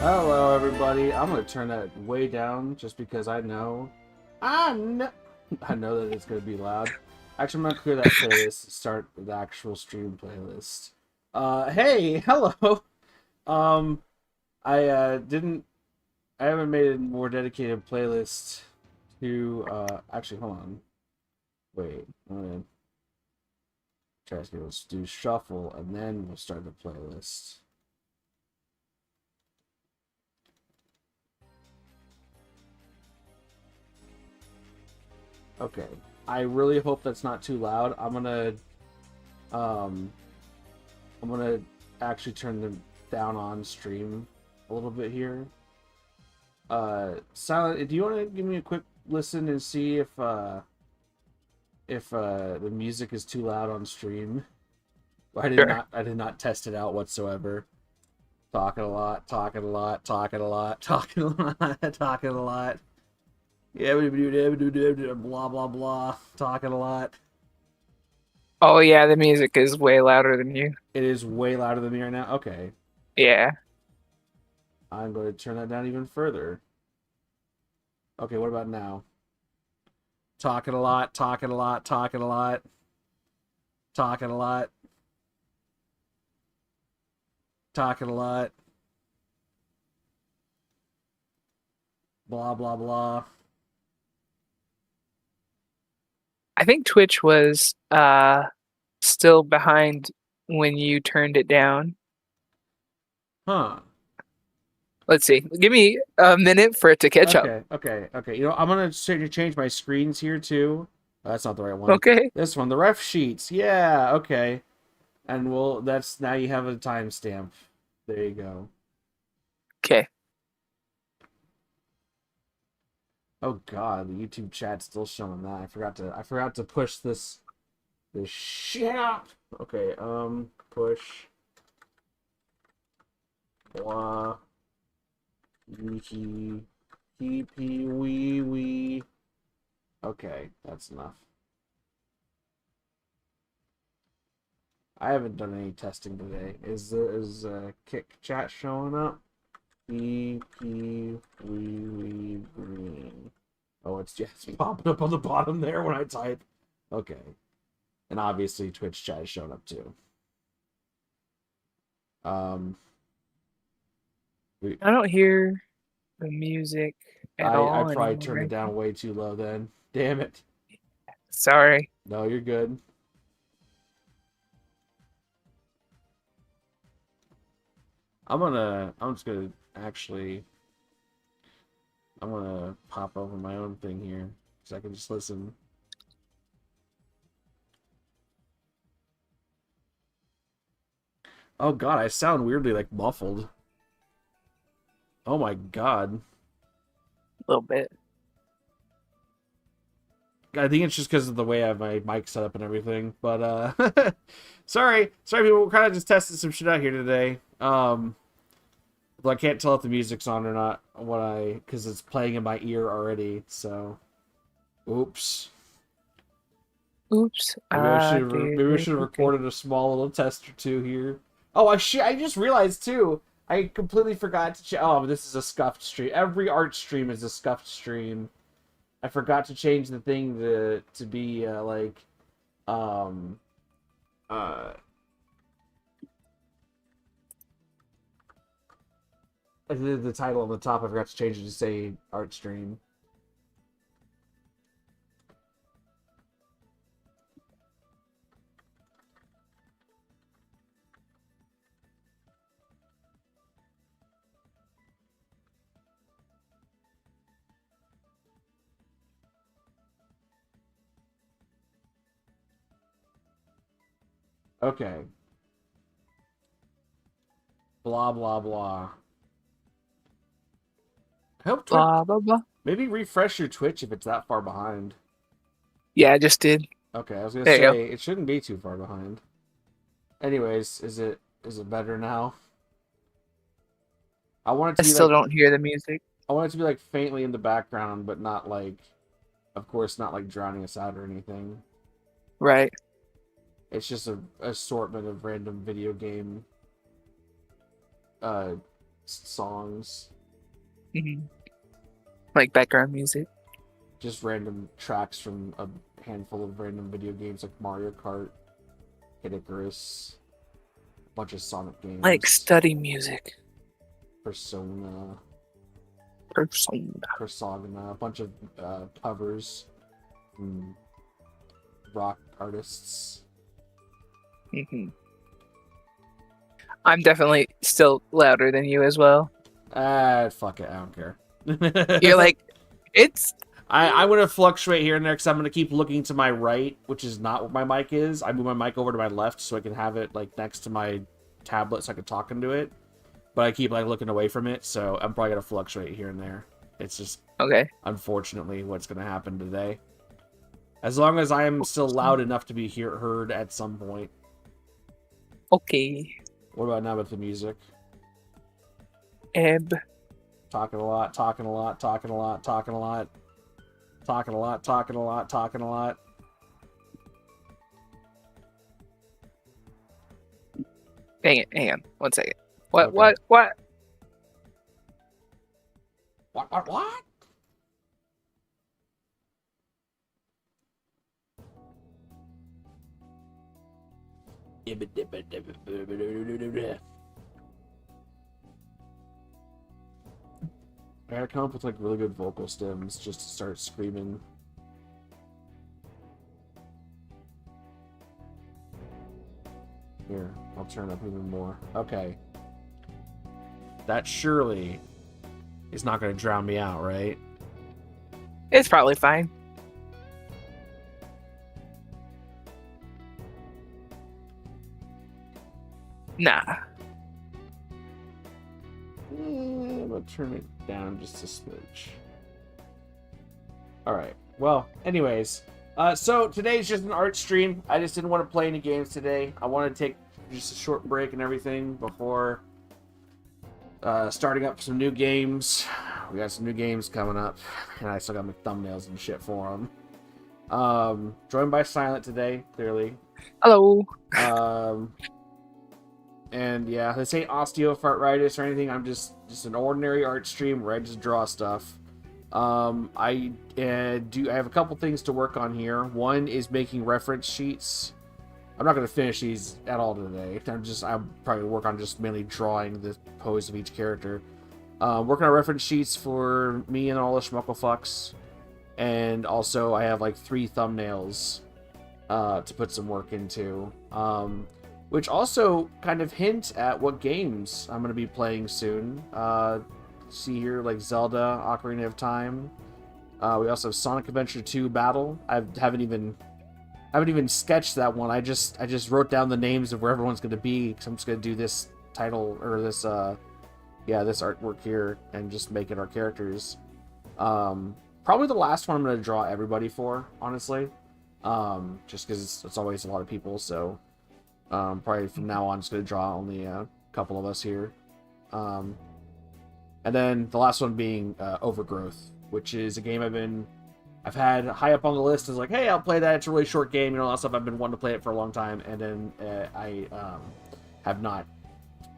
Hello, everybody. I'm gonna turn that way down just because I know, I know that it's gonna be loud. Actually, I'm gonna clear that playlist and start the actual stream playlist. Hey, hello. Um, didn't, I haven't made a more dedicated playlist to, actually, hold on. Wait, I'm gonna try to do shuffle and then we'll start the playlist. Okay. I really hope that's not too loud. Um I'm gonna actually turn them down on stream a little bit here. Silent, do you want to give me a quick listen and see if the music is too loud on stream? Sure. I did not test it out whatsoever. Talking a lot, talking a lot, talking a lot, talking a lot, talking a lot. Yeah, blah blah blah, talking a lot. Oh yeah, the music is way louder than you. It is way louder than me right now. Okay, Yeah. I'm going to turn that down even further. Okay, what about now? Talking a lot, talking a lot, talking a lot, talking a lot, talking a lot, blah blah blah. I think Twitch was still behind when you turned it down. Huh. Let's see. Give me a minute for it to catch up. Okay. You know, I'm gonna change my screens here too. Oh, that's not the right one. Okay. This one, the ref sheets. Yeah. Okay. And that's now you have a timestamp. There you go. Okay. Oh God, the YouTube chat's still showing that. I forgot to push this shit up. Okay. Push. Blah. Wiki. PP. Wee wee. Okay, that's enough. I haven't done any testing today. Is Kick Chat showing up? PP wee wee green. Oh, it's just popping up on the bottom there when I type. Okay, and obviously Twitch Chat is showing up too. Um, we, I don't hear the music at I all probably anymore turned it right now. down way too low then. Damn it. Sorry. No, you're good. I'm just gonna actually I'm gonna pop over my own thing here so I can just listen. Oh God, I sound weirdly like muffled. Oh my God. A little bit. I think it's just because of the way I have my mic set up and everything. But sorry people, we're kind of just testing some shit out here today. Well, I can't tell if the music's on or not because it's playing in my ear already. So, oops. Oops. Maybe we should have Okay. recorded a small little test or two here. Oh, I just realized too. I completely forgot to. Oh, this is a scuffed stream. Every art stream is a scuffed stream. I forgot to change the thing to be um uh the title on the top. I forgot to change it to say art stream. Okay. Blah blah blah. I hope Twitch. Blah blah blah. Maybe refresh your Twitch if it's that far behind. Yeah, I just did. Okay, I was gonna There you go. say it shouldn't be too far behind. Anyways, is it better now? I want it I to be still like don't hear the music. I want it to be like faintly in the background, but not like, of course, not like drowning us out or anything. Right. It's just a assortment of random video game uh songs, Mhm. Like background music. just random tracks from a handful of random video games like Mario Kart, Kid Icarus, a bunch of Sonic Like games, study music. Persona, Persona. Persona, a bunch of covers from rock artists. Hmm. I'm definitely still louder than you as well. Fuck it, I don't care. You're like, it's I'm gonna fluctuate here and there because I'm gonna keep looking to my right, which is not where my mic is. I move my mic over to my left so I can have it like next to my tablet so I can talk into it. But I keep like looking away from it, so I'm probably gonna fluctuate here and there. It's just okay. unfortunately what's gonna happen today. As long as I am still loud enough to be heard at some point. Okay. What about now with the music? Ebb. Talking a lot, talking a lot, talking a lot, talking a lot. Talking a lot, talking a lot, talking a lot. Hang on. 1 second. What? Okay. What? What? I gotta come up with like really good vocal stems just to start screaming. Here, I'll turn up even more. Okay. That surely is not gonna drown me out, right? It's probably fine. Nah. I'm gonna turn it down just a smidge. Alright. Well, anyways. So today's just an art stream. I just didn't want to play any games today. I wanted to take just a short break and everything before starting up some new games. We got some new games coming up, and I still got my thumbnails and shit for them. Joined by Silent today, clearly. Hello. And yeah, this ain't osteoarthritis or anything. I'm just an ordinary art stream where I just draw stuff. I have a couple things to work on here. One is making reference sheets. I'm not going to finish these at all today. I'm probably work on just mainly drawing the pose of each character. Working on reference sheets for me and all the schmucklefucks. And also I have like 3 thumbnails to put some work into. Which also kind of hint at what games I'm going to be playing soon. See here, like Zelda, Ocarina of Time. We also have Sonic Adventure 2 Battle. I haven't even sketched that one. I just wrote down the names of where everyone's going to be, because I'm just going to do this title, or this this artwork here, and just make it our characters. Probably the last one I'm going to draw everybody for, honestly. Just because it's always a lot of people, so probably from now on, just going to draw only a couple of us here. And then the last one being Overgrowth, which is a game I've had high up on the list. Is like, hey, I'll play that. It's a really short game, and all that stuff. I've been wanting to play it for a long time, and then I have not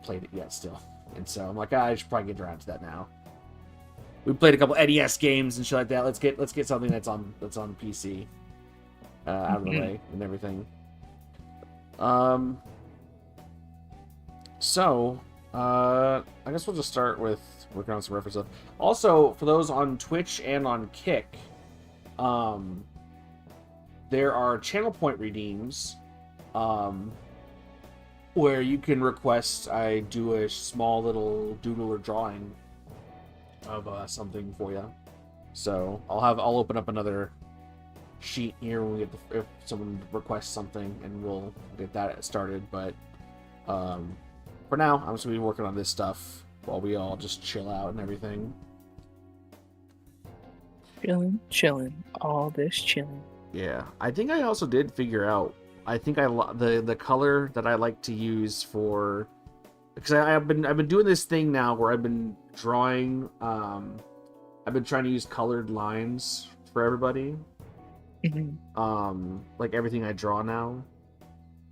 played it yet still. And so I'm like, I should probably get around to that now. We played a couple NES games and shit like that. Let's get something that's on PC out of the way and everything. So I guess we'll just start with working on some reference stuff. Also, for those on Twitch and on Kick, there are channel point redeems, where you can request I do a small little doodle or drawing of something for you. So I'll open up another sheet here when we get if someone requests something, and we'll get that started. But for now, I'm just gonna be working on this stuff while we all just chill out and everything. Chilling. All this chilling. Yeah, I think I also did figure out. I think the color that I like to use for, because I've been doing this thing now where I've been drawing. I've been trying to use colored lines for everybody. Like everything I draw now.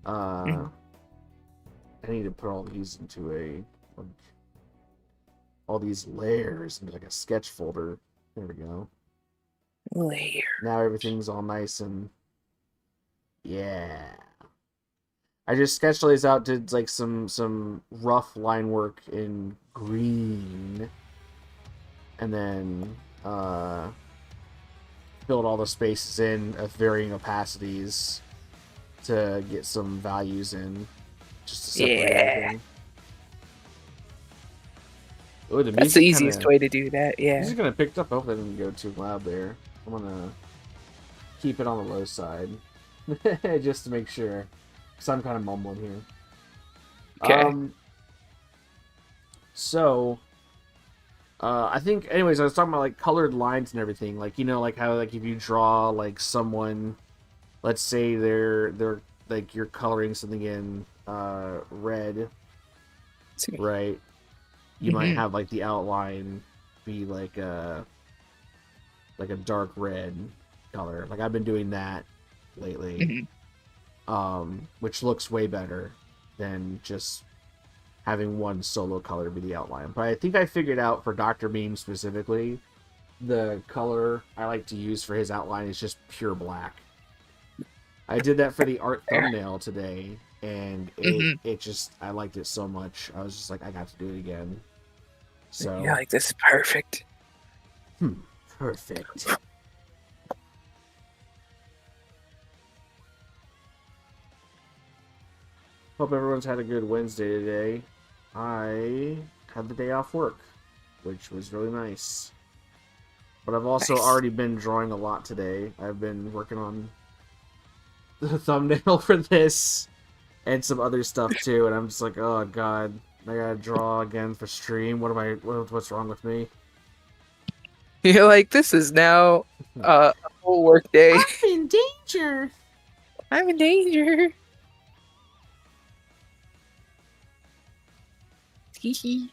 I need to put all these into all these layers into like a sketch folder. There we go. Layer. Now everything's all nice and yeah. I just sketched all these out, did like some rough line work in green, and then filled all the spaces in at varying opacities to get some values in, just to separate everything. Ooh, the That's the music easiest kinda, way to do that. Yeah. music kind of picked up. I hope I didn't go too loud there. I'm gonna keep it on the low side, just to make sure, because I'm kind of mumbling here. Okay. So, I think, anyways, I was talking about like colored lines and everything. Like, you know, like how like if you draw like someone, let's say they're like you're coloring something in red, right? You might Mhm. have like the outline be like a dark red color. Like I've been doing that lately, which looks way better than just having one solo color be the outline. But I think I figured out for Dr. Meme specifically, the color I like to use for his outline is just pure black. I did that for the art thumbnail today, and it just, I liked it so much. I was just like, I got to do it again. So Yeah, like this is perfect. Perfect. Hope everyone's had a good Wednesday today. I had the day off work, which was really nice. But I've also Nice. already been drawing a lot today. I've been working on the thumbnail for this and some other stuff too, and I'm just like, oh god, I gotta draw again for stream. What's wrong with me? You're like, this is now a whole work day. I'm in danger. I'm in danger. Hee.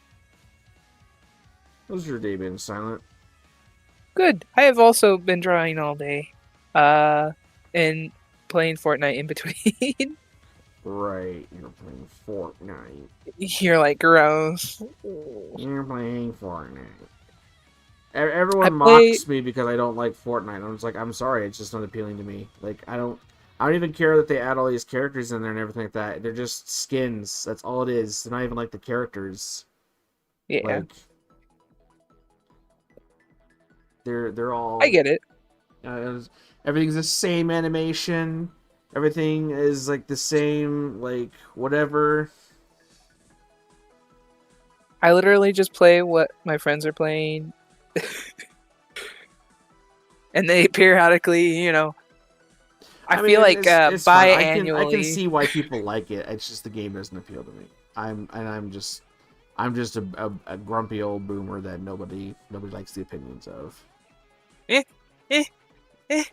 How's your day been, Silent? Good. I have also been drawing all day. And playing Fortnite in between. Right, you're playing Fortnite. You're like, gross. You're playing Fortnite. Everyone play. mocks me because I don't like Fortnite. I'm just like, I'm sorry, it's just not appealing to me. Like, I don't even care that they add all these characters in there and everything like that. They're just skins. That's all it is. They're not even like the characters. Yeah, Like, they're all. I get it. Everything's the same animation. Everything is like the same, like whatever. I literally just play what my friends are playing. And they periodically, I feel like it's fun. I can biannually. see why people like it. It's just the game doesn't appeal to me. I'm just a grumpy old boomer that nobody likes the opinions of. Eh, eh, eh.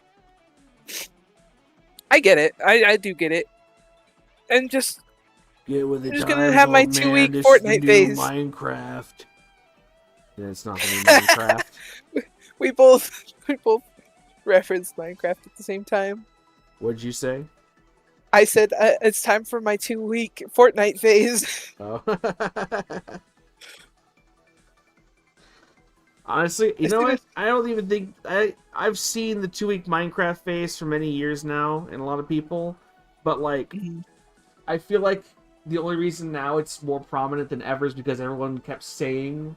I get it. I do get it. And just Get with it. I'm just gonna have my 2-week Fortnite phase. Minecraft. Yeah, it's not the new Minecraft. we both referenced Minecraft at the same time. What'd you say? I said it's time for my 2-week Fortnite phase. Oh. Honestly, you know what? I don't even think I've seen the 2-week Minecraft phase for many years now, and a lot of people, but like, I feel like the only reason now it's more prominent than ever is because everyone kept saying,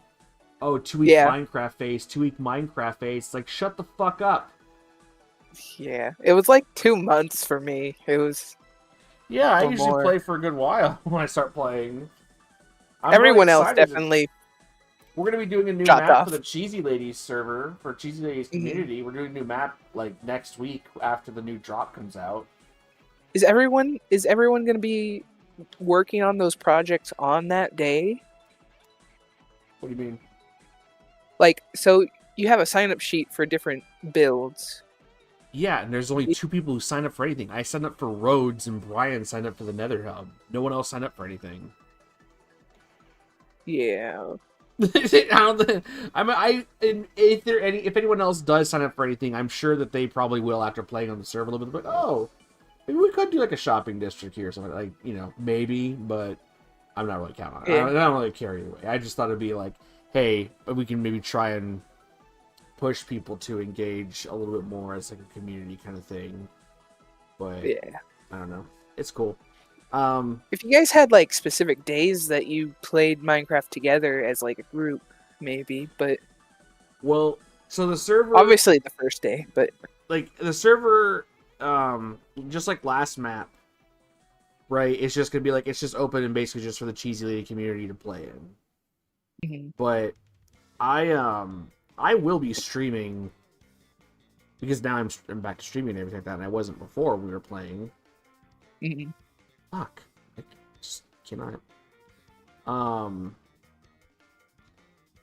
"Oh, 2-week Minecraft phase, 2-week Minecraft phase." It's like, shut the fuck up. Yeah, it was like 2 months for me. It was. Yeah, I usually play for a good while when I start playing. Everyone else definitely. We're going to be doing a new map for the Cheesy Ladies server, for Cheesy Ladies community. We're doing a new map like next week after the new drop comes out. Is everyone going to be working on those projects on that day? What do you mean? Like, so you have a sign-up sheet for different builds. Yeah, and there's only 2 people who sign up for anything. I signed up for Rhodes, and Brian signed up for the Nether Hub. No one else signed up for anything. Yeah. If anyone else does sign up for anything, I'm sure that they probably will after playing on the server a little bit. But maybe we could do like a shopping district here or something. Like, maybe, but I'm not really counting on it. I don't really care either way. I just thought it'd be like, hey, we can maybe try and push people to engage a little bit more as like a community kind of thing. But Yeah. I don't know. It's cool. If you guys had like specific days that you played Minecraft together as like a group, maybe, but Well, so the server, obviously the first day, but like the server, just like last map, right? It's just gonna be like it's just open and basically just for the Cheesy Lady community to play in. Mhm. But I will be streaming because now I'm back to streaming and everything like that, and I wasn't before we were playing. Mhm. Fuck, I just cannot. Um,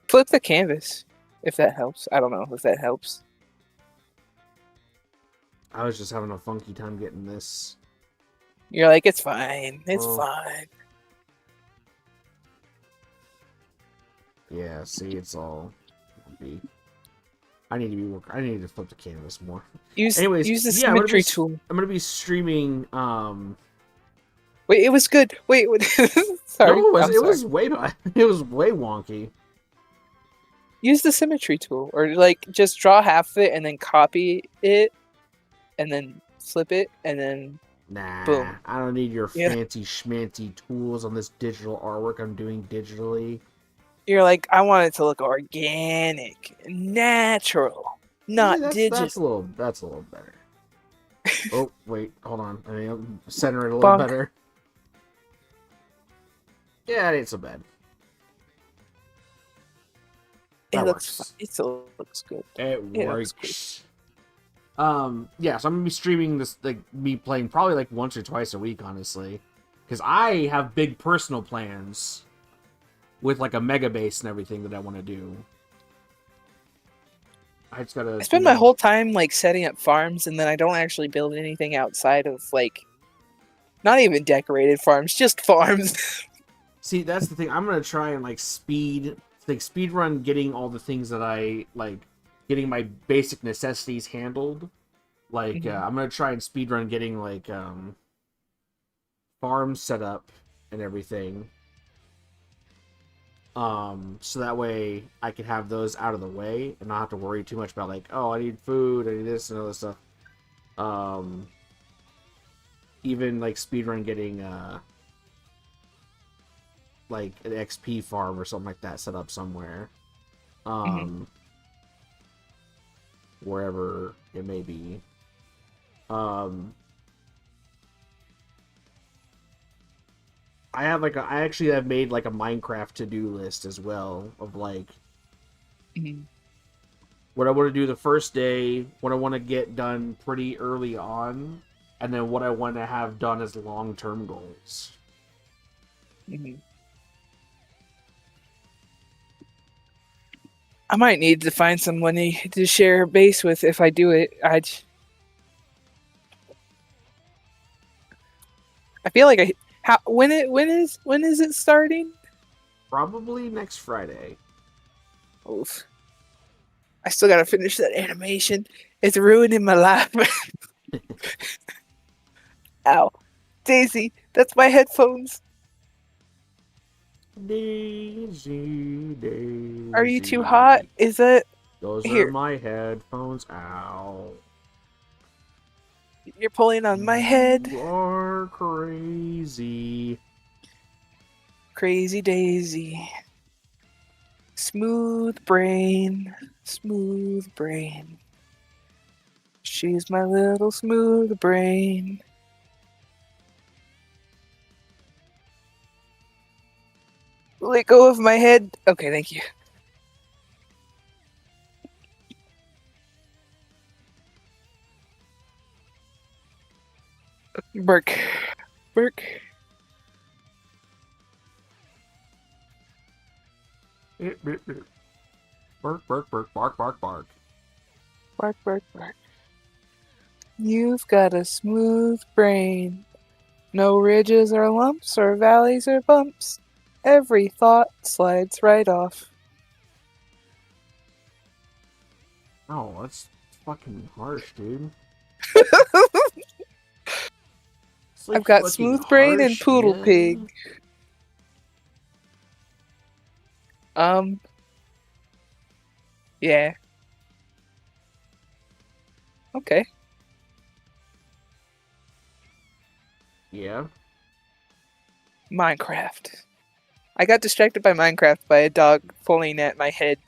Flip the canvas if that helps. I don't know if that helps. I was just having a funky time getting this. You're like, it's fine, it's Oh. fine. Yeah, see, it's all. I need to be work. I need to flip the canvas more. Anyways, Use the yeah, I'm gonna symmetry be tool. I'm gonna be streaming. Wait, it was good. Wait. Sorry, No, I'm it sorry. was way it was way wonky. Use the symmetry tool, or like just draw half of it and then copy it, and then flip it, and then Nah, boom. I don't need your Yeah. fancy schmancy tools on this digital artwork I'm doing digitally. You're like, I want it to look organic, natural, not digital. That's a little better. Oh wait, hold on. I mean, center it a little Bonk. better. Yeah, it ain't so bad. That It looks works. fine. It still looks good. It looks works. Yeah, so I'm gonna be streaming this, like me playing probably like once or twice a week, honestly, because I have big personal plans with like a mega base and everything that I want to do. I just gotta. I spend my whole time like setting up farms, and then I don't actually build anything outside of like, not even decorated farms, just farms. See, that's the thing. I'm gonna try and like speed run getting all the things that I like, getting my basic necessities handled. Like Mhm. I'm gonna try and speed run getting like farms set up and everything. So that way I can have those out of the way and not have to worry too much about like, oh, I need food, I need this and other stuff. Even like speedrun getting like an XP farm or something like that set up somewhere. Wherever it may be. I actually have made like a Minecraft to-do list as well of like Mhm. what I want to do the first day, what I want to get done pretty early on, and then what I want to have done as long-term goals. Mhm. I might need to find somebody to share a base with if I do it. I feel like when is it starting? Probably next Friday. Oof. I still gotta finish that animation. It's ruining my life. Ow. Daisy, that's my headphones. Daisy, Daisy. Are you too hot? Is it? Those Here. are my headphones. Ow. You're pulling on my head. You are crazy. Crazy Daisy. Smooth brain. Smooth brain. She's my little smooth brain. Let go of my head. Okay, thank you. Burk. Burk. Bark, bark, bark, bark, bark, bark. Bark, bark, bark. You've got a smooth brain. No ridges or lumps or valleys or bumps. Every thought slides right off. Oh, that's fucking harsh, dude. It's I've got fucking smooth brain and harsh, poodle man. pig. Yeah. Okay. Yeah. Minecraft. I got distracted by Minecraft by a dog pulling at my head.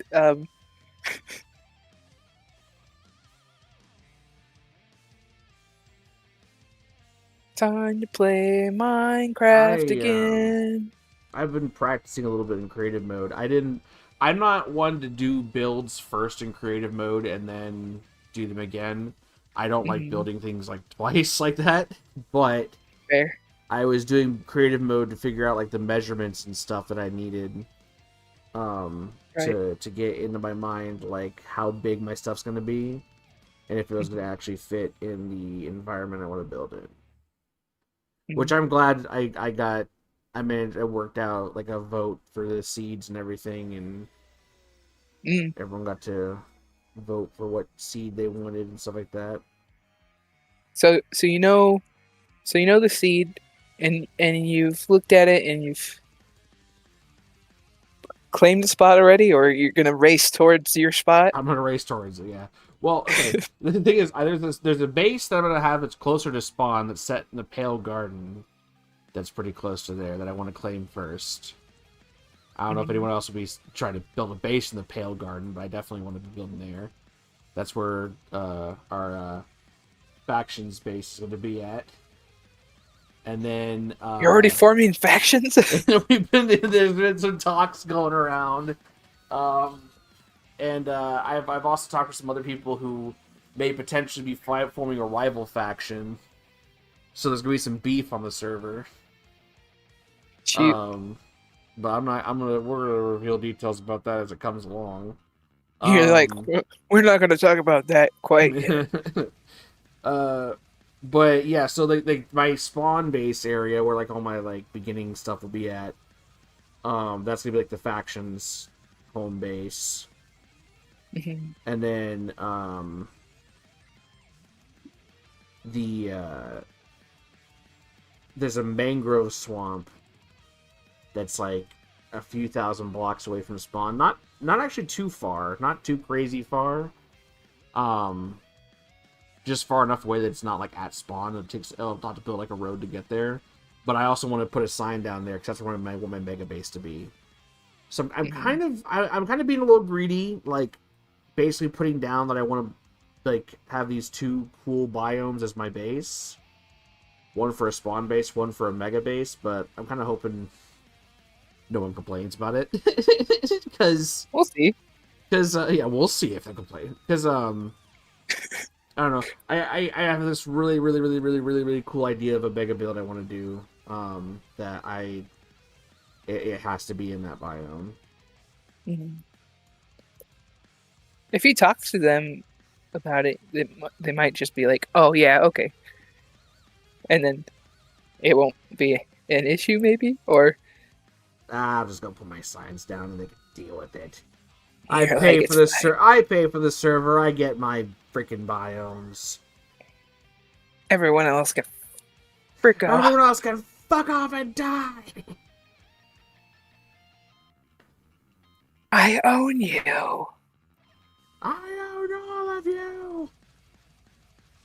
Time to play Minecraft I again. I've been practicing a little bit in creative mode. I didn't. I'm not one to do builds first in creative mode and then do them again. I don't like Hmm. building things like twice like that. But Fair. I was doing creative mode to figure out like the measurements and stuff that I needed Right. to get into my mind like how big my stuff's gonna be and if it was gonna actually fit in the environment I want to build in. Which Mhm. I'm glad I got. I managed. I worked out like a vote for the seeds and everything, and Mm. everyone got to vote for what seed they wanted and stuff like that. So you know the seed, and you've looked at it and you've claimed the spot already, or you're gonna race towards your spot. I'm gonna race towards it. Yeah. Well, okay. The thing is, there's a base that I'm gonna have that's closer to spawn that's set in the Pale Garden. That's pretty close to there that I want to claim first. I don't know if Mhm. anyone else will be trying to build a base in the Pale Garden, but I definitely want to be building there. That's where our factions base is going to be at. And then You're already forming factions. there's been some talks going around, um, and I've also talked to some other people who may potentially be forming a rival faction. So there's gonna be some beef on the server. Shoot. Um, but I'm not. We're gonna reveal details about that as it comes along. You're like, Um, we're not gonna talk about that quite yet. uh, but yeah, so my spawn base area where like all my like beginning stuff will be at. That's gonna be like the factions home base, Mhm. and then the there's a mangrove swamp that's like a few thousand blocks away from spawn. Not actually too far, not too crazy far. Um, just far enough away that it's not like at spawn. It'll have to build like a road to get there. But I also want to put a sign down there because that's where I want my mega base to be. So Mhm. I'm kind of being a little greedy, like basically putting down that I want to like have these two cool biomes as my base. One for a spawn base, one for a mega base, but I'm kind of hoping no one complains about it because We'll see. yeah, we'll see if they complain because I don't know. I have this really cool idea of a mega build I want to do. That it has to be in that biome. Mhm. If you talk to them about it, they might just be like, "Oh yeah, okay," and then it won't be an issue, maybe. Or I'm just gonna put my signs down and they can deal with it. I you're like, pay for "It's this fine." I pay for the server. I get my freaking biomes. Everyone else can frick off. Everyone else can fuck off and die. I own you. I own all of you.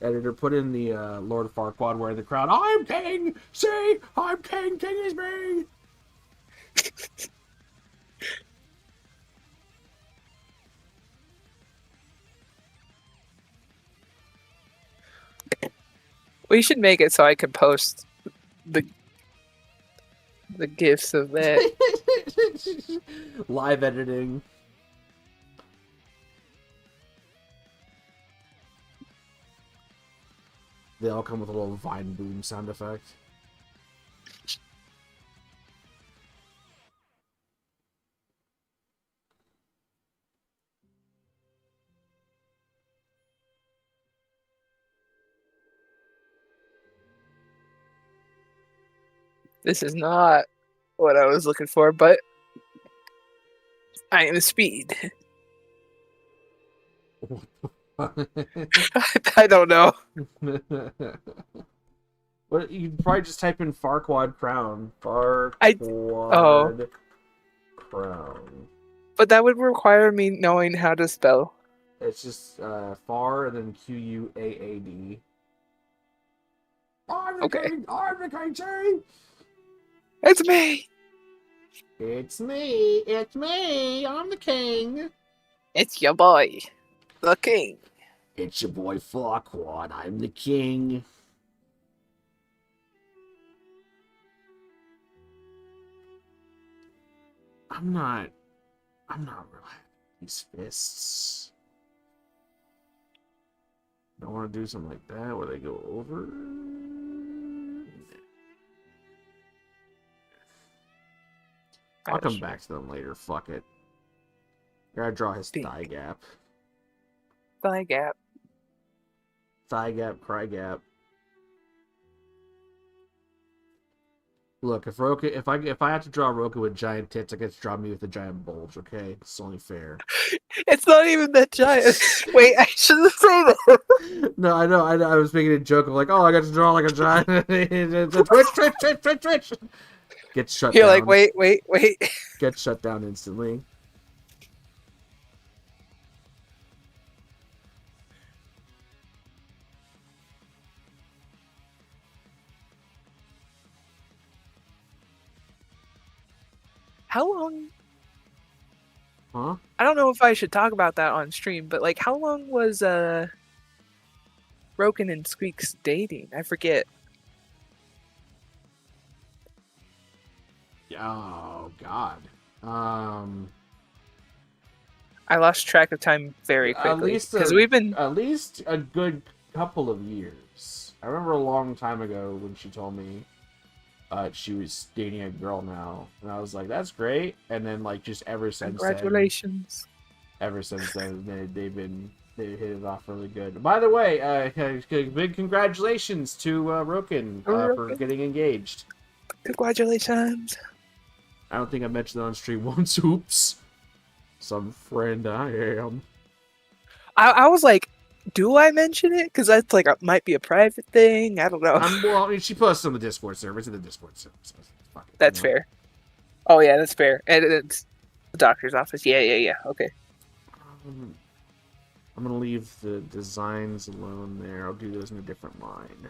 Editor, put in the Lord Farquaad wearing the crown. I'm king. See, I'm king. King is me. We should make it so I can post the the gifs of that. Live editing. They all come with a little vine boom sound effect. This is not what I was looking for, but I am speed. I don't know. But you can probably just type in Farquaad crown. I oh Farquaad crown. But that would require me knowing how to spell. It's just far and then Quaad. I'm the Okay. king. I'm the king, Jerry. It's me! It's me. It's me. I'm the king. It's your boy, the king. It's your boy Farquaad. I'm the king. I'm not real happy with these fists. Don't want to do something like that where they go over. I'll come back to them later. Fuck it. Gotta draw his thigh gap. Thigh gap. Thigh gap, cry gap. Look, if I have to draw Roku with giant tits, I get to draw me with a giant bulge. Okay, it's only fair. It's not even that giant. Wait, I shouldn't say that. No, I know. I was making a joke of like, oh, I got to draw like a giant. It's a twitch. Gets shut You're down. like, wait. Gets shut down instantly. How long? Huh? I don't know if I should talk about that on stream, but like, how long was Broken and Squeaks dating? I forget. Oh God. I lost track of time very quickly because we've been at least a good couple of years. I remember a long time ago when she told me she was dating a girl now, and I was like, "That's great." And then, like, just ever since congratulations. Ever since then, they hit it off really good. By the way, big congratulations to Roken for getting engaged. Congratulations. I don't think I mentioned that on stream once. Oops. Some friend I am. I was like, do I mention it? Because that's like might be a private thing. I don't know. Well, I mean, she posted on the Discord server. It's in the Discord server. So that's fair. Oh yeah, that's fair. And it's the doctor's office. Yeah. Okay. I'm gonna leave the designs alone there. I'll do those in a different line.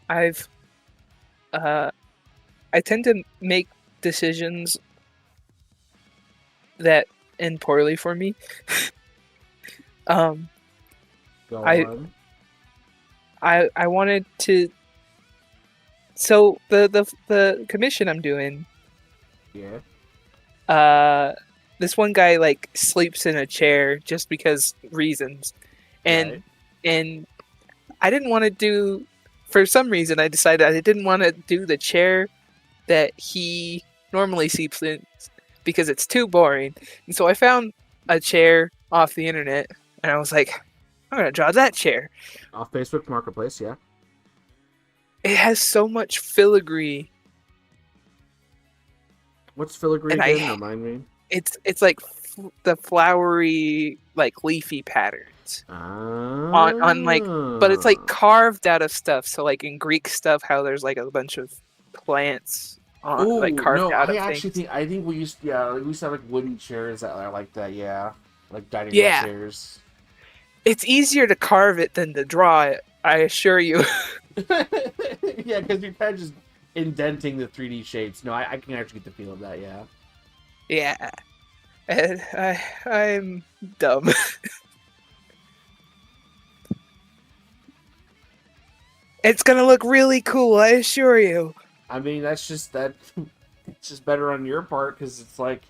I tend to make decisions that end poorly for me. Go on. I wanted to. So the commission I'm doing. Yeah. This one guy like sleeps in a chair just because reasons, and I didn't want to do. For some reason, I decided I didn't want to do the chair that he normally sleeps in because it's too boring. And so I found a chair off the internet, and I was like, I'm gonna draw that chair. Off Facebook Marketplace, yeah. It has so much filigree. What's filigree again? Remind me. It's like the flowery, like leafy patterns on like, but it's like carved out of stuff. So like in Greek stuff, how there's like a bunch of plants like carved out of things. I think we used to have like wooden chairs that are like that, yeah, like dining room chairs. It's easier to carve it than to draw it, I assure you. Yeah, because you're kind of just indenting the 3D shapes. No, I can actually get the feel of that, yeah. Yeah. And I'm dumb. It's gonna look really cool, I assure you. I mean, it's just better on your part, because it's like,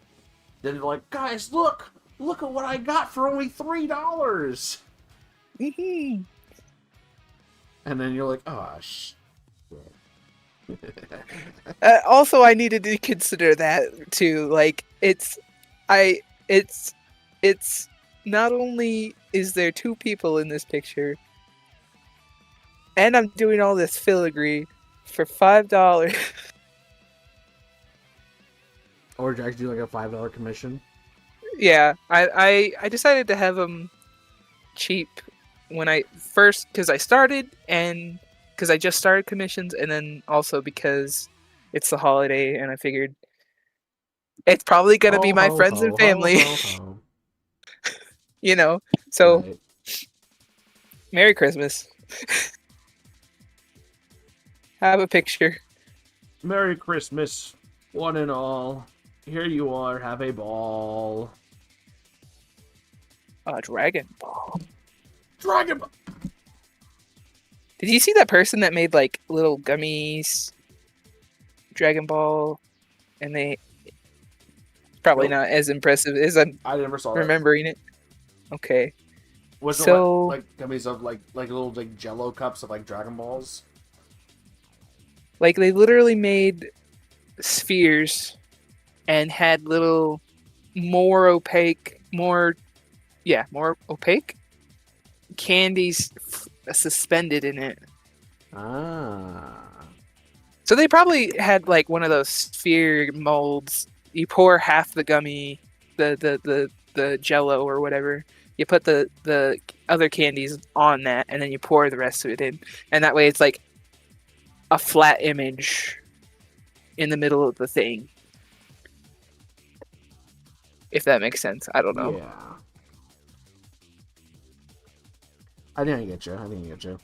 then they're like, guys, look at what I got for only $3. Mm-hmm. And then you're like, oh, shit. Also, I needed to consider that too. Like, it's not only is there two people in this picture, and I'm doing all this filigree for $5. Or Jack do like a $5 commission. Yeah, I decided to have them cheap when I first, because I started, and because I just started commissions, and then also because it's the holiday and I figured it's probably gonna be Ho my ho friends and ho ho family. ho ho. you know so Right. Merry Christmas. Have a picture. Merry Christmas, one and all. Here you are. Have a ball. Dragon Ball. Dragon Ball. Did you see that person that made like little gummies Dragon Ball, and they probably Nope. not as impressive as I'm I never saw that. remembering it. Okay. Was it So like gummies of like little like Jello cups of like Dragon Balls? like they literally made spheres and had little more opaque, more opaque candies suspended in it. Ah. So they probably had like one of those sphere molds. You pour half the gummy, the Jello or whatever. You put the other candies on that, and then you pour the rest of it in, and that way it's like a flat image in the middle of the thing. If that makes sense, I don't know. Yeah. I think I get you. I think I get you.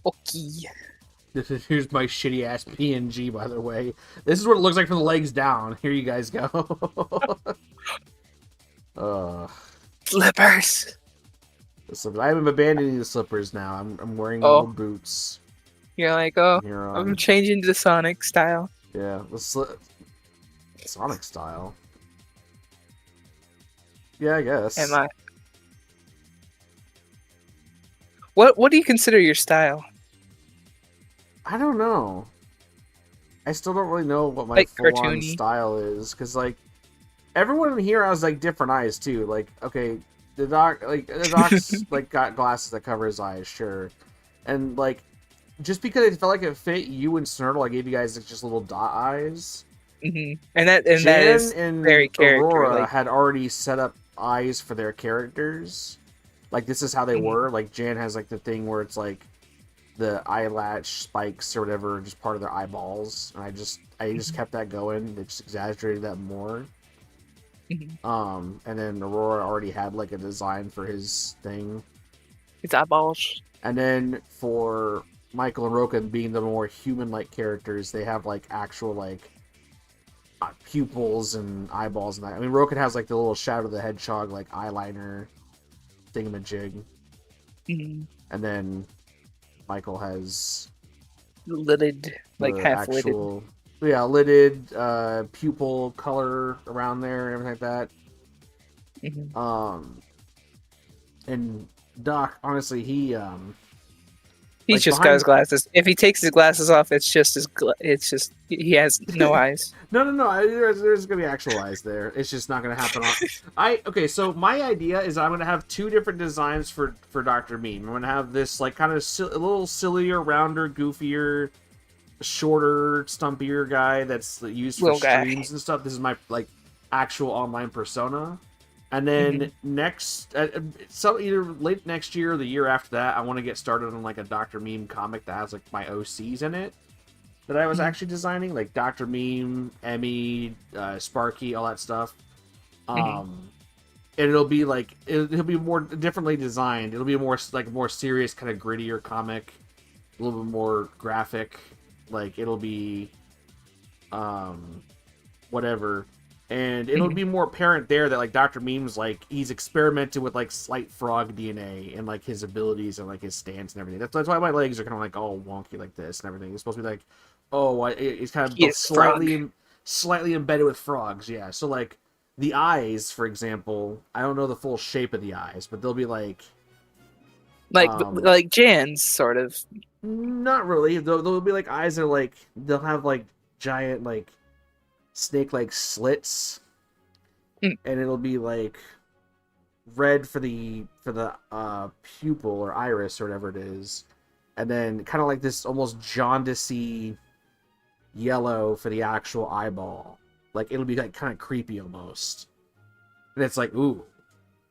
Okay. Here's my shitty ass PNG, by the way. This is what it looks like from the legs down. Here you guys go. uh, Slippers. the slippers. I am abandoning the slippers now. I'm wearing little Oh, boots you're like, oh, from here I'm on. changing to Sonic style. Yeah, Sonic style. Yeah, I Am guess. I? What do you consider your style? I don't know. I still don't really know what my Like full-on cartoony? style is, because like everyone in here has like different eyes too. Like, okay, the doc's like got glasses that cover his eyes, sure, and like just because it felt like it fit you and Snurtle, I gave you guys like, just little dot eyes. And that Jan is very and character. Aurora Like, had already set up eyes for their characters. Like this is how they mhm, were. Like Jan has like the thing where it's like the eyelash spikes or whatever, just part of their eyeballs, and I just mhm, kept that going. They just exaggerated that more. mhm. And then Aurora already had like a design for his thing, His eyeballs. and then for Michael and Roka being the more human-like characters, they have like actual like pupils and eyeballs and that. I mean, Roken has like the little Shadow the Hedgehog like eyeliner thingamajig, Mhm. and then Michael has Lidded, like the half lidded. actual, yeah, lidded pupil color around there and everything like Mhm. that. And Doc, honestly, he He's like just got his behind. glasses. If he takes his glasses off, it's just it's just he has no eyes. No. There's gonna be actual eyes there. It's just not gonna happen on. Okay. So my idea is I'm gonna have two different designs for Doctor Meme. I'm gonna have this like kind of a little sillier, rounder, goofier, shorter, stumpier guy that's used for Little guy. streams and stuff. This is my like actual online persona. And Hmm. then next, so either late next year or the year after that, I want to get started on like a Doctor Meme comic that has like my OCs in it that I was Hmm. actually designing, like Doctor Meme, Emmy, Sparky, all that stuff. Hmm. Um, and it'll be like it'll be more differently designed. It'll be a more serious, kind of grittier comic, a little bit more graphic. Like it'll be um, whatever, and it'll Hmm. be more apparent there that like Doctor Meme's like he's experimented with like slight frog DNA and like his abilities and like his stance and everything. That's why my legs are kind of like all wonky like this and everything. It's supposed to be like, oh, it's kind of He both is frog. slightly embedded with frogs. Yeah, so like the eyes, for example, I don't know the full shape of the eyes, but they'll be like um Like Jan's sort of. not really. They'll be like eyes that are like they'll have like giant like snake like slits, Mm, and it'll be like red for the pupil or iris or whatever it is, and then kind of like this almost jaundicey yellow for the actual eyeball. Like it'll be like kind of creepy almost. And it's like, ooh,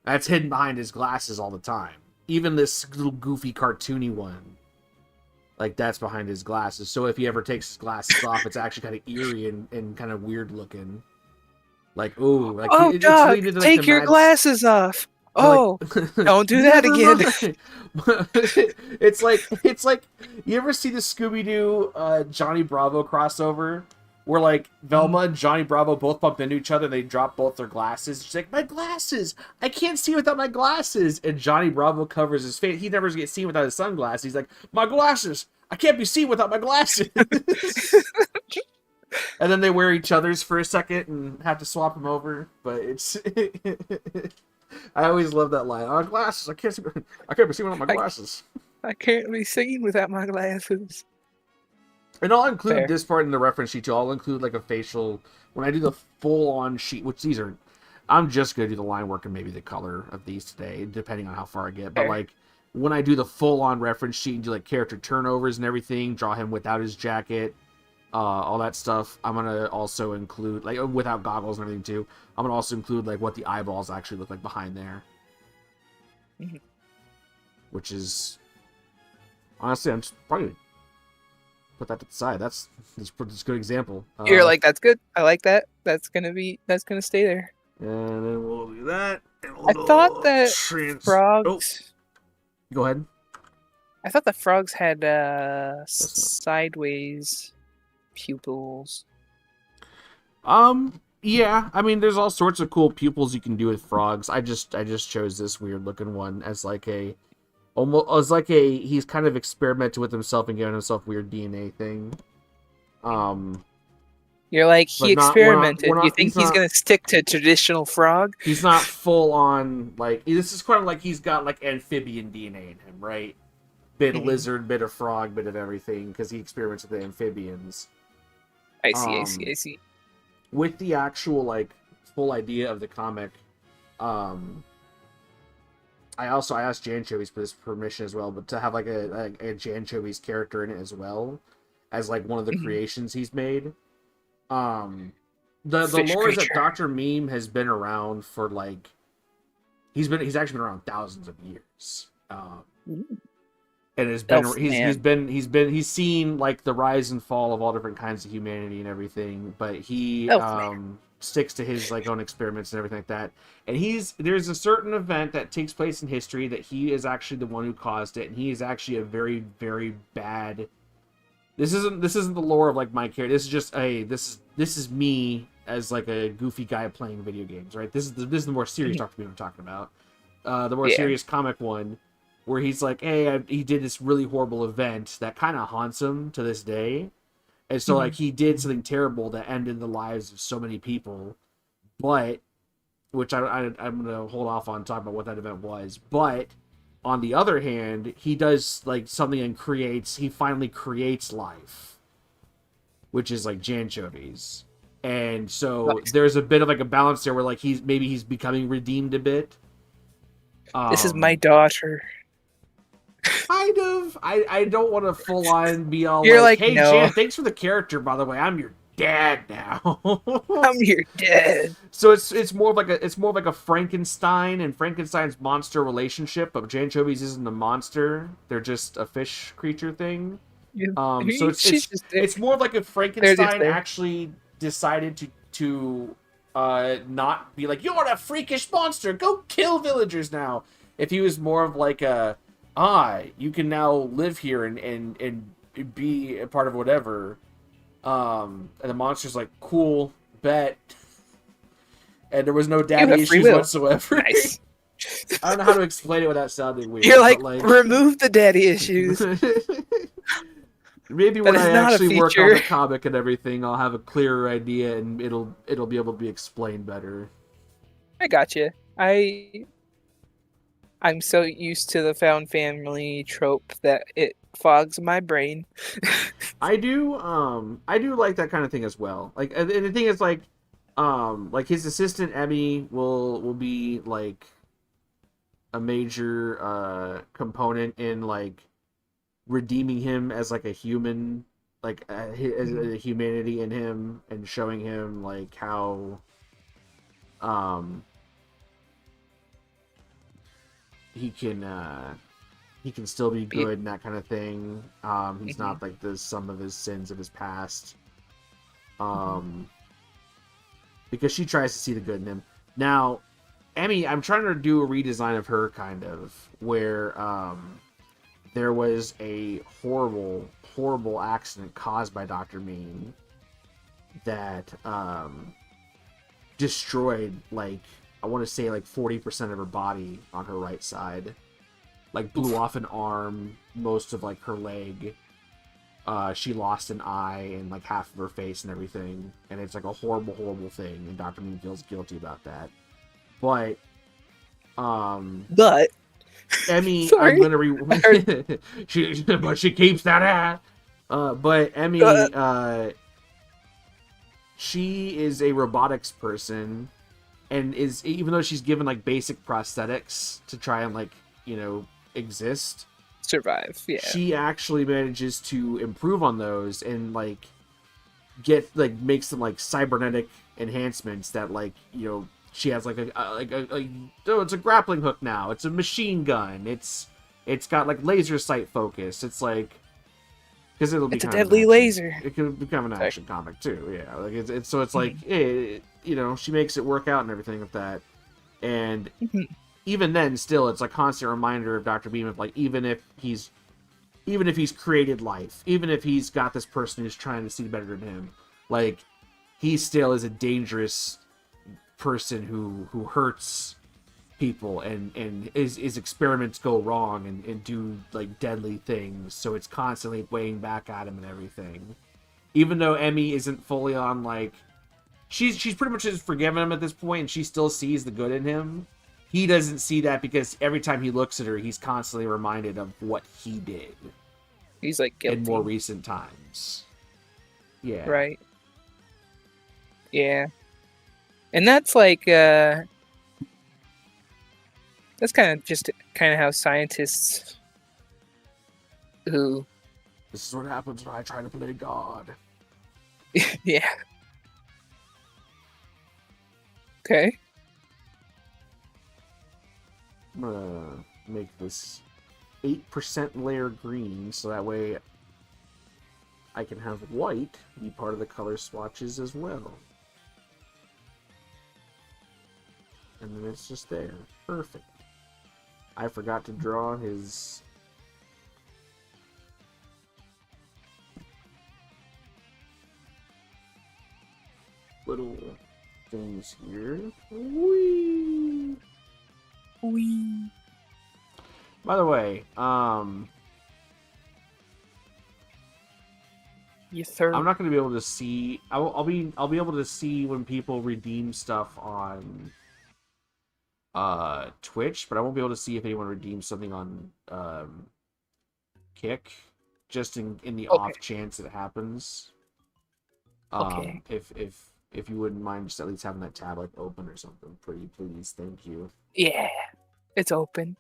that's hidden behind his glasses all the time. Even this little goofy cartoony one, like that's behind his glasses. So if he ever takes his glasses off, it's actually kind of eerie and kind of weird looking. Like, ooh, like Oh, it's Doug, leading to like take the your mad. glasses off. Like, Oh, don't do that again. It's like you ever see the Scooby Doo Johnny Bravo crossover where like Velma and Johnny Bravo both bump into each other and they drop both their glasses. She's like, my glasses, I can't see without my glasses, and Johnny Bravo covers his face. He never gets seen without his sunglasses. He's like, my glasses, I can't be seen without my glasses. And then they wear each other's for a second and have to swap them over. But it's I always love that line. Oh, glasses, I can't be seen without my glasses. I can't be seen without my glasses. And I'll include Fair. this part in the reference sheet too. I'll include like a facial when I do the full on sheet, which these are. I'm just gonna do the line work and maybe the color of these today, depending on how far I get. But Fair. like when I do the full on reference sheet and do like character turnovers and everything, draw him without his jacket, all that stuff. I'm gonna also include like without goggles and everything too. I'm gonna also include like what the eyeballs actually look like behind there, which is honestly I'm just probably put that to the side. That's a good example. You're like, that's good. I like that. That's gonna stay there. And then we'll do that. I thought that frogs. Oh, go ahead. I thought the frogs had sideways pupils. Yeah. I mean, there's all sorts of cool pupils you can do with frogs. I just chose this weird looking one as like a almost as like a he's kind of experimented with himself and giving himself weird DNA thing. You're like, he experimented. We're not, you think he's gonna stick to traditional frog? He's not full on like this is kind of like he's got like amphibian DNA in him, right? Bit of lizard, bit of frog, bit of everything because he experiments with the amphibians. I see. With the actual like full idea of the comic, I asked Janchovies for this permission as well, but to have like a Janchovies character in it as well as like one of the creations he's made. The lore is that Dr. Meme has been around for like he's actually been around thousands of years. And has been he's seen like the rise and fall of all different kinds of humanity and everything, but he sticks to his like own experiments and everything like that. And there's a certain event that takes place in history that he is actually the one who caused it, and he is actually a very, very bad. This isn't the lore of like my character. This is just this is me as like a goofy guy playing video games, right? This is the more serious Dr. Meme I'm talking about. The more serious comic one, where he's like, hey, he did this really horrible event that kind of haunts him to this day. And so, like, he did something terrible that ended the lives of so many people. But, which I'm going to hold off on talking about what that event was. But, on the other hand, he does, like, something and he finally creates life. Which is, like, Janchovies. And so, there's a bit of, like, a balance there where, like, he's becoming redeemed a bit. This is my daughter. Kind of. I don't want to full on be all You're like, like, hey, no. Jan, thanks for the character, by the way. I'm your dad now. I'm your dad. So it's more of like a Frankenstein and Frankenstein's monster relationship, but Janchovies isn't a monster. They're just a fish creature thing. So it's more of like if Frankenstein actually decided to not be like, you're a freakish monster, go kill villagers now. If he was more of like you can now live here and be a part of whatever. And the monster's like, cool, bet. And there was no daddy issues whatsoever. Nice. I don't know how to explain it without sounding weird. You're like, remove the daddy issues. Maybe when I actually work on the comic and everything, I'll have a clearer idea and it'll be able to be explained better. I got you. I'm so used to the found family trope that it fogs my brain. I do like that kind of thing as well. Like, and the thing is, like his assistant Emmy will be like a major component in like redeeming him as like a human, like as a humanity in him, and showing him like how he can still be Be- good and that kind of thing. He's Mhm, not like the sum of his sins of his past. mhm. Because she tries to see the good in him. Now, Emmy, I'm trying to do a redesign of her, kind of, where there was a horrible, horrible accident caused by Dr. Mean that destroyed, like, I want to say, like, 40% of her body on her right side. Like, blew Oof. off an arm, most of, like, her leg. She lost an eye and like half of her face and everything, and it's like a horrible, horrible thing. And Dr. Moon feels guilty about that. But But Emmy, I'm sorry, gonna I heard. but she keeps that ass. But Uh, Emmy, she is a robotics person, and is even though she's given like basic prosthetics to try and like exist, survive. Yeah, she actually manages to improve on those and like get like make some like cybernetic enhancements that like she has like oh, it's a grappling hook now, it's a machine gun, it's got like laser sight focus, it's like because it'll be it's a kind of an deadly action, laser. it could become an Sorry. action comic too, yeah, like it's so it's like Mhm, she makes it work out and everything with that. And mhm. even then still it's a constant reminder of Dr. Beam of like even if he's created life, even if he's got this person who's trying to see better than him, like he still is a dangerous person who hurts people and his experiments go wrong and do like deadly things. So it's constantly weighing back at him and everything. Even though Emmy isn't fully on like she's pretty much just forgiven him at this point and she still sees the good in him. He doesn't see that because every time he looks at her, he's constantly reminded of what he did He's like in more guilty, recent times. Yeah. right? Yeah, and that's like that's kind of how scientists who This is what happens when I try to play God. yeah. Okay. I'm gonna make this 8% layer green so that way I can have white be part of the color swatches as well. And then it's just there. Perfect. I forgot to draw his little things here. Whee! Wee. By the way, You third. I'm not going to be able to see. I'll be able to see when people redeem stuff on Twitch, but I won't be able to see if anyone redeems something on Kick, just in the Okay. off chance it happens. Okay. If you wouldn't mind just at least having that tab like open or something, pretty please, thank you. Yeah. It's open.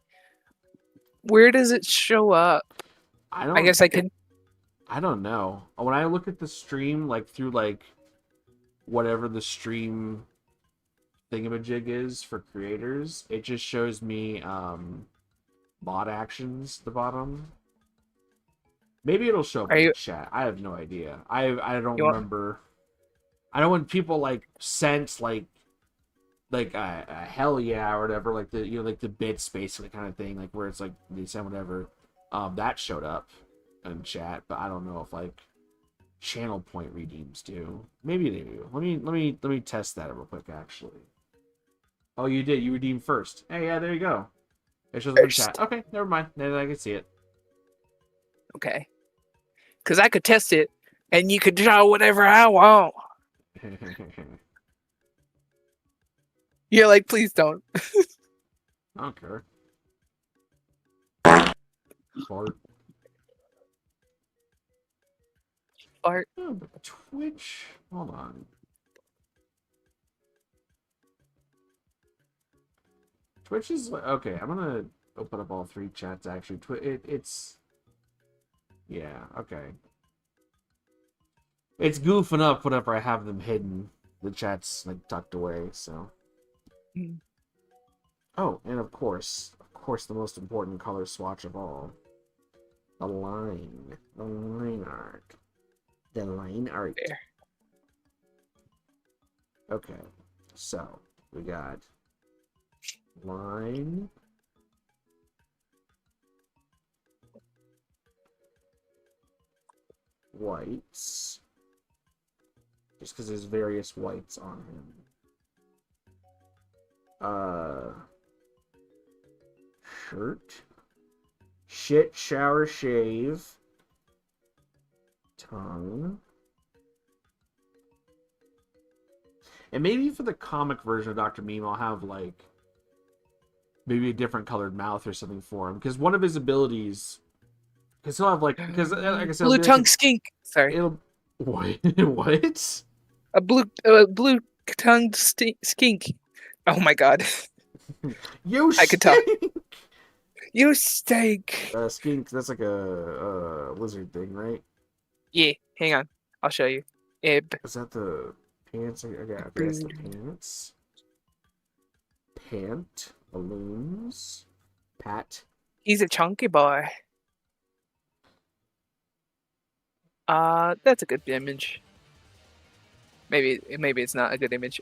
Where does it show up? I guess I could. I don't know. When I look at the stream, like through like whatever the stream thingamajig is for creators, it just shows me bot actions at the bottom. Maybe it'll show up Are in you? the chat. I have no idea. I don't You want? remember. I know when people like sense like a hell yeah or whatever, like the like the bits basically kind of thing, like where it's like they send whatever. That showed up in chat, but I don't know if like channel point redeems do. Maybe they do. Let me test that real quick actually. Oh, you did. You redeemed first. Hey, yeah, there you go. It shows up in chat. First. Okay, never mind. Then I can see it. Okay. Because I could test it, and you could draw whatever I want. You're like, please don't. I don't care. Fart. Art. Oh, but Twitch. Hold on. Twitch is okay. I'm gonna open up all three chats actually. It's yeah, okay. It's goofing up whenever I have them hidden. The chat's like tucked away, so. Mm. Oh, and of course, the most important color swatch of all. The line. The line art. The line art. There. Okay, so we got line. Whites. Just because there's various whites on him. Shirt. Shit, shower, shave. Tongue. And maybe for the comic version of Dr. Meme, I'll have, like, maybe a different colored mouth or something for him. Because one of his abilities... Because he'll have, like... Because, like I said... Blue tongue skink. Sorry. It'll... What? What? A blue tongued skink. Oh my god. You I could talk. stink! You stink. Skink, that's like a lizard thing, right? Yeah, hang on. I'll show you. Ib. Is that the pants? Okay, that's the pants. Pant. Balloons. Pat. He's a chunky boy. That's a good image. Maybe it's not a good image.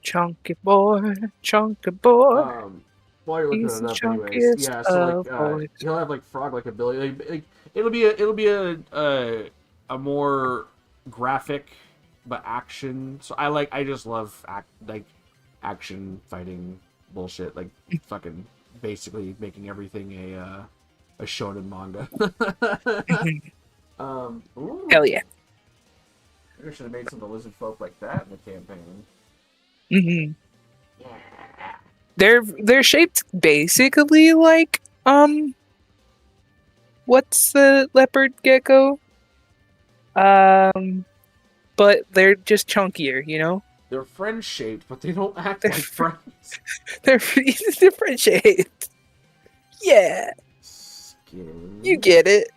Chunky boy, chunky boy. While you're looking He's it up, the anyways, chunkiest yeah. So like, of boys. he'll have like frog-like ability. Like, it'll be a more graphic, but action. So I just love action fighting bullshit. Like fucking basically making everything a shonen manga. Ooh. Hell yeah. I should have made some of the lizard folk like that in the campaign. Mm-hmm. Yeah. They're shaped basically like what's the leopard gecko? But they're just chunkier, you know? They're friend shaped, but they don't act like friends. They're different shaped. Yeah. Skin. You get it.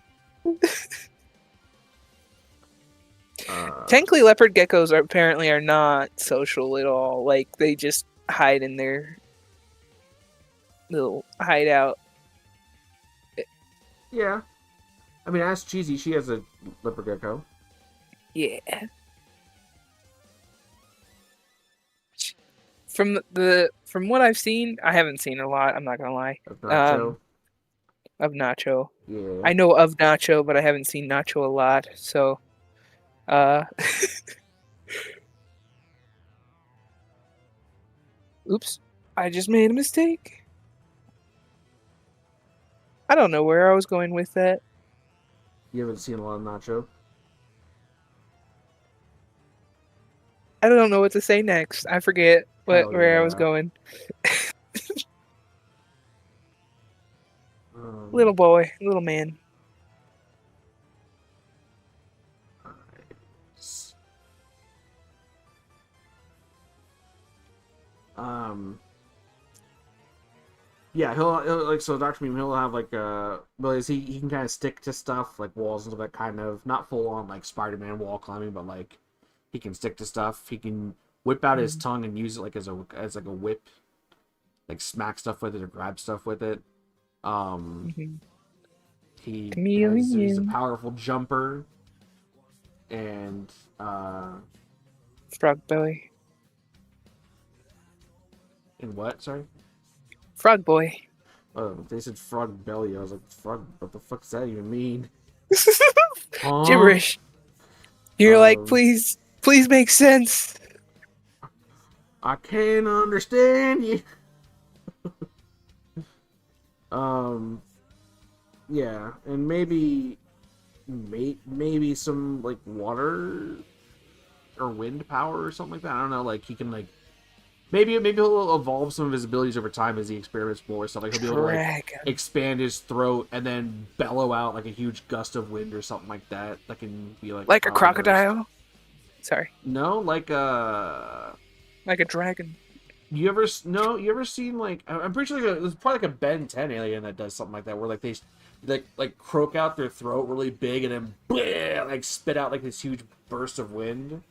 Technically, leopard geckos apparently are not social at all. Like, they just hide in their little hideout. Yeah. I mean, ask Cheesy. She has a leopard gecko. Yeah. From what I've seen, I haven't seen a lot. I'm not gonna lie. Of Nacho. Of Nacho. Yeah. I know of Nacho, but I haven't seen Nacho a lot. So, oops, I just made a mistake. I don't know where I was going with that. You haven't seen a lot of Nacho? I don't know what to say next. I forget where I was yeah. going. Little boy, little man. Nice. Yeah, he'll like, so Dr. Meme, he'll have like abilities. He can kind of stick to stuff like walls and stuff, that kind of, not full on like Spider-Man wall climbing, but like he can stick to stuff. He can whip out his tongue and use it like as like a whip, like smack stuff with it or grab stuff with it. He's a powerful jumper, and Frog boy. and what? Sorry. Frog boy. Oh, they said frog belly. I was like, frog. What the fuck does that even mean? Huh? Gibberish. You're like, please make sense. I can't understand you. Yeah, and maybe some like water or wind power or something like that. I don't know. Like he can like maybe he'll evolve some of his abilities over time as he experiments more stuff. Like he'll be able to like expand his throat and then bellow out like a huge gust of wind or something like that. That can be like a crocodile. Sorry. No, like a dragon. You ever seen like, I'm pretty sure there's probably like a Ben 10 alien that does something like that, where like they like croak out their throat really big and then bleh, like spit out like this huge burst of wind.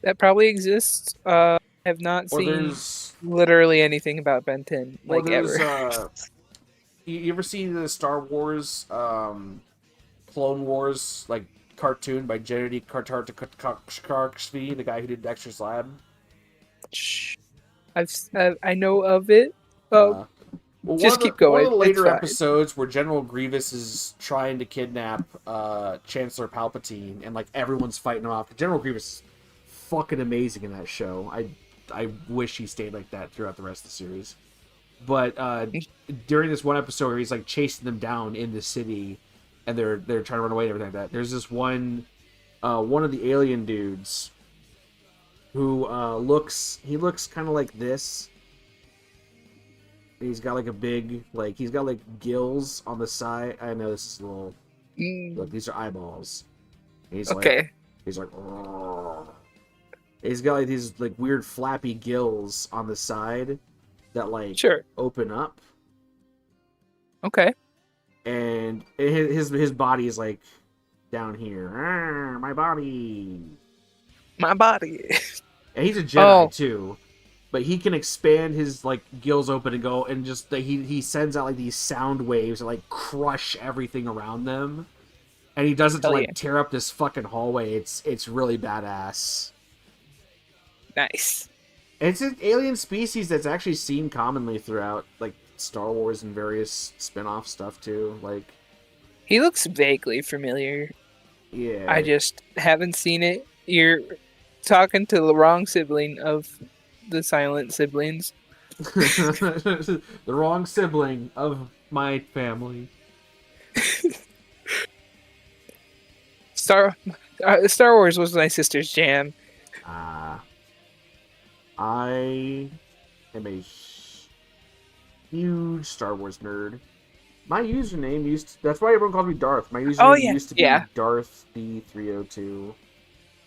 that probably exists. Have not Or seen there's literally anything about Ben 10, or like there's ever. you ever see the Star Wars Clone Wars like cartoon by Gennady Tartakovsky, the guy who did Dexter's Lab? I know of it. Oh, Uh, well, just keep one of going. the It's later fine. episodes where General Grievous is trying to kidnap Chancellor Palpatine, and like everyone's fighting him off. General Grievous is fucking amazing in that show. I wish he stayed like that throughout the rest of the series. But during this one episode where he's like chasing them down in the city, and they're trying to run away and everything like that. There's this one of the alien dudes who looks kind of like this. He's got like a big he's got like gills on the side. I know this is a little look. These are eyeballs. He's like Okay, he's like. "Rrrr." He's got like these like weird flappy gills on the side that like sure. open up, Okay, and his body is like down here. "Rrrr, my body." my body. And he's a Jedi Oh, too, but he can expand his like gills open and go and just he sends out like these sound waves that like crush everything around them, and he does it to hell yeah, like tear up this fucking hallway. It's really badass. nice. It's an alien species that's actually seen commonly throughout like Star Wars and various spin-off stuff too. Like, He looks vaguely familiar. I yeah. just haven't seen it. You're talking to the wrong sibling of the silent siblings. The wrong sibling of my family. Star Star Wars was my sister's jam. Uh, I am a huge Star Wars nerd. My username that's why everyone calls me Darth. My Oh username yeah, used to be yeah. Darth B302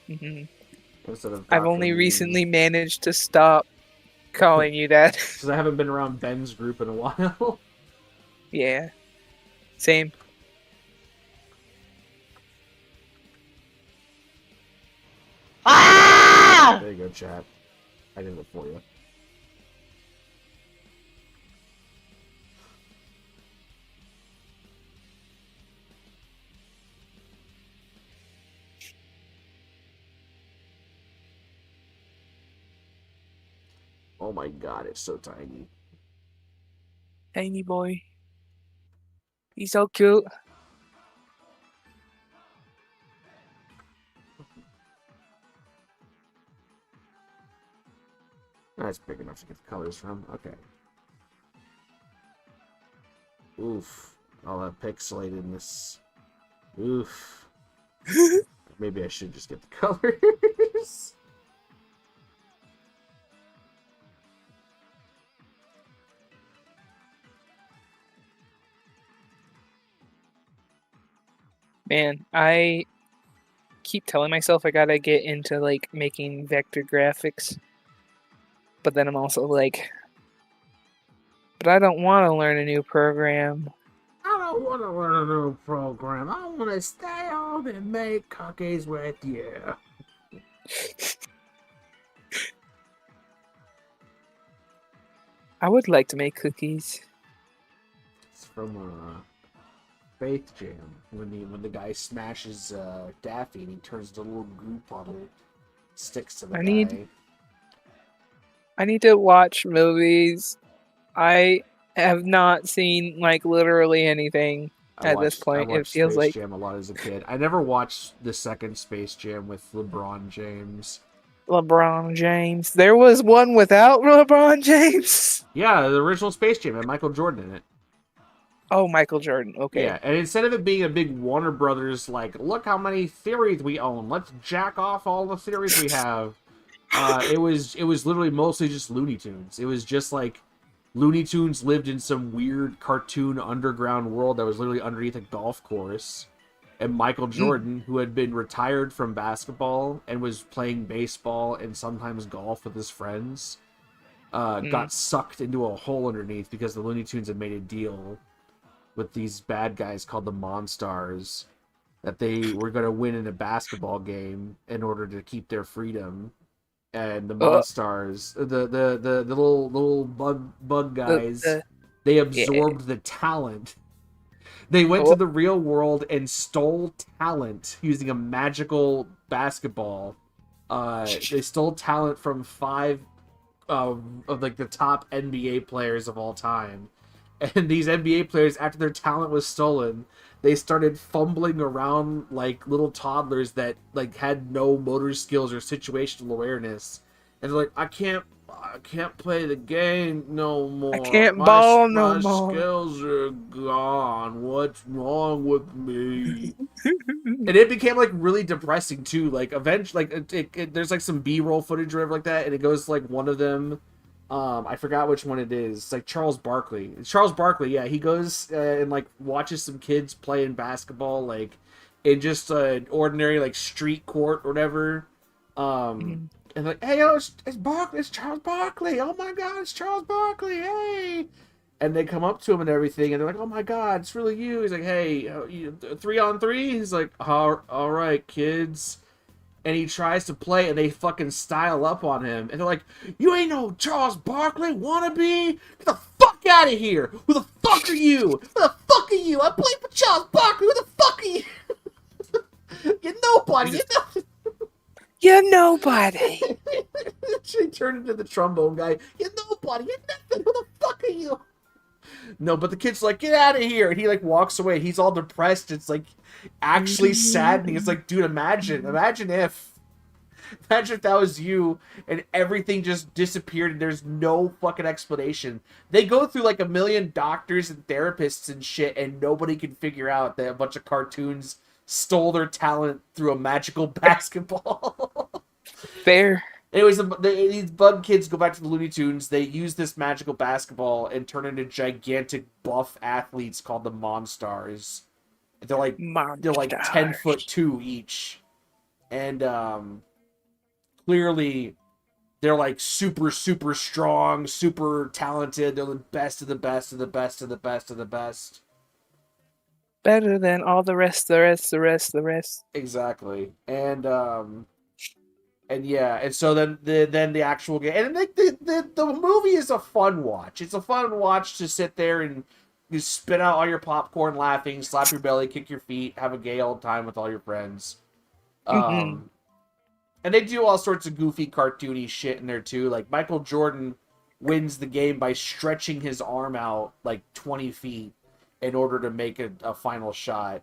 hmm instead of I've Dr. only Lee. recently managed to stop calling you that. Because I haven't been around Ben's group in a while. Yeah, same. There you go, chat. I did it for you. Oh my god, it's so tiny. Tiny boy. He's so cute. That's big enough to get the colors from. Okay. Oof. All that pixelatedness. Oof. Maybe I should just get the colors. Man, I keep telling myself I gotta get into like making vector graphics, but then I'm also like, but I don't want to learn a new program. I don't want to learn a new program. I want to stay home and make cookies with you. I would like to make cookies. It's from Faith Jam when the guy smashes Daffy and he turns into a little goo puddle, sticks to the I need guy. I need to watch movies. I have not seen like literally anything at this I point. It watched feels Space like Jam a lot as a kid. I never watched the second Space Jam with LeBron James. LeBron James. There was one without LeBron James. Yeah, the original Space Jam had Michael Jordan in it. Oh, Michael Jordan. Okay. Yeah, and instead of it being a big Warner Brothers like, look how many theories we own, let's jack off all the theories we have. It was literally mostly just Looney Tunes. It was just like Looney Tunes lived in some weird cartoon underground world that was literally underneath a golf course. And Michael Mm, Jordan, who had been retired from basketball and was playing baseball and sometimes golf with his friends, mm. got sucked into a hole underneath because the Looney Tunes had made a deal with these bad guys called the Monstars that they were going to win in a basketball game in order to keep their freedom. and the Uh, Monstars, the little bug guys, the they yeah. absorbed the talent. They went to Oh, the real world and stole talent using a magical basketball. They stole talent from five of like the top NBA players of all time. And these NBA players, after their talent was stolen, they started fumbling around like little toddlers that like had no motor skills or situational awareness. And they're like, I can't play the game no I more. can't ball no My more. skills are gone. What's wrong with me? And it became like really depressing too. Like eventually, like there's like some B-roll footage or whatever like that, and it goes to, like one of them. I forgot which one it is. It's like Charles Barkley. Charles Barkley, yeah, he goes and like watches some kids playing basketball, like in just an ordinary like street court or whatever. Um, Mhm. and like, hey, yo, it's Barkley, it's Charles Barkley. Oh my God, it's Charles Barkley. Hey, and they come up to him and everything, and they're like, "Oh my God, it's really you." He's like, "Hey, 3-on-3." He's like, all right, kids." And he tries to play, and they fucking style up on him, and they're like, "You ain't no Charles Barkley wannabe. Get the fuck out of here. Who the fuck are you? Who the fuck are you? I play for Charles Barkley. Who the fuck are you? You're nobody. He's You're nobody. She turned into the trombone guy. You're nobody. You're nothing. Who the fuck are you? No, but the kid's like, get out of here. And he like walks away. He's all depressed. It's like actually saddening. It's like, dude, imagine if that was you and everything just disappeared and there's no fucking explanation. They go through like a million doctors and therapists and shit, and nobody can figure out that a bunch of cartoons stole their talent through a magical basketball. Fair. Anyways, these bug kids go back to the Looney Tunes. They use this magical basketball and turn into gigantic buff athletes called the Monstars. They're like 10'2" each, and clearly they're like super super strong, super talented. They're the best of the best of the best of the best of the best. Better than all the rest, the rest, the rest, the rest. Exactly, and yeah, and so then the actual game, and like the movie is a fun watch. It's a fun watch to sit there and you spit out all your popcorn, laughing, slap your belly, kick your feet, have a gay old time with all your friends. Mm-hmm. And they do all sorts of goofy, cartoony shit in there too. Like Michael Jordan wins the game by stretching his arm out like 20 feet in order to make a final shot.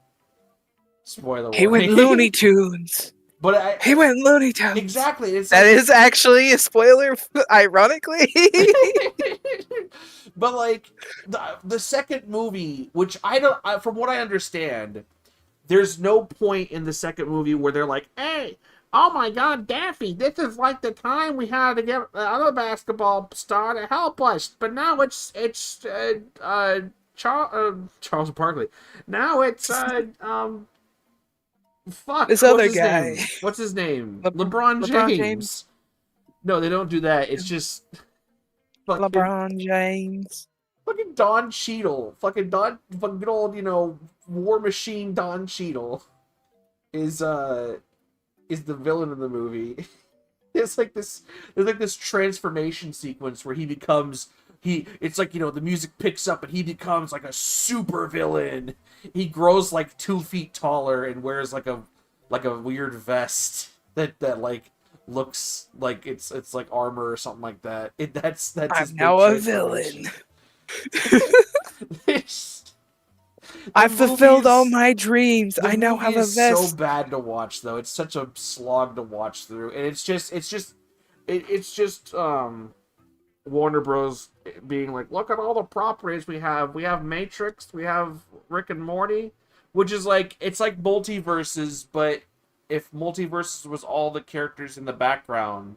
Spoiler He went warning. Looney Tunes. But He went Looney Tunes. exactly, it's That like, is actually a spoiler, ironically. but like the second movie, which from what I understand, there's no point in the second movie where they're like, "Hey, oh my God, Daffy, this is like the time we had to get the other basketball star to help us, but now it's Charles Barkley. Now it's fuck, This what's other his guy. name? What's his name? LeBron LeBron James. James. No, they don't do that. It's just fucking LeBron James. fucking Don Cheadle. Fucking good old, War Machine Don Cheadle is the villain of the movie. There's like this transformation sequence where it's like, the music picks up and he becomes like a super villain. He grows like 2 feet taller and wears like a weird vest that like looks like it's like armor or something like that. That's his I'm big now a transformation. villain. I fulfilled all my dreams. I now have a is so vest. bad to watch though. It's such a slog to watch through, and it's just Warner Bros. Being like, look at all the properties we have. We have Matrix, we have Rick and Morty, which is like, it's like multiverses, but if multiverses was all the characters in the background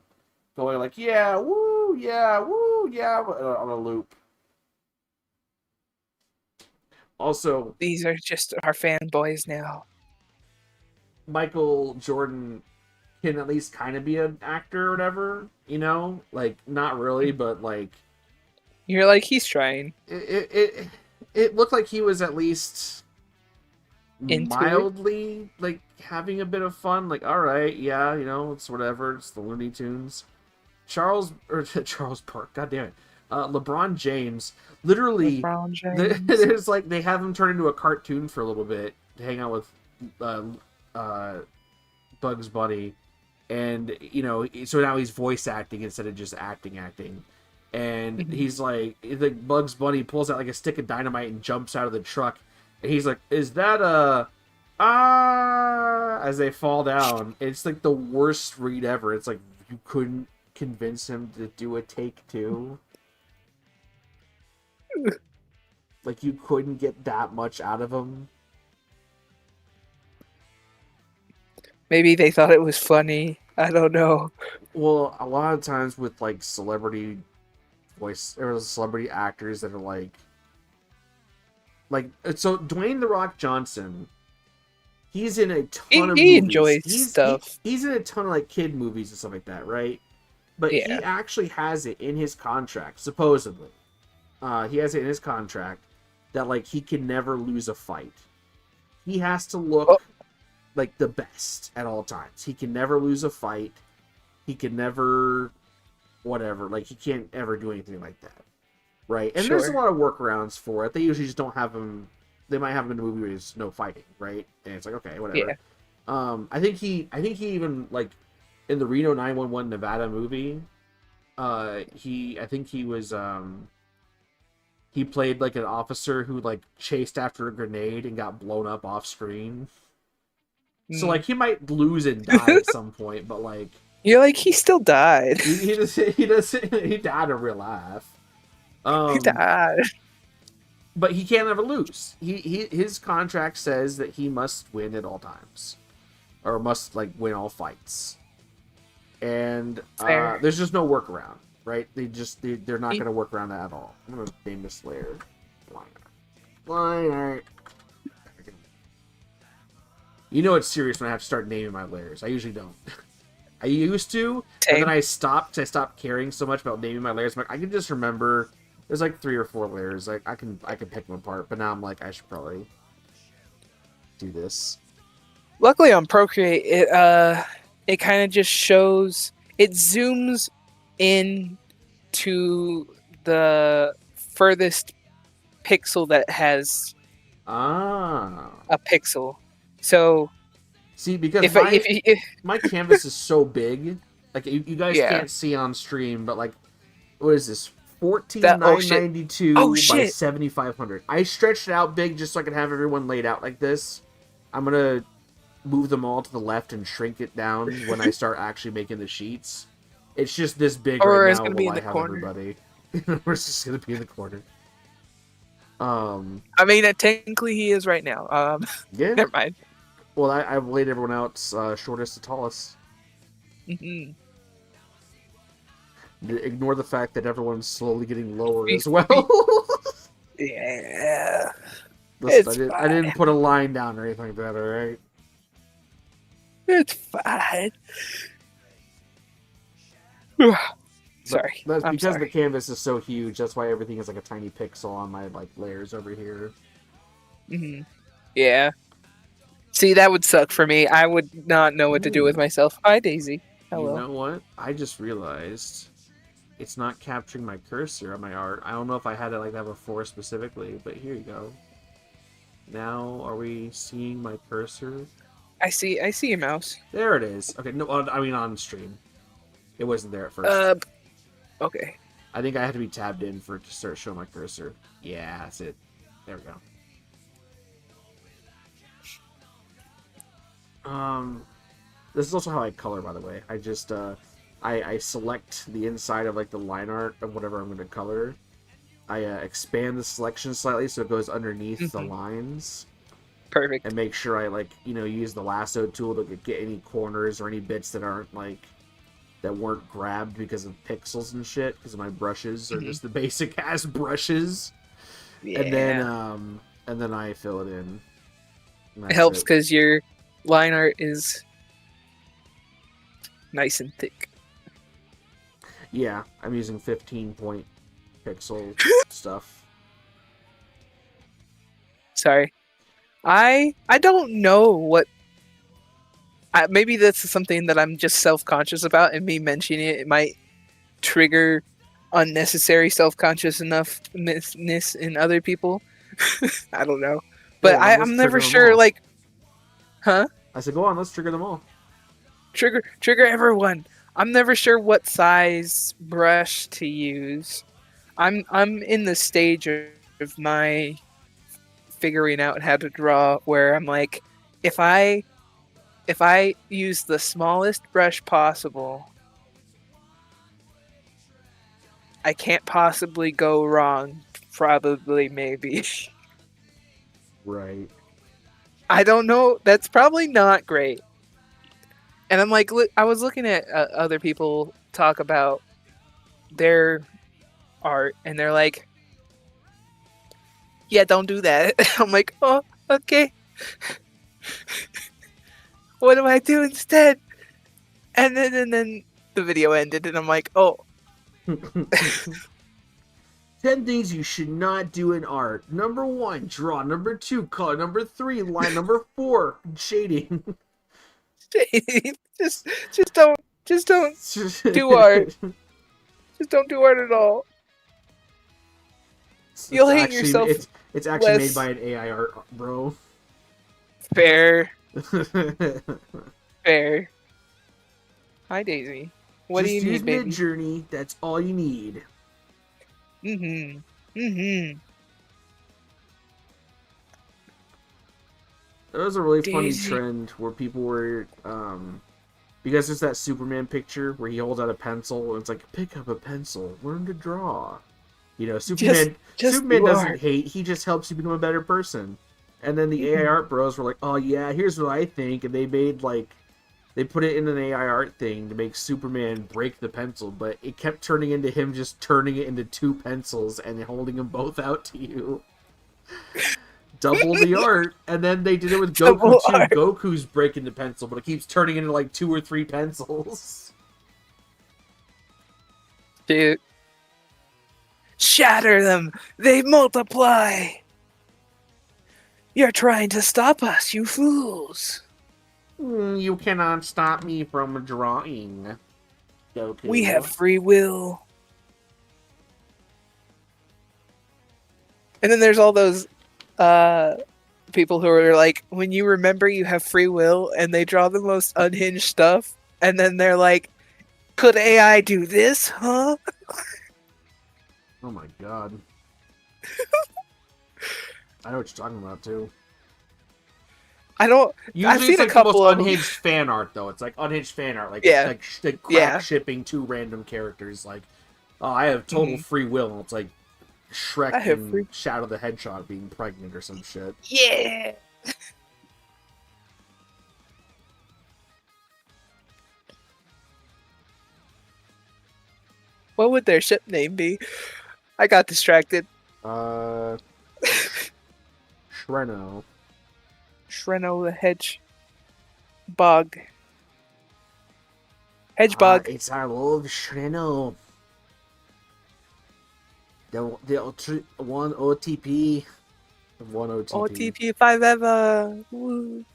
going like, yeah, woo, yeah, on a loop. Also, These are just our fanboys now. Michael Jordan can at least kind of be an actor or whatever, like not really, but like You're like, he's trying. it looked like he was at least Into mildly like having a bit of fun. Like, all right, yeah, it's whatever. It's the Looney Tunes. Charles Park, god damn it, LeBron James, literally, LeBron James. there's like they have him turn into a cartoon for a little bit to hang out with uh, uh, Bugs Bunny, and so now he's voice acting instead of just acting. And he's like Bugs Bunny pulls out like a stick of dynamite and jumps out of the truck, and he's like, "Is that a as they fall down?" It's like the worst read ever. It's like you couldn't convince him to do a take two. Like you couldn't get that much out of him. Maybe they thought it was funny. I don't know. Well, a lot of times with like celebrity voice or celebrity actors that are like so Dwayne the Rock Johnson, he's in a ton of He movies. enjoys stuff. He's in a ton of like kid movies and stuff like that, right? But he Yeah. actually has it in his contract, supposedly. He has it in his contract that like he can never lose a fight. He has to look like the best at all times. He can never lose a fight. He can never whatever. Like he can't ever do anything like that. Right? And there's a Sure. lot of workarounds for it. They usually just don't have him. They might have him in a movie where there's no fighting, right? And it's like, okay, whatever. Yeah. I think he even like in the Reno 911 Nevada movie, I think he was he played like an officer who like chased after a grenade and got blown up off screen. So like he might lose and die at some point, but like You're like, he still died. he died in real life. He died. But he can't ever lose. His contract says that he must win at all times, or must like win all fights. And Fair. there's just no workaround, right? They're not going to work around that at all. I'm going to name this layer Lionheart. You know it's serious when I have to start naming my layers. I usually don't. I used to, Same. and then I stopped. I stopped caring so much about naming my layers. I'm like, I can just remember. There's like 3 or 4 layers. Like I can pick them apart. But now I'm like, I should probably do this. Luckily on Procreate, it kind of just shows. It zooms in to the furthest pixel that has Ah. a pixel. So See, because if my canvas is so big, like you guys Yeah. can't see on stream, but like, what is this? Oh, shit. 14,992 Oh, by shit. 7,500. I stretched it out big just so I can have everyone laid out like this. I'm gonna move them all to the left and shrink it down when I start actually making the sheets. It's just this big Or right it's now gonna be while in I the have corner. everybody. We're just gonna be in the corner. I mean, technically he is right now. Yeah. Never mind. Well, I've laid everyone out shortest to tallest. Mhm. Ignore the fact that everyone's slowly getting lower Be- as well. Yeah. Listen, It's I didn't put a line down or anything like that, alright? It's fine. Sorry. That's I'm because sorry. the canvas is so huge, that's why everything is like a tiny pixel on my like layers over here. Yeah. See, that would suck for me. I would not know what to do with myself. Hi, Daisy. Hello. You know what? I just realized it's not capturing my cursor on my art. I don't know if I had it like that before specifically, but here you go. Now, are we seeing my cursor? I see a mouse. There it is. Okay, no, I mean on stream. It wasn't there at first. Okay. I think I had to be tabbed in for it to start showing my cursor. Yeah, that's it. There we go. This is also how I color, by the way. I just I select the inside of like the line art of whatever I'm going to color. I expand the selection slightly so it goes underneath the lines, Perfect. and make sure I like use the lasso tool to get any corners or any bits that aren't like that weren't grabbed because of pixels and shit. Because my brushes are just the basic ass brushes, Yeah. and then I fill it in. And It that's helps it. because your line art is nice and thick. Yeah, I'm using 15 point pixel stuff. Sorry. I don't know what. Maybe that's something that I'm just self-conscious about, and me mentioning it might trigger unnecessary self-conscious enoughness in other people. I don't know, but Go on, let's I'm never trigger 'em sure. all. Like, huh? I said, go on, let's trigger them all. Trigger everyone. I'm never sure what size brush to use. I'm in the stage of my figuring out how to draw where I'm like, if I use the smallest brush possible, I can't possibly go wrong. Probably, maybe. Right. I don't know. That's probably not great. And I'm like, I was looking at other people talk about their art, and they're like, "Yeah, don't do that." I'm like, "Oh, okay. What do I do instead?" And then the video ended, and I'm like, "Oh, 10 things you should not do in art. Number 1, draw. Number 2, color. Number 3, line. Number 4, shading. just don't do art. Just don't do art at all. You'll hate yourself. It's actually less. made by an AI art, bro. Fair. Fair. Hi, Daisy. What do you use need, baby? Midjourney. That's all you need. Mm-hmm. There was a really funny Daisy. trend where people were, because it's that Superman picture where he holds out a pencil and it's like, pick up a pencil, learn to draw. You know, Superman do doesn't art. hate, he just helps you become a better person. And then the AI art bros were like, oh yeah, here's what I think, and they made they put it in an AI art thing to make Superman break the pencil, but it kept turning into him just turning it into 2 pencils and holding them both out to you. Double the art, and then they did it with Goku Double too. art. Goku's breaking the pencil, but it keeps turning into like 2 or 3 pencils. Dude. Shatter them! They multiply! You're trying to stop us, you fools! You cannot stop me from drawing, Goku. We have free will. And then there's all those people who are like, when you remember you have free will, and they draw the most unhinged stuff, and then they're like, could AI do this, huh? Oh my god. I know what you're talking about too. I don't. Usually I've seen it's like a couple the most of them. unhinged fan art though. It's like unhinged fan art, like Yeah. like crack Yeah. shipping 2 random characters. Like, oh, I have total free will, and it's like Shrek I have and free- Shadow the Hedgehog being pregnant or some shit. Yeah. What would their ship name be? I got distracted. Shreno. Shreno the hedge bug. Hedge bug. It's our love, Shreno. The one OTP. One OTP. OTP if I've ever. Woo.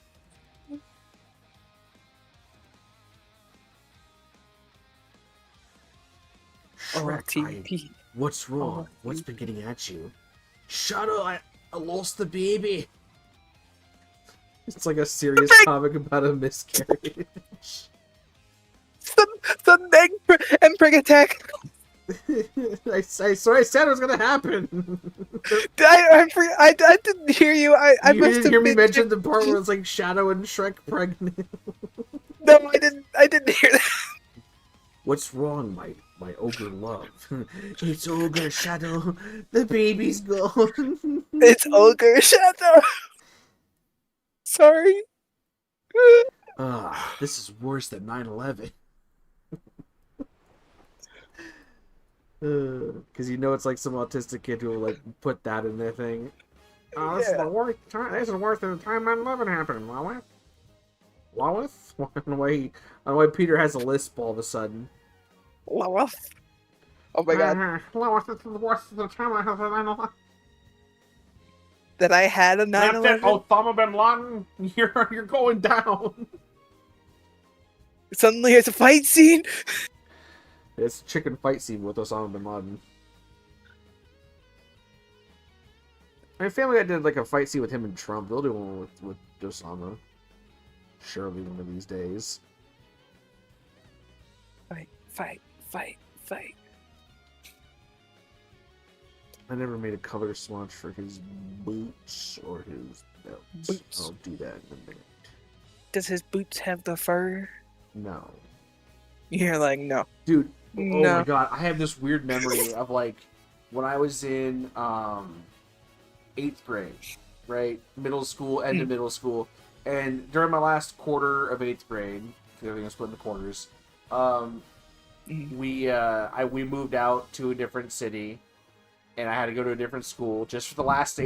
Shrek, OTP. what's wrong? What's been getting at you? Shadow, I lost the baby. It's like a serious comic about a miscarriage. Some egg and prig attack. I said it was gonna happen. I didn't hear you. I You must didn't have hear me been- mention the part where it's like Shadow and Shrek pregnant. No, I didn't hear that. What's wrong, my ogre love? It's ogre Shadow. The baby's gone. It's Ogre Shadow. Sorry. This is worse than 9/11. Because you know it's like some autistic kid who will like put that in their thing. Oh, this is the worst time. This is worse than the time 9/11 happened, Lois. Lois? On the way Peter has a lisp all of a sudden. Lois. Oh my god. Lois, this is the worst than the time I have 9/11. That I had a That's it, 9/11. Osama bin Laden. You're going down. Suddenly it's a fight scene. It's a chicken fight scene with Osama bin Laden. I mean, Family Guy did like a fight scene with him and Trump. They'll do one with Osama. Surely one of these days. Fight, fight, fight, fight. I never made a color swatch for his boots or his belt. Boots. I'll do that in a minute. Does his boots have the fur? No. You're like, no. Dude, oh No. my god, I have this weird memory of like when I was in 8th grade, right? Middle school, end of middle school. And during my last quarter of 8th grade, because everything was split into quarters, we moved out to a different city, and I had to go to a different school just for the last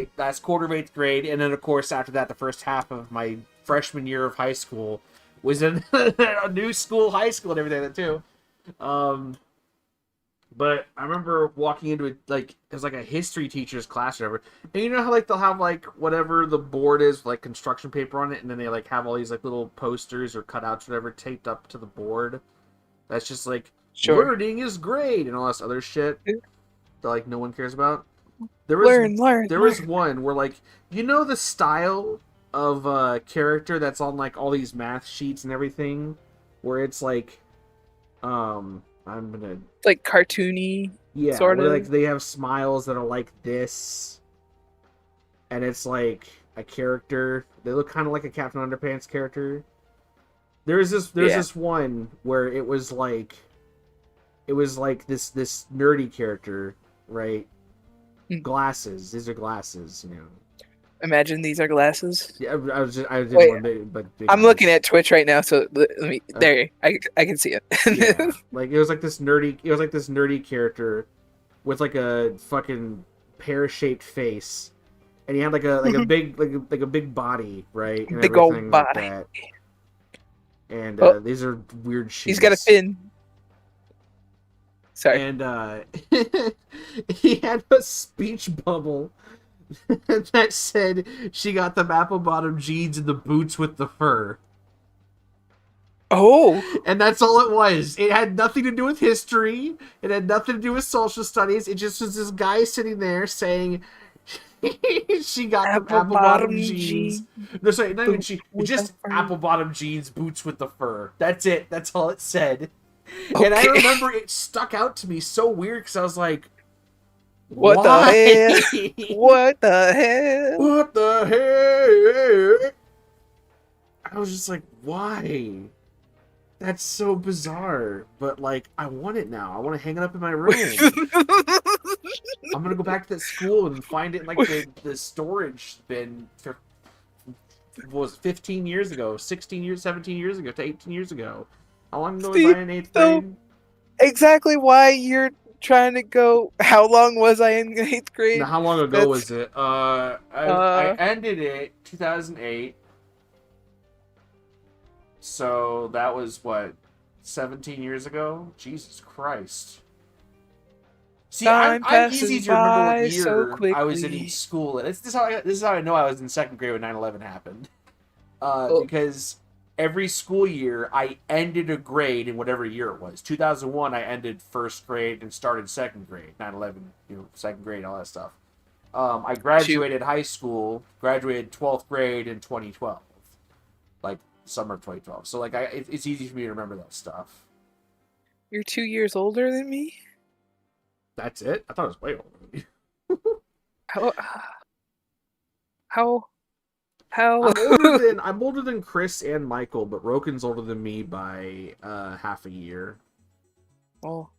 quarter of 8th grade, and then of course after that, the first half of my freshman year of high school was in a new school, high school, and everything like that too. But I remember walking into it like it was like a history teacher's class or whatever. And you know how like they'll have like whatever the board is, like construction paper on it, and then they like have all these like little posters or cutouts or whatever taped up to the board. That's just like learning is great and all this other shit that like no one cares about. There was one where like you know the style of character that's on like all these math sheets and everything, where it's like I'm gonna like cartoony, yeah, sort of. like they have smiles that are like this, and it's like a character. They look kind of like a Captain Underpants character. There's this one where it was like this nerdy character, right? Glasses. These are glasses, you know. Imagine these are glasses. Yeah, I didn't Wait, want to, but I'm looking at Twitch right now, so let me. There, I can see it. Yeah, like it was like this nerdy character with like a fucking pear-shaped face, and he had like a big like a big body, right? And big old everything body. like that. And Oh. These are weird shoes. He's got a fin. Sorry. And he had a speech bubble that said she got the apple bottom jeans and the boots with the fur. Oh. And that's all it was. It had nothing to do with history. It had nothing to do with social studies. It just was this guy sitting there saying she got the apple bottom jeans. No, sorry, not even she. Just apple bottom jeans, boots with the fur. That's it. That's all it said. Okay. And I remember it stuck out to me so weird because I was like, What the hell? What the hell? What the hell? I was just like, why? That's so bizarre. But, like, I want it now. I want to hang it up in my room. I'm going to go back to that school and find it in, like, the storage bin for, what was it, 15 years ago, 16 years, 17 years ago, to 18 years ago. How long ago was I in 8th grade? Exactly why you're trying to go. How long was I in 8th grade? Now, how long ago was it? I ended it 2008. So that was what, 17 years ago? Jesus Christ. See, I'm easy to remember what year I was in each school. This is how I know I was in 2nd grade when 9/11 happened. Because every school year, I ended a grade in whatever year it was. 2001, I ended 1st grade and started 2nd grade. 9/11, 2nd grade, all that stuff. I graduated high school, graduated 12th grade in 2012. Like, summer of 2012. So, like, it's easy for me to remember that stuff. You're 2 years older than me? That's it? I thought it was way older than me. How? I'm older than Chris and Michael, but Roken's older than me by half a year. Oh.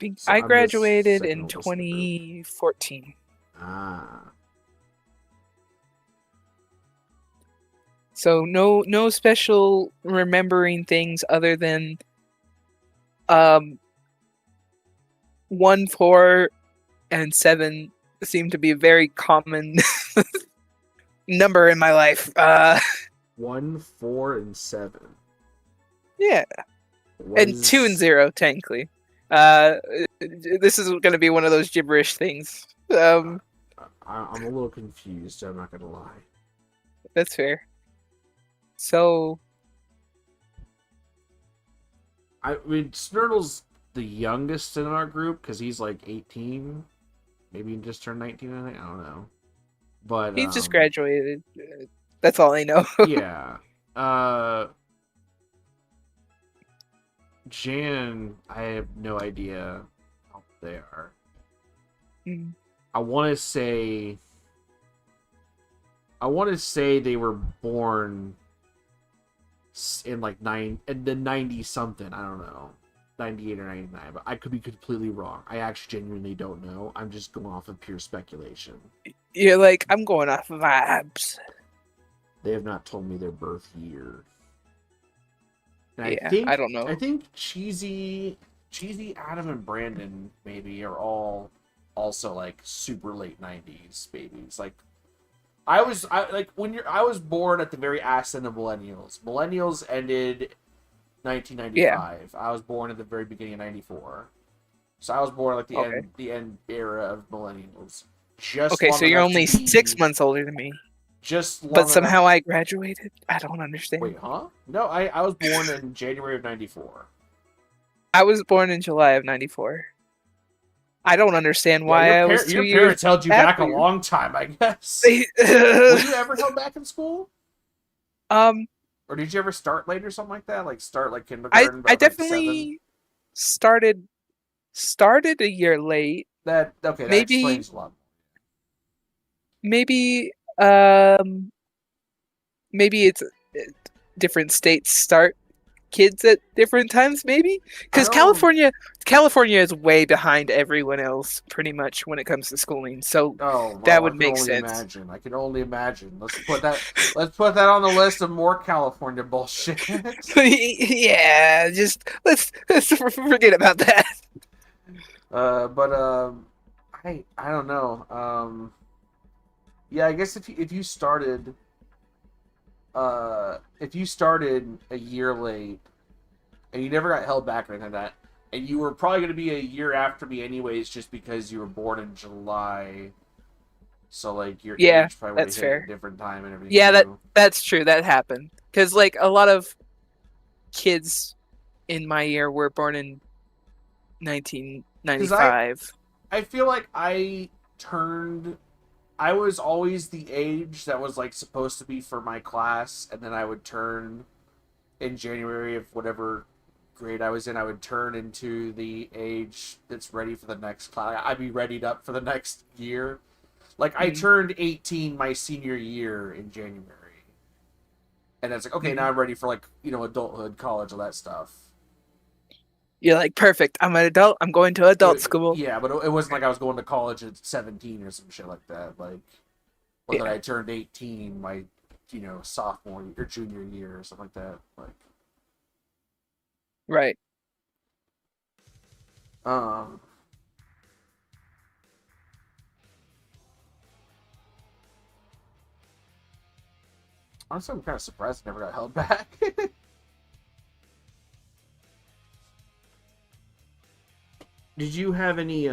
So I graduated in 2014. Ah. So no special remembering things other than 1, 4, and 7 seem to be a very common number in my life. 1, 4, and 7. Yeah. And 2 and 0, technically. This is going to be one of those gibberish things. I'm a little confused, I'm not going to lie. That's fair. So, I mean, Snurtle's the youngest in our group because he's like 18, maybe he just turned 19. I think I don't know, but He just graduated. That's all I know. yeah. Jan, I have no idea how they are. Mm. I want to say they were born in like in the 90 something. I don't know, 98 or 99, but I could be completely wrong. I actually genuinely don't know. I'm just going off of pure speculation. You're like, I'm going off vibes. They have not told me their birth year. And Yeah, I don't know. I think Cheesy, Adam, and Brandon maybe are all also like super late 90s babies. Like I was born at the very ass end of millennials. Millennials ended 1995. Yeah. I was born at the very beginning of 94. So I was born like the end era of millennials. Okay, so you're only 6 months older than me. But somehow I graduated? I don't understand. Wait, huh? No, I was born in January of 94. I was born in July of 94. I don't understand why I was 2 years. Your parents held you back a long time, I guess. Were you ever held back in school? Or did you ever start late or something like that? Like start like kindergarten? I definitely started a year late. That explains a lot. Maybe it's different states start kids at different times, maybe because California is way behind everyone else pretty much when it comes to schooling. So that would make sense. I can only imagine. Let's put that on the list of more California bullshit. Yeah, just let's forget about that. I don't know. Yeah, I guess if you started a year late and you never got held back or anything like that, and you were probably going to be a year after me anyways, just because you were born in July, so like your age probably would have hit a different time and everything. Yeah, that's true. That happened because like a lot of kids in my year were born in 1995. I feel like I was always the age that was like supposed to be for my class, and then I would turn in January of whatever grade I was in. I would turn into the age that's ready for the next class. I'd be readied up for the next year. Like I turned 18 my senior year in January, and it's like, okay, now I'm ready for like adulthood, college, all that stuff. You're like, perfect. I'm an adult. I'm going to adult school. Yeah, but it wasn't like I was going to college at 17 or some shit like that. Like, whether I turned 18 my, sophomore or junior year or something like that. Like, right. Honestly, I'm kind of surprised I never got held back. Did you have any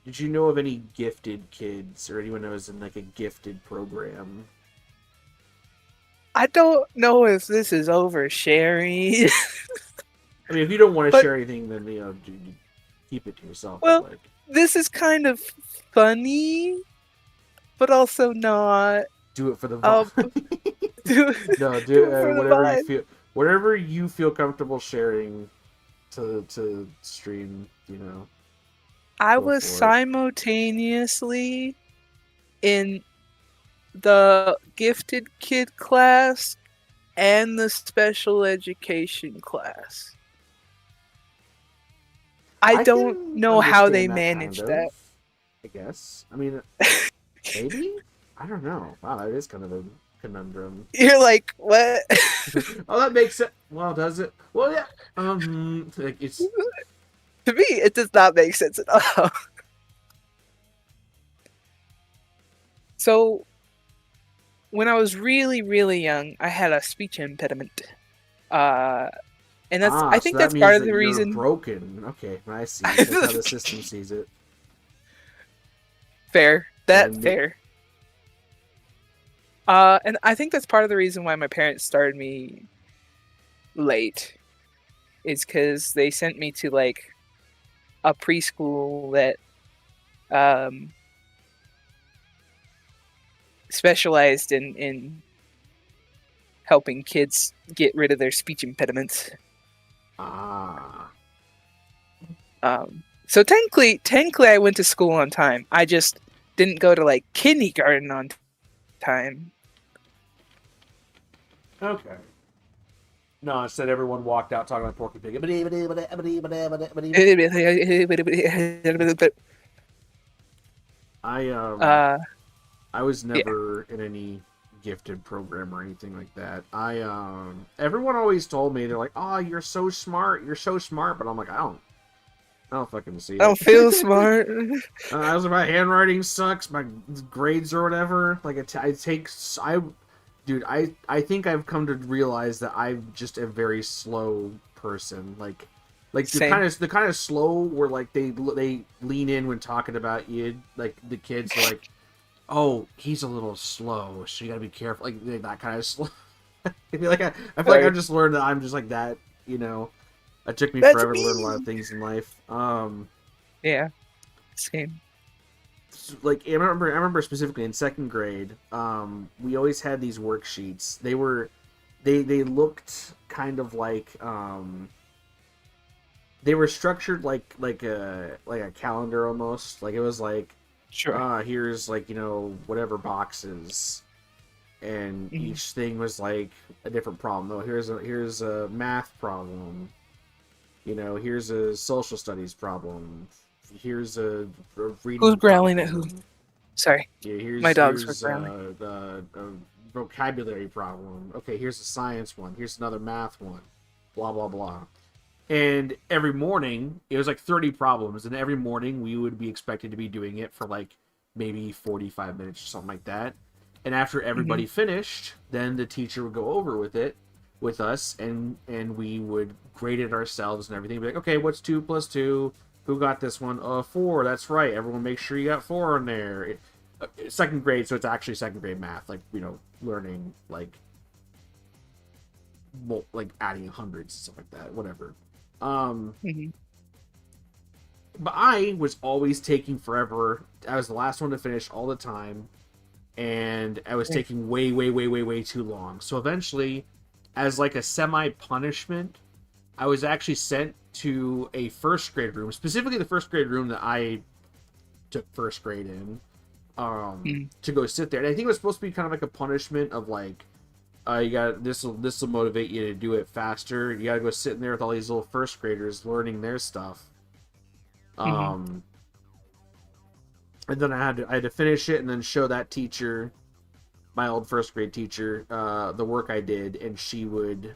did you know of any gifted kids or anyone that was in like a gifted program? I don't know if this is oversharing. I mean, if you don't want to share anything, then keep it to yourself. Well, this is kind of funny, but also not. Do it for the vibe. Do whatever you feel. Whatever you feel comfortable sharing to stream, I was simultaneously in the gifted kid class and the special education class. I don't know how they managed that. I guess. I mean, maybe? I don't know. Wow, that is kind of a conundrum. You're like, what? Oh, that makes sense. Well, does it? Well, yeah. It's... To me, it does not make sense at all. So, when I was really, really young, I had a speech impediment. And that's I think that's part of the reason. You're broken. Okay, I see. That's how the system sees it. Fair. Fair. And I think that's part of the reason why my parents started me late. is because they sent me to like a preschool that um, specialized in helping kids get rid of their speech impediments. Ah. So technically, I went to school on time. I just didn't go to like kindergarten on time. Okay. No, instead everyone walked out talking about Porky Pig. I uh, I was yeah. never in any gifted program or anything like that. Everyone always told me, they're like, "Oh, you're so smart. You're so smart." But I'm like, I don't fucking see I it. don't feel smart. I was like, my handwriting sucks, my grades or whatever. Like dude, I think I've come to realize that I'm just a very slow person. Like Same. the kind of slow where like they lean in when talking about you. Like the kids are like, oh, he's a little slow, so you gotta be careful. Like that kind of slow. I feel like I feel like I've just learned that I'm just like that. You know, it took me That's forever to learn a lot of me. things in life. Yeah, same. Like I remember specifically in second grade, we always had these worksheets. They looked kind of like they were structured like a calendar almost. Like it was like Sure. here's like, you know, whatever boxes, and Mhm. each thing was like a different problem. Oh, here's a math problem. You know, here's a social studies problem. Here's a Who's reading growling at who? problem. Sorry, Yeah, my dogs were here's growling. the vocabulary problem. Okay, here's a science one. Here's another math one. Blah blah blah. And every morning it was like 30 problems, and every morning we would be expected to be doing it for like maybe 45 minutes or something like that. And after Hmm. everybody finished, then the teacher would go over with us, and we would grade it ourselves and everything. Be like, okay, what's 2 plus 2? Who got this one? 4. That's right. Everyone, make sure you got 4 in there. Second grade, so it's actually second grade math, like, you know, learning like adding hundreds and stuff like that, whatever. Um, Hmm. but I was always taking forever. I was the last one to finish all the time, and I was taking way too long. So eventually, as like a semi punishment, I was actually sent to a first grade room, specifically the first grade room that I took first grade in, to go sit there. And I think it was supposed to be kind of like a punishment of like, you got this will motivate you to do it faster. You got to go sit in there with all these little first graders learning their stuff. Hmm. Um, and then I had to finish it and then show that teacher, my old first grade teacher, the work I did, and she would,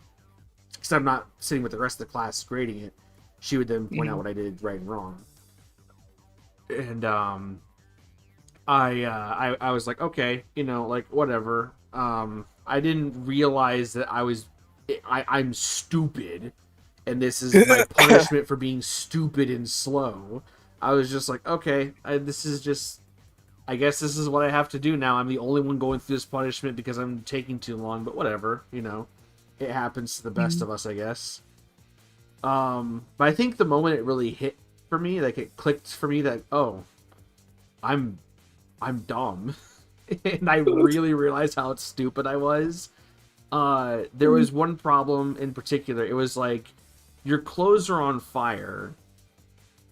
because I'm not sitting with the rest of the class grading it, she would then point out Hmm. what I did right and wrong. And I was like, okay, you know, like whatever. I didn't realize that I'm stupid, and this is my punishment for being stupid and slow. I was just like, okay, this is just. I guess this is what I have to do now. I'm the only one going through this punishment because I'm taking too long, but whatever, you know. It happens to the best Hmm. of us, I guess. But I think the moment it really hit for me, like it clicked for me that, oh, I'm dumb. And I really realized how stupid I was. There was one problem in particular. It was like, your clothes are on fire.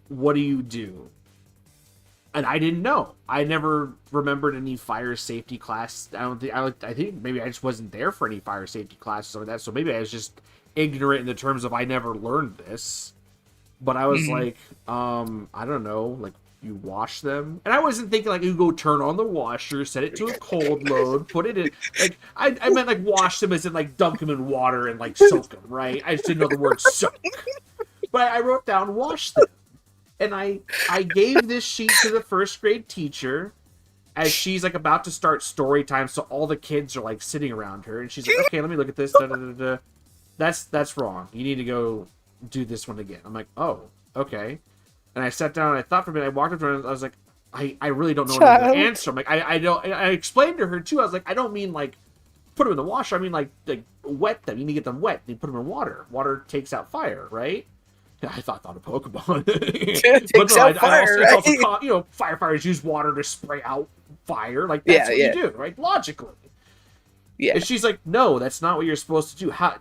What do you do? And I didn't know. I never remembered any fire safety class. I don't think I think maybe I just wasn't there for any fire safety classes or that. So maybe I was just ignorant in the terms of I never learned this. But I was Hmm. like, I don't know, like you wash them, and I wasn't thinking like you go turn on the washer, set it to a cold load, put it in. Like I meant like wash them as in like dunk them in water and like soak them, right? I just didn't know the word soak, but I wrote down wash them, and I gave this sheet to the first grade teacher as she's like about to start story time, so all the kids are like sitting around her, and she's like, okay, let me look at this. Da, da, da, da. That's wrong. You need to go do this one again. I'm like, oh, okay. And I sat down and I thought for a minute. I walked up to her and I was like, I really don't know another Child. answer. I'm like, I don't. I explained to her too. I was like, I don't mean like put them in the washer, I mean like wet them. You need to get them wet. You put them in water. Water takes out fire, right? I thought of Pokemon, but Takes no, out I fire, also, right? it's also firefighters use water to spray out fire. Like that's Yeah, what yeah. you do, right? Logically. Yeah. And she's like, no, that's not what you're supposed to do. How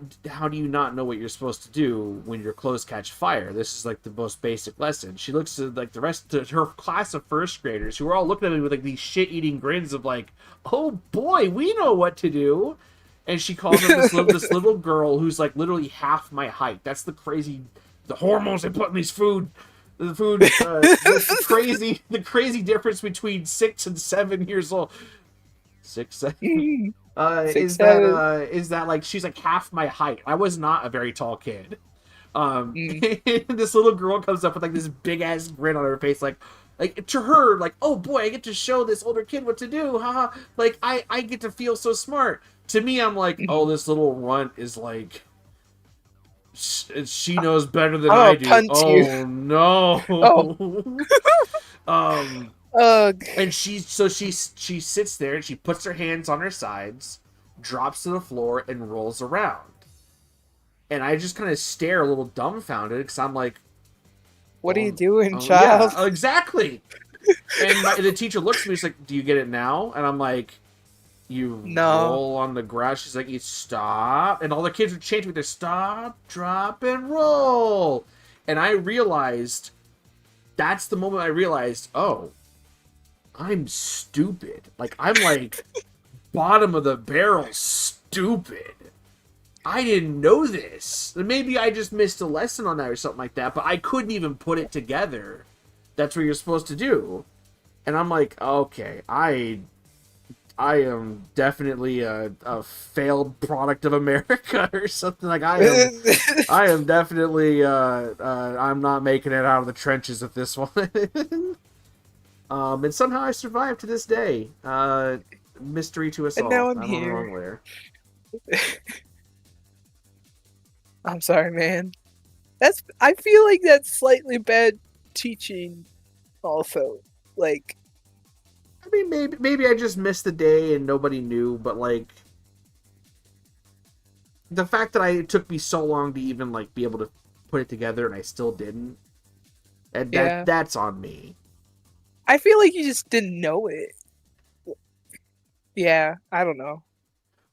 do you not know what you're supposed to do when your clothes catch fire? This is like the most basic lesson. She looks at like the rest of her class of first graders who are all looking at me with like these shit-eating grins of like, oh boy, we know what to do. And she calls up this little girl who's like literally half my height. That's the hormones they put in these food. The crazy difference between 6 and 7 years old. 6, 7. 6, 7. Is that like she's like half my height? I was not a very tall kid. Mm. This little girl comes up with like this big ass grin on her face, like to her, like, oh boy, I get to show this older kid what to do, haha. Like I get to feel so smart. To me, I'm like, oh, this little runt is like, she knows better than I do. Oh no. Ugh. And she sits there and she puts her hands on her sides, drops to the floor, and rolls around. And I just kind of stare a little dumbfounded because I'm like, what are you doing, child? Yeah, exactly. And the teacher looks at me, she's like, do you get it now? And I'm like, you roll on the ground. She's like, you stop. And all the kids would change with their stop, drop, and roll. And I realized, that's the moment I realized, oh, I'm stupid. Like, I'm like bottom of the barrel stupid. I didn't know this. Maybe I just missed a lesson on that or something like that, but I couldn't even put it together. That's what you're supposed to do. And I'm like, okay, I am definitely a failed product of America or something. Like I am definitely I'm not making it out of the trenches with this one. And somehow I survived to this day. Mystery to us all. And now I'm I don't here. know where. I'm sorry, man. I feel like that's slightly bad teaching also. Like, I mean, maybe I just missed the day and nobody knew, but like the fact that it took me so long to even like be able to put it together and I still didn't. And that's on me. I feel like you just didn't know it. Yeah, I don't know.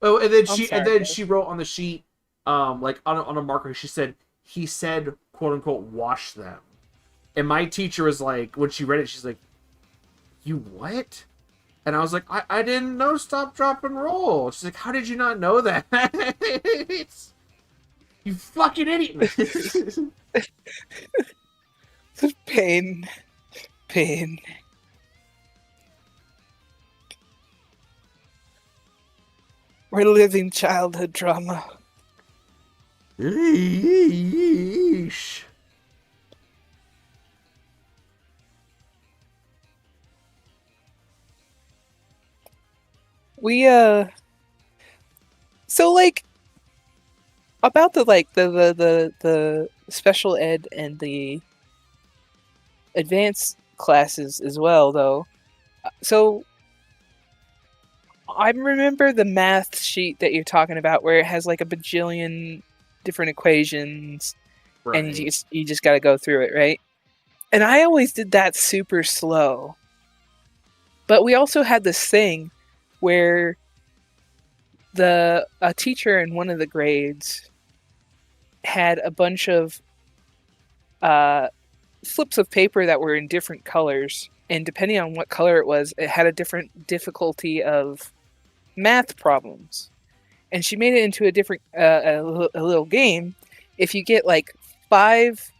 Oh, and then she wrote on the sheet, like on a marker, she said, he said, quote unquote, wash them. And my teacher was like, when she read it, she's like, you what? And I was like, I didn't know stop, drop, and roll. She's like, how did you not know that? You fucking idiot. Pain. We're living childhood trauma. Yeesh. So like about the special ed and the advanced classes as well though. So I remember the math sheet that you're talking about where it has like a bajillion different equations, right, and you just got to go through it, right? And I always did that super slow. But we also had this thing where a teacher in one of the grades had a bunch of slips of paper that were in different colors, and depending on what color it was, it had a different difficulty of math problems. And she made it into a different a little game. If you get like 5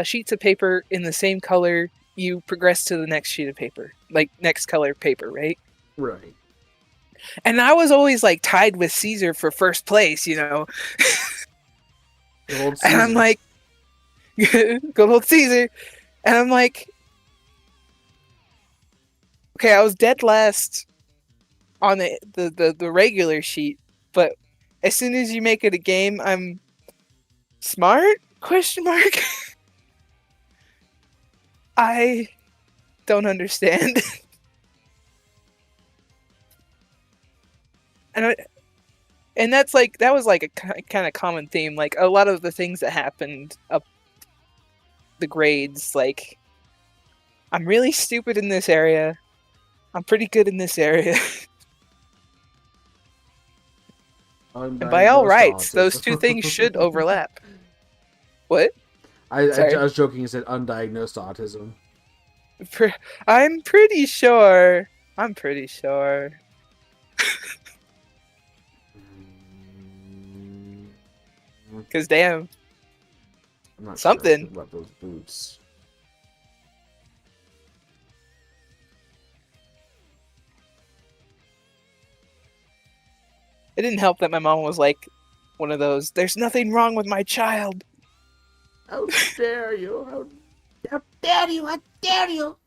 sheets of paper in the same color, you progress to the next sheet of paper, like next color paper, right? Right. And I was always like tied with Caesar for first place, you know. And I'm like, good old Caesar. And I'm like, okay, I was dead last on the regular sheet, but as soon as you make it a game, I'm smart? Question mark. I don't understand. and that's like that was like a kind of common theme. Like a lot of the things that happened up the grades, like I'm really stupid in this area. I'm pretty good in this area. And by all Undiagnosed rights, those two things autism. should overlap. What? I Sorry. was joking. You said undiagnosed autism. I'm pretty sure. I'm pretty sure. Because damn, I'm not something. sure about those boots. It didn't help that my mom was like one of those, there's nothing wrong with my child. How dare you? How dare you? How dare you?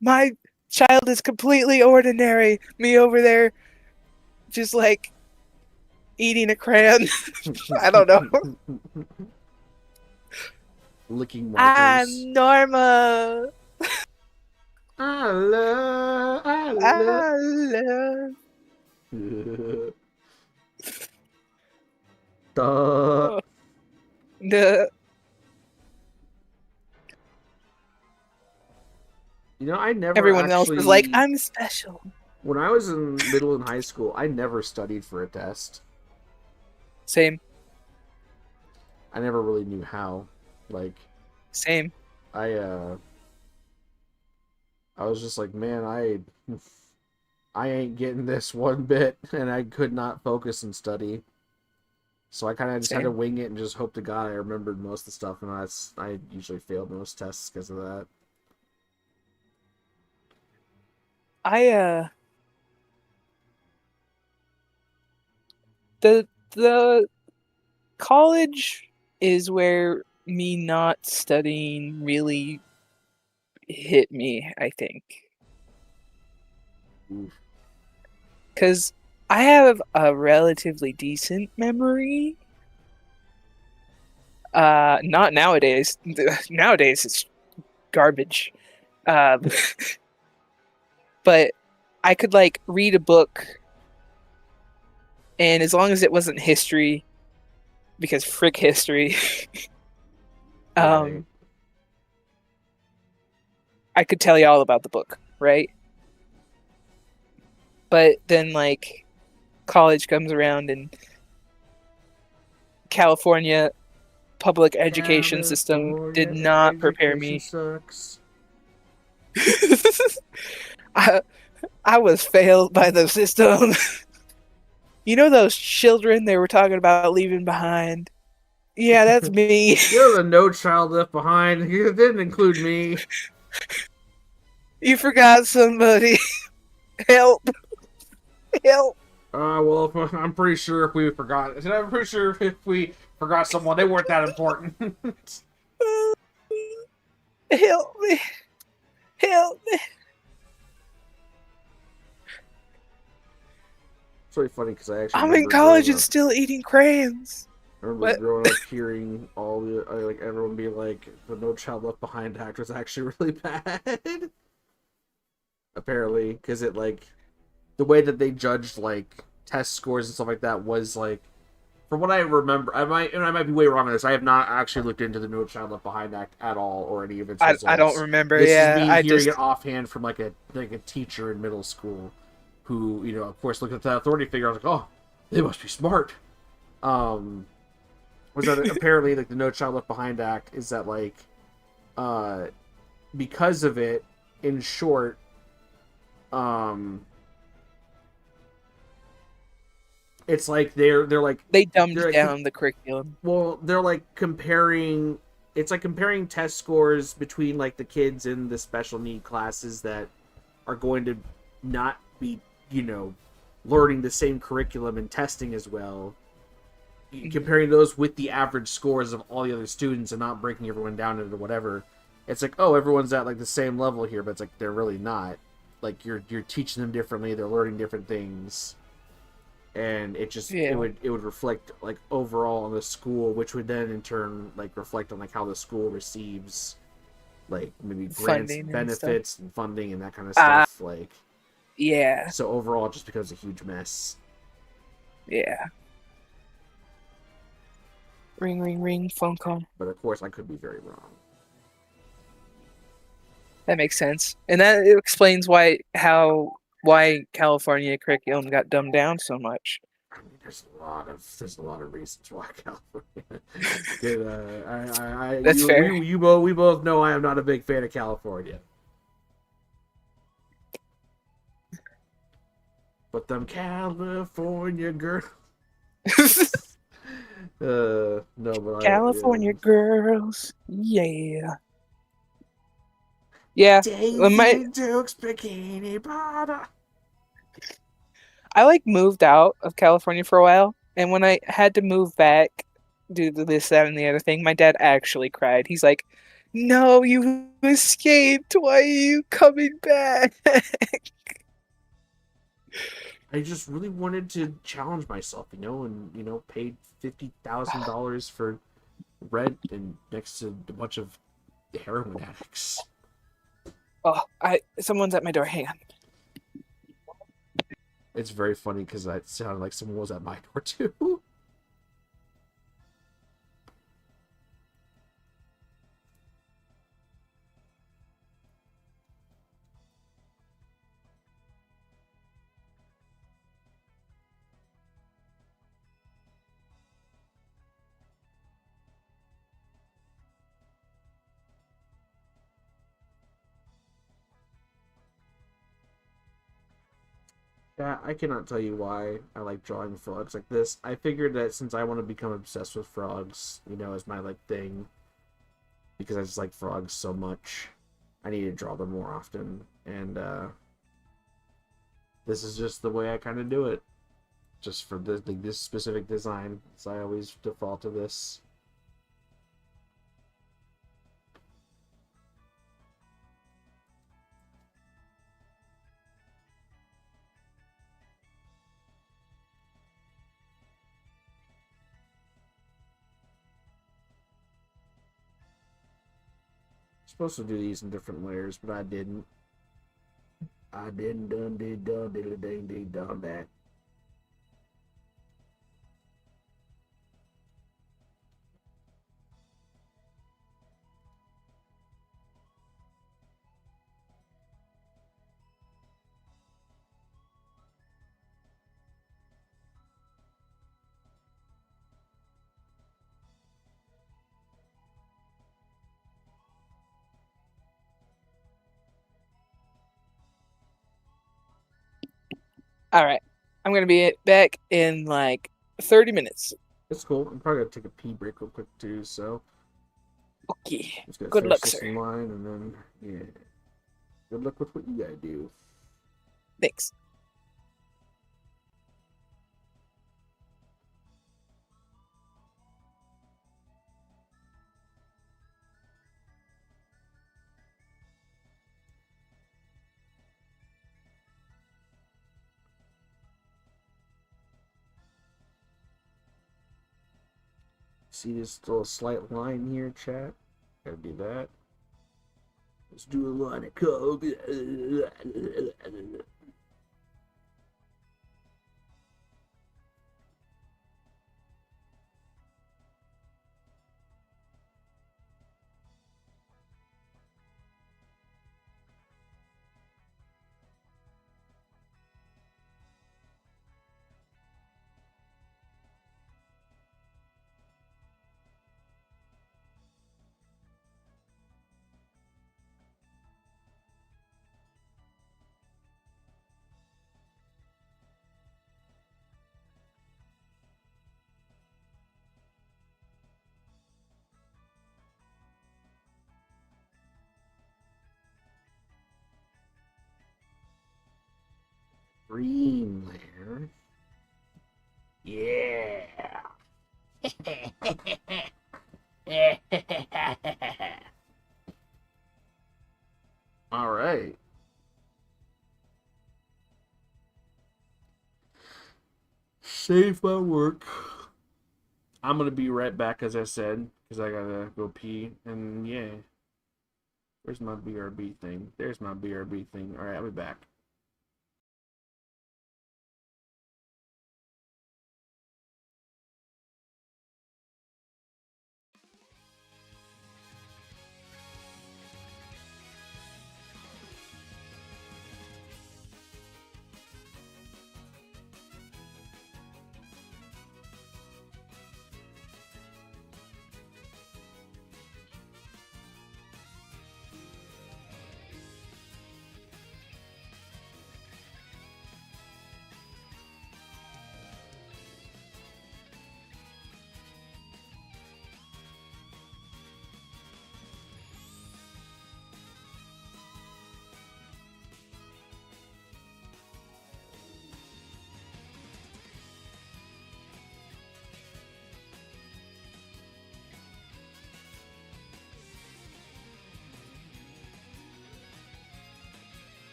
My child is completely ordinary. Me over there just like eating a crayon. I don't know. Licking I'm markers. Norma. I love. I love. Duh. The You know, I never everyone else actually. is like, I'm special. When I was in middle and high school, I never studied for a test. Same. I never really knew how. Like, Same. I was just like, man, I ain't getting this one bit, and I could not focus and study. So I kind of just had to Same. wing it and just hope to God I remembered most of the stuff, and I usually failed most tests because of that. The college is where me not studying really hit me, I think. Oof. Because I have a relatively decent memory. Not nowadays. Nowadays it's garbage. But I could like read a book, and as long as it wasn't history, because frick history, Right. I could tell you all about the book, right? But then like college comes around and California public education system did California not prepare education me. sucks. I, I was failed by the system. You know those children they were talking about leaving behind? Yeah, that's me. You're the No Child Left Behind. You didn't include me. You forgot somebody. Help. Help. Well, I'm pretty sure if we forgot, I'm pretty sure if we forgot someone, they weren't that important. Help me. Help me. It's really funny because I actually I'm in remember college growing and up. still eating crayons. I remember What? growing up hearing all the like everyone be like the No Child Left Behind act was actually really bad. Apparently, because it like the way that they judged like test scores and stuff like that was like, from what I remember, I might be way wrong on this. I have not actually looked into the No Child Left Behind Act at all or any of its results. I don't remember. This is Yeah, me I hearing just it offhand from like a teacher in middle school, who of course looked at the authority figure. I was like, oh, they must be smart. Was that apparently like the No Child Left Behind Act is that like, because of it, in short, it's like they're like they dumbed they're like, down the curriculum. well, they're like comparing. It's like comparing test scores between like the kids in the special need classes that are going to not be, learning the same curriculum and testing as well. Comparing those with the average scores of all the other students and not breaking everyone down into whatever. It's like, oh, everyone's at like the same level here, but it's like they're really not. Like you're teaching them differently. They're learning different things. And it just Yeah. it would reflect like overall on the school, which would then in turn like reflect on like how the school receives like maybe grants, Funding and benefits, and funding and that kind of Ah. stuff. Like Yeah, So overall, it just becomes a huge mess. yeah. Ring, ring, ring, phone call. But of course, I could be very wrong. That makes sense, and that explains why California curriculum got dumbed down so much. I mean, there's a lot of reasons why California. Good, That's fair. we both know I am not a big fan of California. But them California girls. No, but California girls, yeah, yeah. My Daisy Dukes bikini bottom. I like moved out of California for a while, and when I had to move back due to this, that, and the other thing, my dad actually cried. He's like, "No, you escaped. Why are you coming back?" I just really wanted to challenge myself, and paid $50,000 for rent and next to a bunch of heroin addicts. Oh, I someone's at my door. Hang on. It's very funny because it sounded like someone was at my door too. Yeah, I cannot tell you why I like drawing frogs like this. I figured that since I want to become obsessed with frogs, as my like thing, because I just like frogs so much, I need to draw them more often. And this is just the way I kind of do it, just for this specific design. So I always default to this. Supposed to do these in different layers, but I didn't. I didn't done that. All right, I'm gonna be back in like 30 minutes. It's cool. I'm probably gonna take a pee break real quick too, so Okay. just gonna Good finish luck, this sir. in line and then yeah. Good luck with what you gotta do. Thanks. See this little slight line here, chat? Gotta do that. Let's do a line of coke. Green layer. Yeah. All right. Save my work. I'm gonna be right back, as I said, because I gotta go pee. And yeah, where's my BRB thing? There's my BRB thing. All right, I'll be back.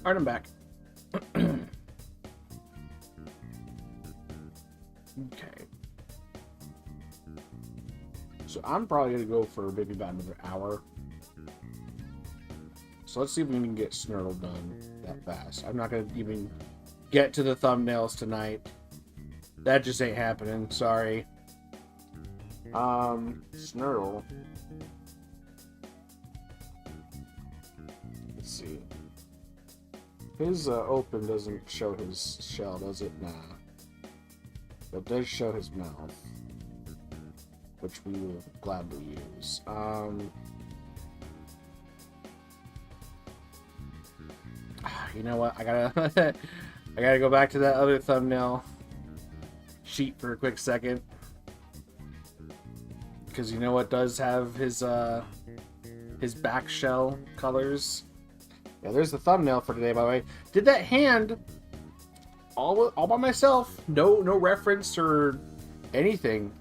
Alright, I'm back. Okay. So I'm probably going to go for maybe about another hour. So let's see if we can get Snurtle done that fast. I'm not going to even get to the thumbnails tonight. That just ain't happening. Sorry. Snurtle. Let's see. His open doesn't show his shell, does it? Nah. But it does show his mouth, which we will gladly use. You know what? I gotta I gotta go back to that other thumbnail sheet for a quick second, because you know what does have his back shell colors. Yeah, there's the thumbnail for today, by the way. Did that hand all by myself. No reference or anything.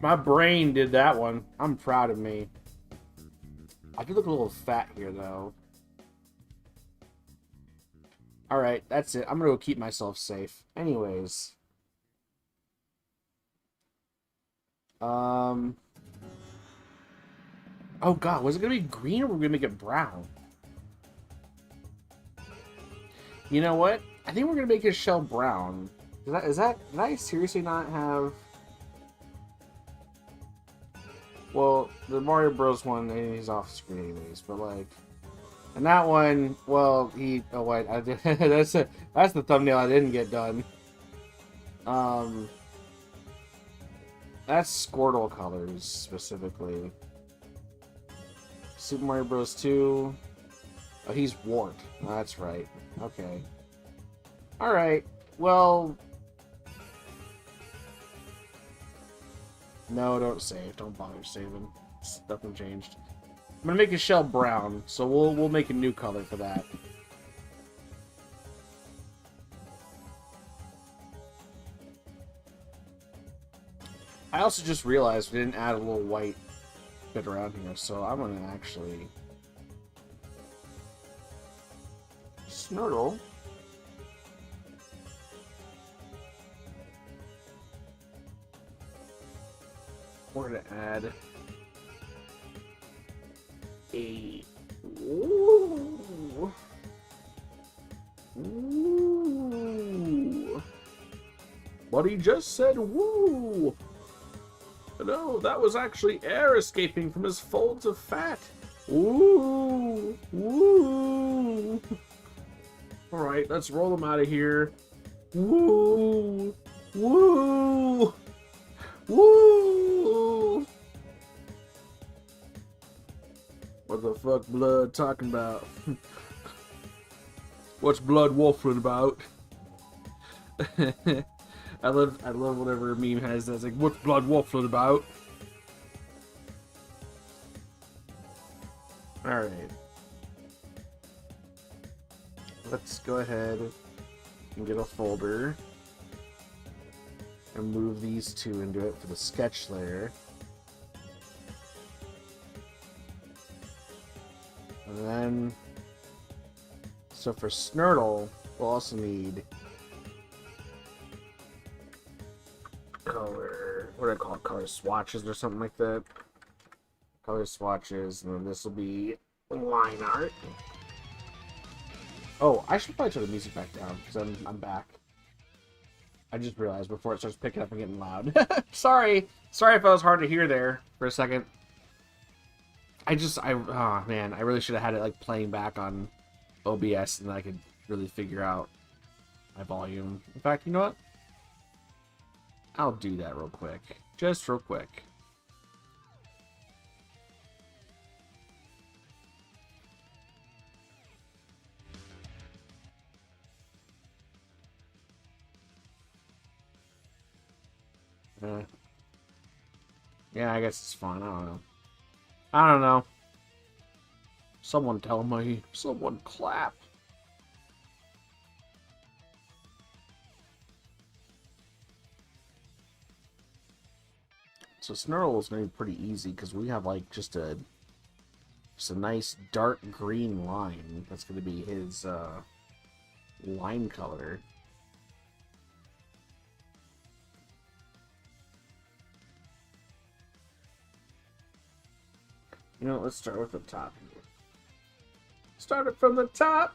My brain did that one. I'm proud of me. I do look a little fat here, though. Alright, that's it. I'm gonna go keep myself safe. Anyways. Oh god, was it gonna be green or were we gonna make it brown? You know what? I think we're gonna make his shell brown. Did I seriously not have... Well, the Mario Bros. One, he's off screen anyways, but like... And that one, well, oh wait, I did, that's the thumbnail I didn't get done. That's Squirtle colors, specifically. Super Mario Bros. 2... Oh, he's Wart. Oh, that's right. Okay. Alright. Well... No, don't save. Don't bother saving. Nothing changed. I'm gonna make his shell brown, so we'll make a new color for that. I also just realized we didn't add a little white bit around here, so I'm gonna actually... Snurtle. We're gonna add a... Ooh. Ooh. But he just said woo! No, that was actually air escaping from his folds of fat. Ooh! Woo! Alright, let's roll him out of here. Woo! Woo! Woo! What the fuck Blood talking about? What's Blood waffling about? I love whatever meme has that's like, what's Blood waffling about? Alright. Let's go ahead and get a folder and move these two into it for the sketch layer. And then, so for Snurtle, we'll also need color, what do I call it? Color swatches or something like that. Color swatches, and then this will be line art. Oh, I should probably turn the music back down because I'm back. I just realized before it starts picking up and getting loud. Sorry if I was hard to hear there for a second. Oh man, I really should have had it like playing back on OBS and then I could really figure out my volume. In fact, you know what? I'll do that real quick. Just real quick. Yeah, I guess it's fine. I don't know. Someone tell me. Someone clap. So Snurtle is going to be pretty easy because we have like just a Just a nice dark green line. That's going to be his line color. You know, let's start with the top here. Start it from the top.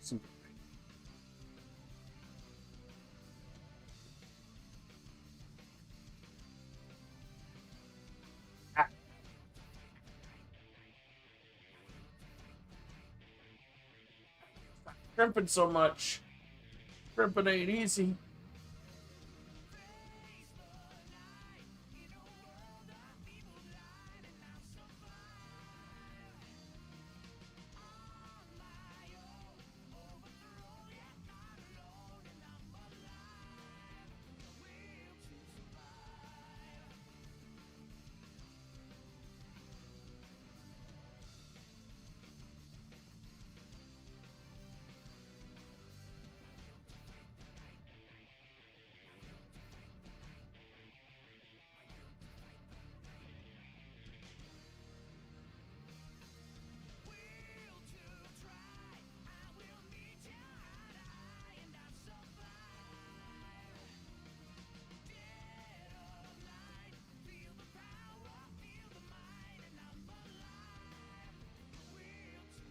Some crimping so much. Crimping ain't easy.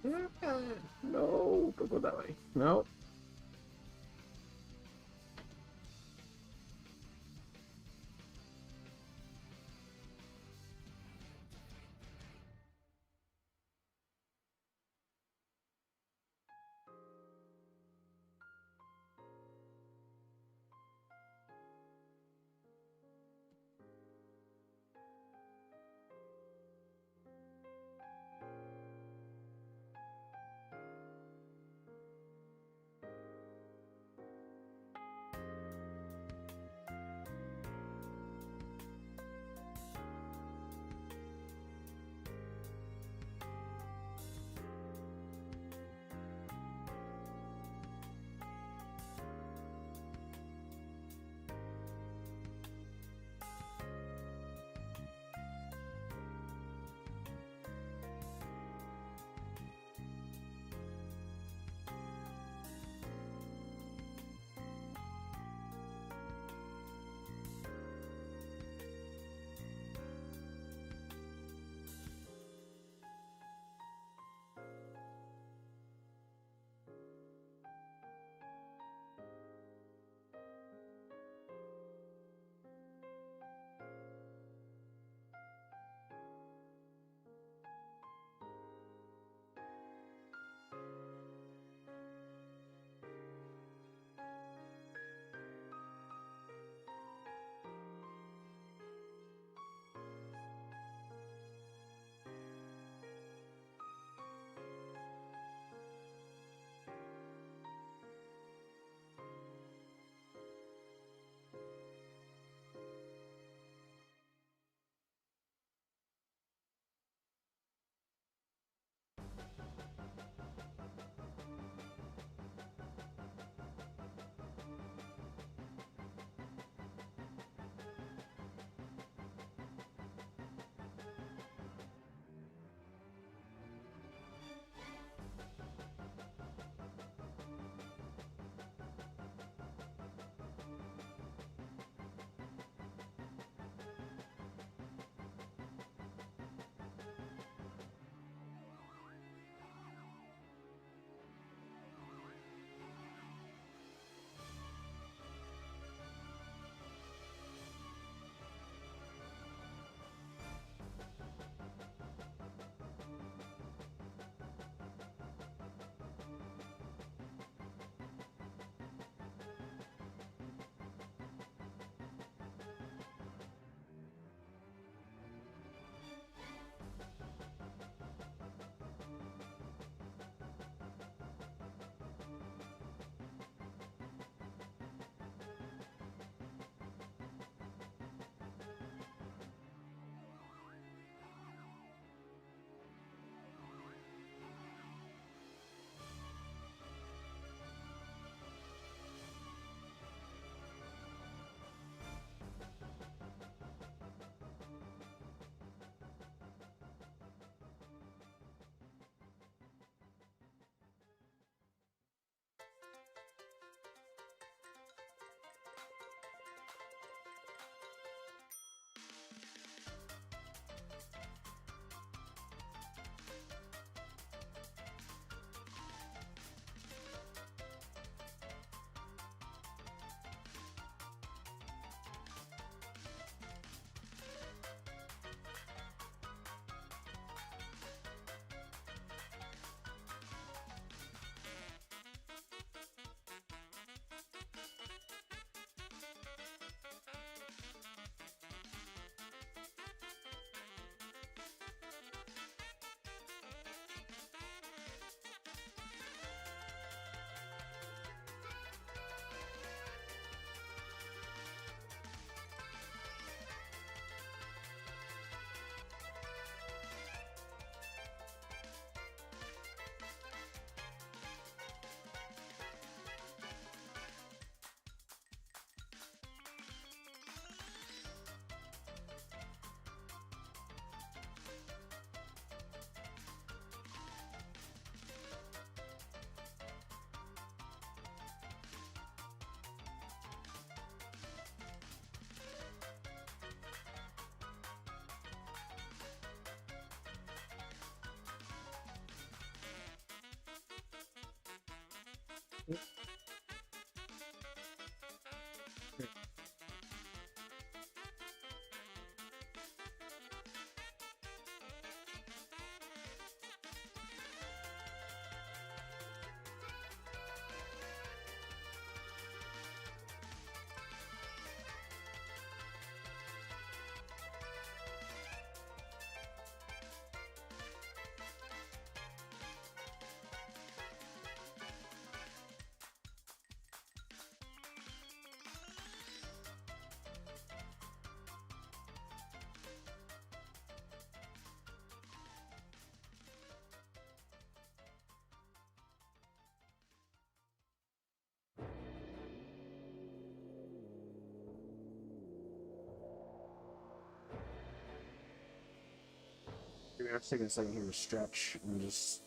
No, don't go that way. No. Maybe I'm just taking a second here to stretch and just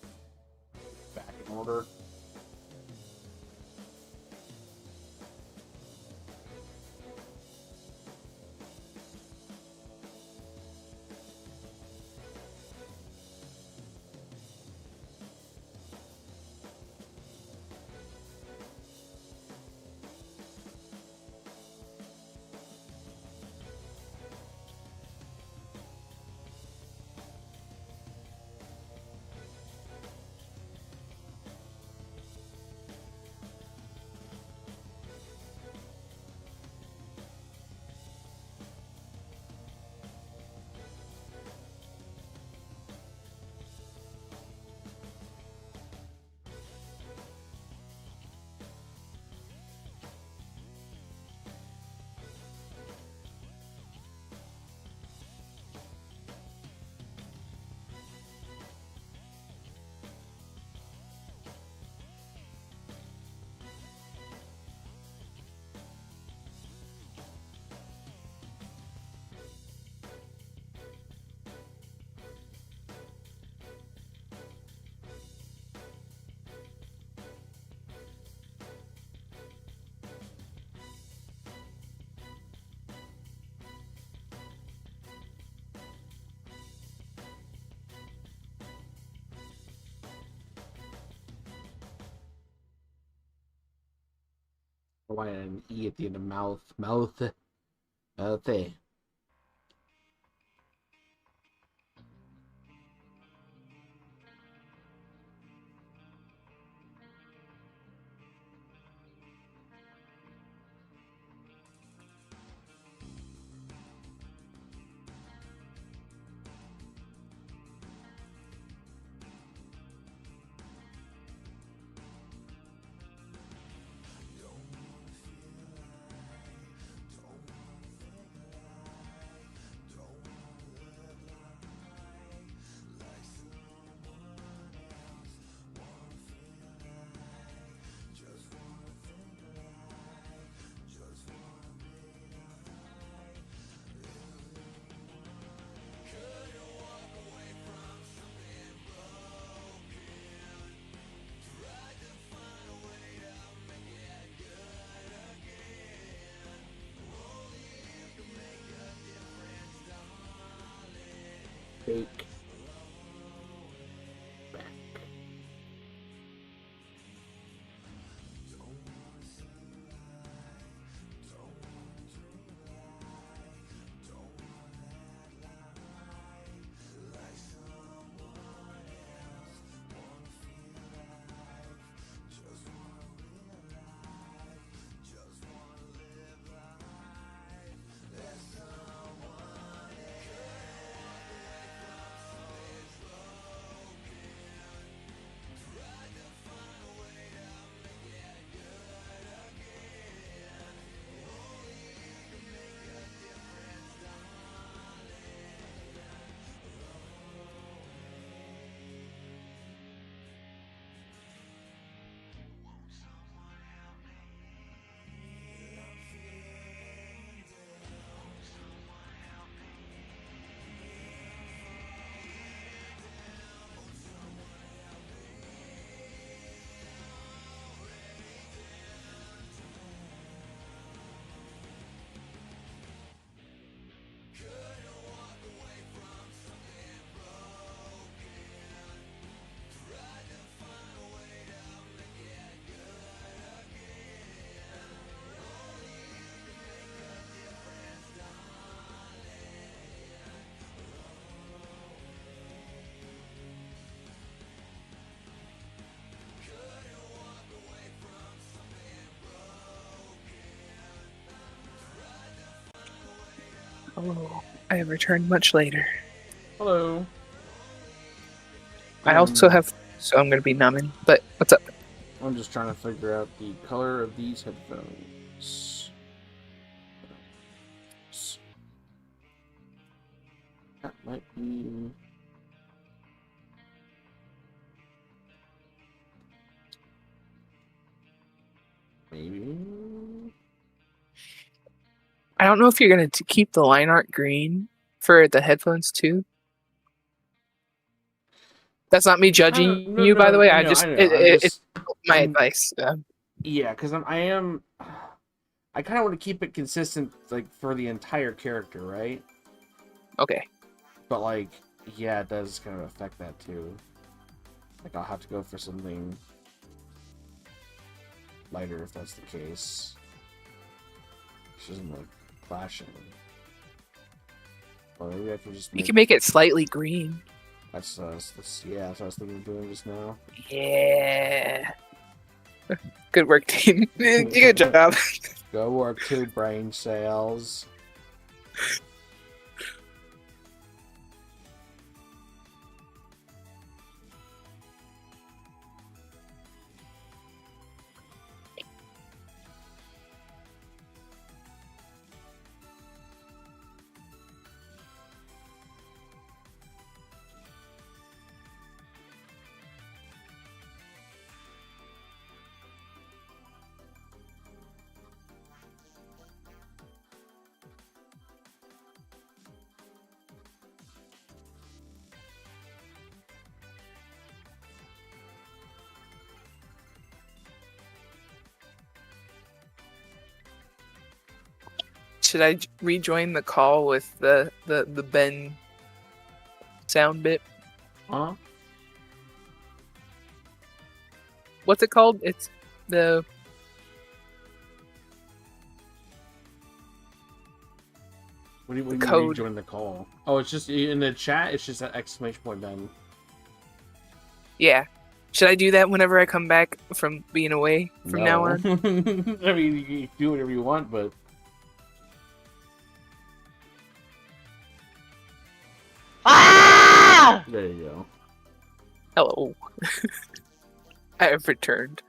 back in order. Why an E at the end of mouth? Mouth. Mouth. Fake. Back. Oh, I have returned much later. Hello. I also have, so I'm gonna be numbing. But what's up? I'm just trying to figure out the color of these headphones. That might be. Maybe. I don't know if you're gonna keep the line art green for the headphones too. That's not me judging No, you, by the way. I know. It's my advice. Yeah, because I kind of want to keep it consistent, like for the entire character, right? Okay. But like, yeah, it does kind of affect that too. Like, I'll have to go for something lighter if that's the case. She doesn't look flashing. Or maybe I can just. You can make it slightly green. That's yeah, that's what I was thinking of doing just now. Yeah. Good work, team. Good job. Go work too, brain cells. Should I rejoin the call with the Ben sound bit? Huh? What's it called? It's the What do you code. Join the call? Oh, it's just in the chat. It's just an exclamation point then. Yeah. Should I do that whenever I come back from being away from now on? I mean, you can do whatever you want, but. Ah! There you go. Hello. I have returned.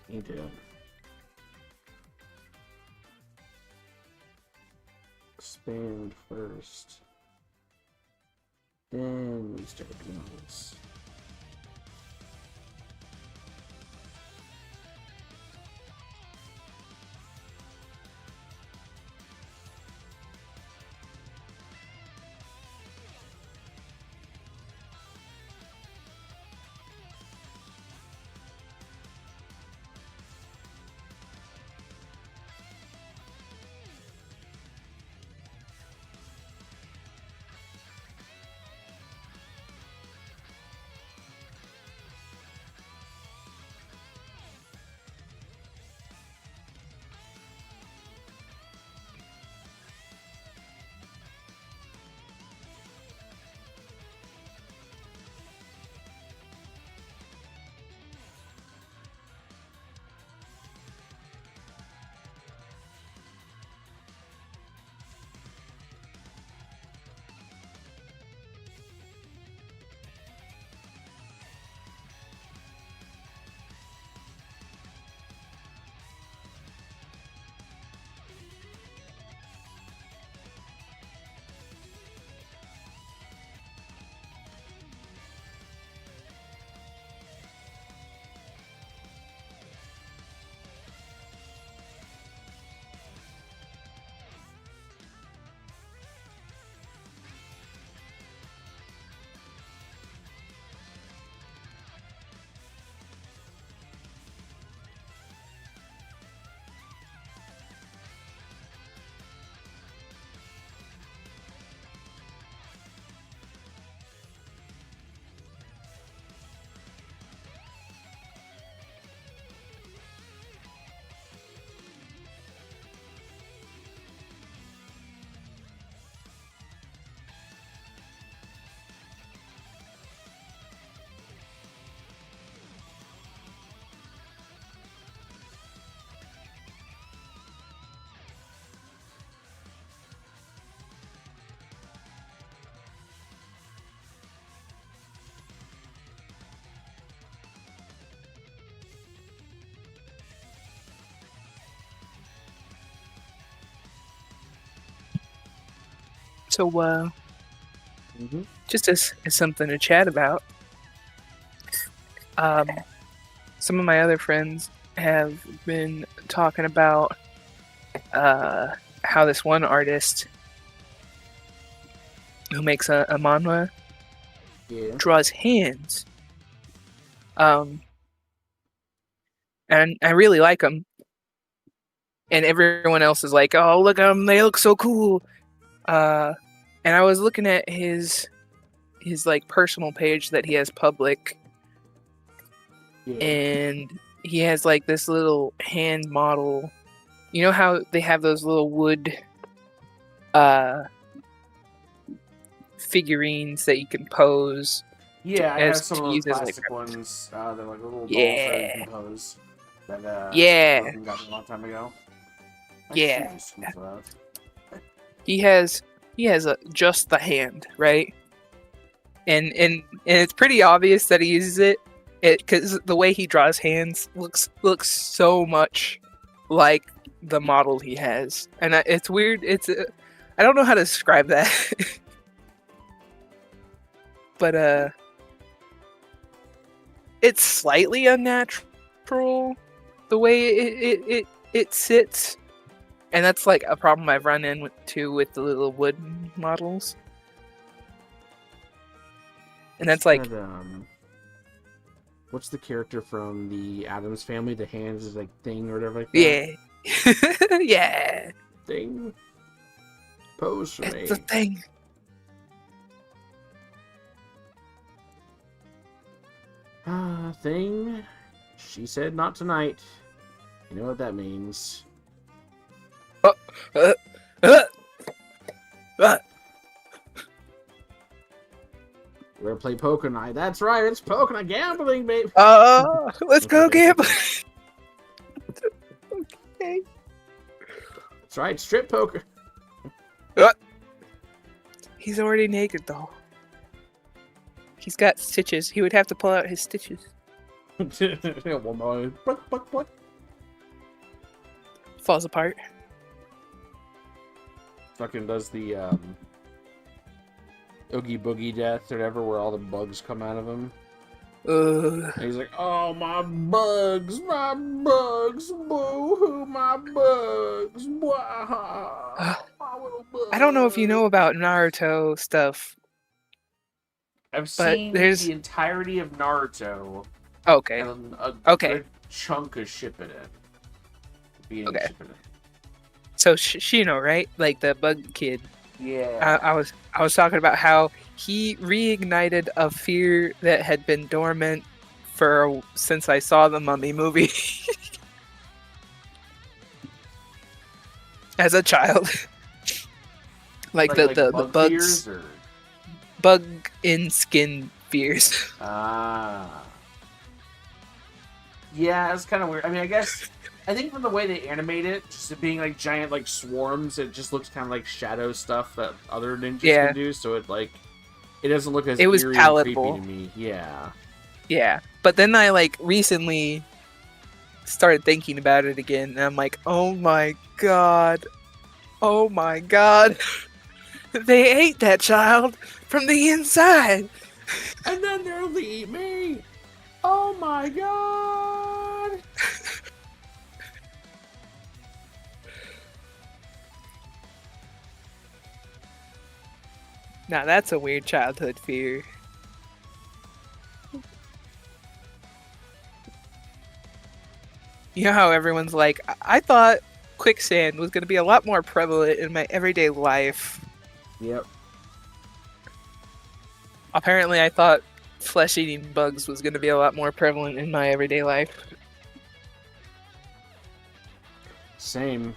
Me too. Expand first. Then we start doing this. So, Hmm. just as something to chat about, um, some of my other friends have been talking about how this one artist who makes a manhwa Yeah. draws hands. And I really like them. And everyone else is like, "Oh, look at them! They look so cool." And I was looking at his like personal page that he has public, Yeah. and he has like this little hand model. You know how they have those little wood uh figurines that you can pose Yeah, I have as some to of those use as like plastic ones. They're like little dolls that you yeah, can pose. That yeah, Broken got a long time ago. My shoes yeah. are smooth out. He has just the hand, right? And it's pretty obvious that he uses it because the way he draws hands looks so much like the model he has, and it's weird. I don't know how to describe that, but it's slightly unnatural the way it sits, and that's like a problem I've run into with the little wood models, and that's like That, what's the character from the Addams Family? The hands is like thing or whatever like that. yeah, yeah. Thing. Pose for me. It's a thing. Thing. She said not tonight. You know what that means. Uh, uh, uh. We're gonna play poker night. That's right, it's poker night gambling, babe. Let's go gambling. Okay. That's right, strip poker. He's already naked though. He's got stitches. He would have to pull out his stitches. Falls apart. Fucking does the Oogie Boogie death or whatever, where all the bugs come out of him. And he's like, "Oh my bugs, boo-hoo, my bugs, my little bugs." I don't know if you know about Naruto stuff. I've seen there's the entirety of Naruto. okay. And a Okay. good chunk of Shippuden. Okay. Shippuden. So Shino, right? Like the bug kid. Yeah. I was talking about how he reignited a fear that had been dormant since I saw the Mummy movie as a child. like the bugs, fears or... bug in skin fears. Yeah, it's kind of weird. I mean, I think from the way they animate it, just it being like giant like swarms, it just looks kind of like shadow stuff that other ninjas can do. So it doesn't look as it was eerie palatable and creepy to me. Yeah. Yeah, but then I like recently started thinking about it again, and I'm like, oh my god, they ate that child from the inside, and then they'll eat me. Oh my god. Now that's a weird childhood fear. You know how everyone's like, I thought quicksand was going to be a lot more prevalent in my everyday life. Yep. Apparently, I thought flesh-eating bugs was going to be a lot more prevalent in my everyday life. Same.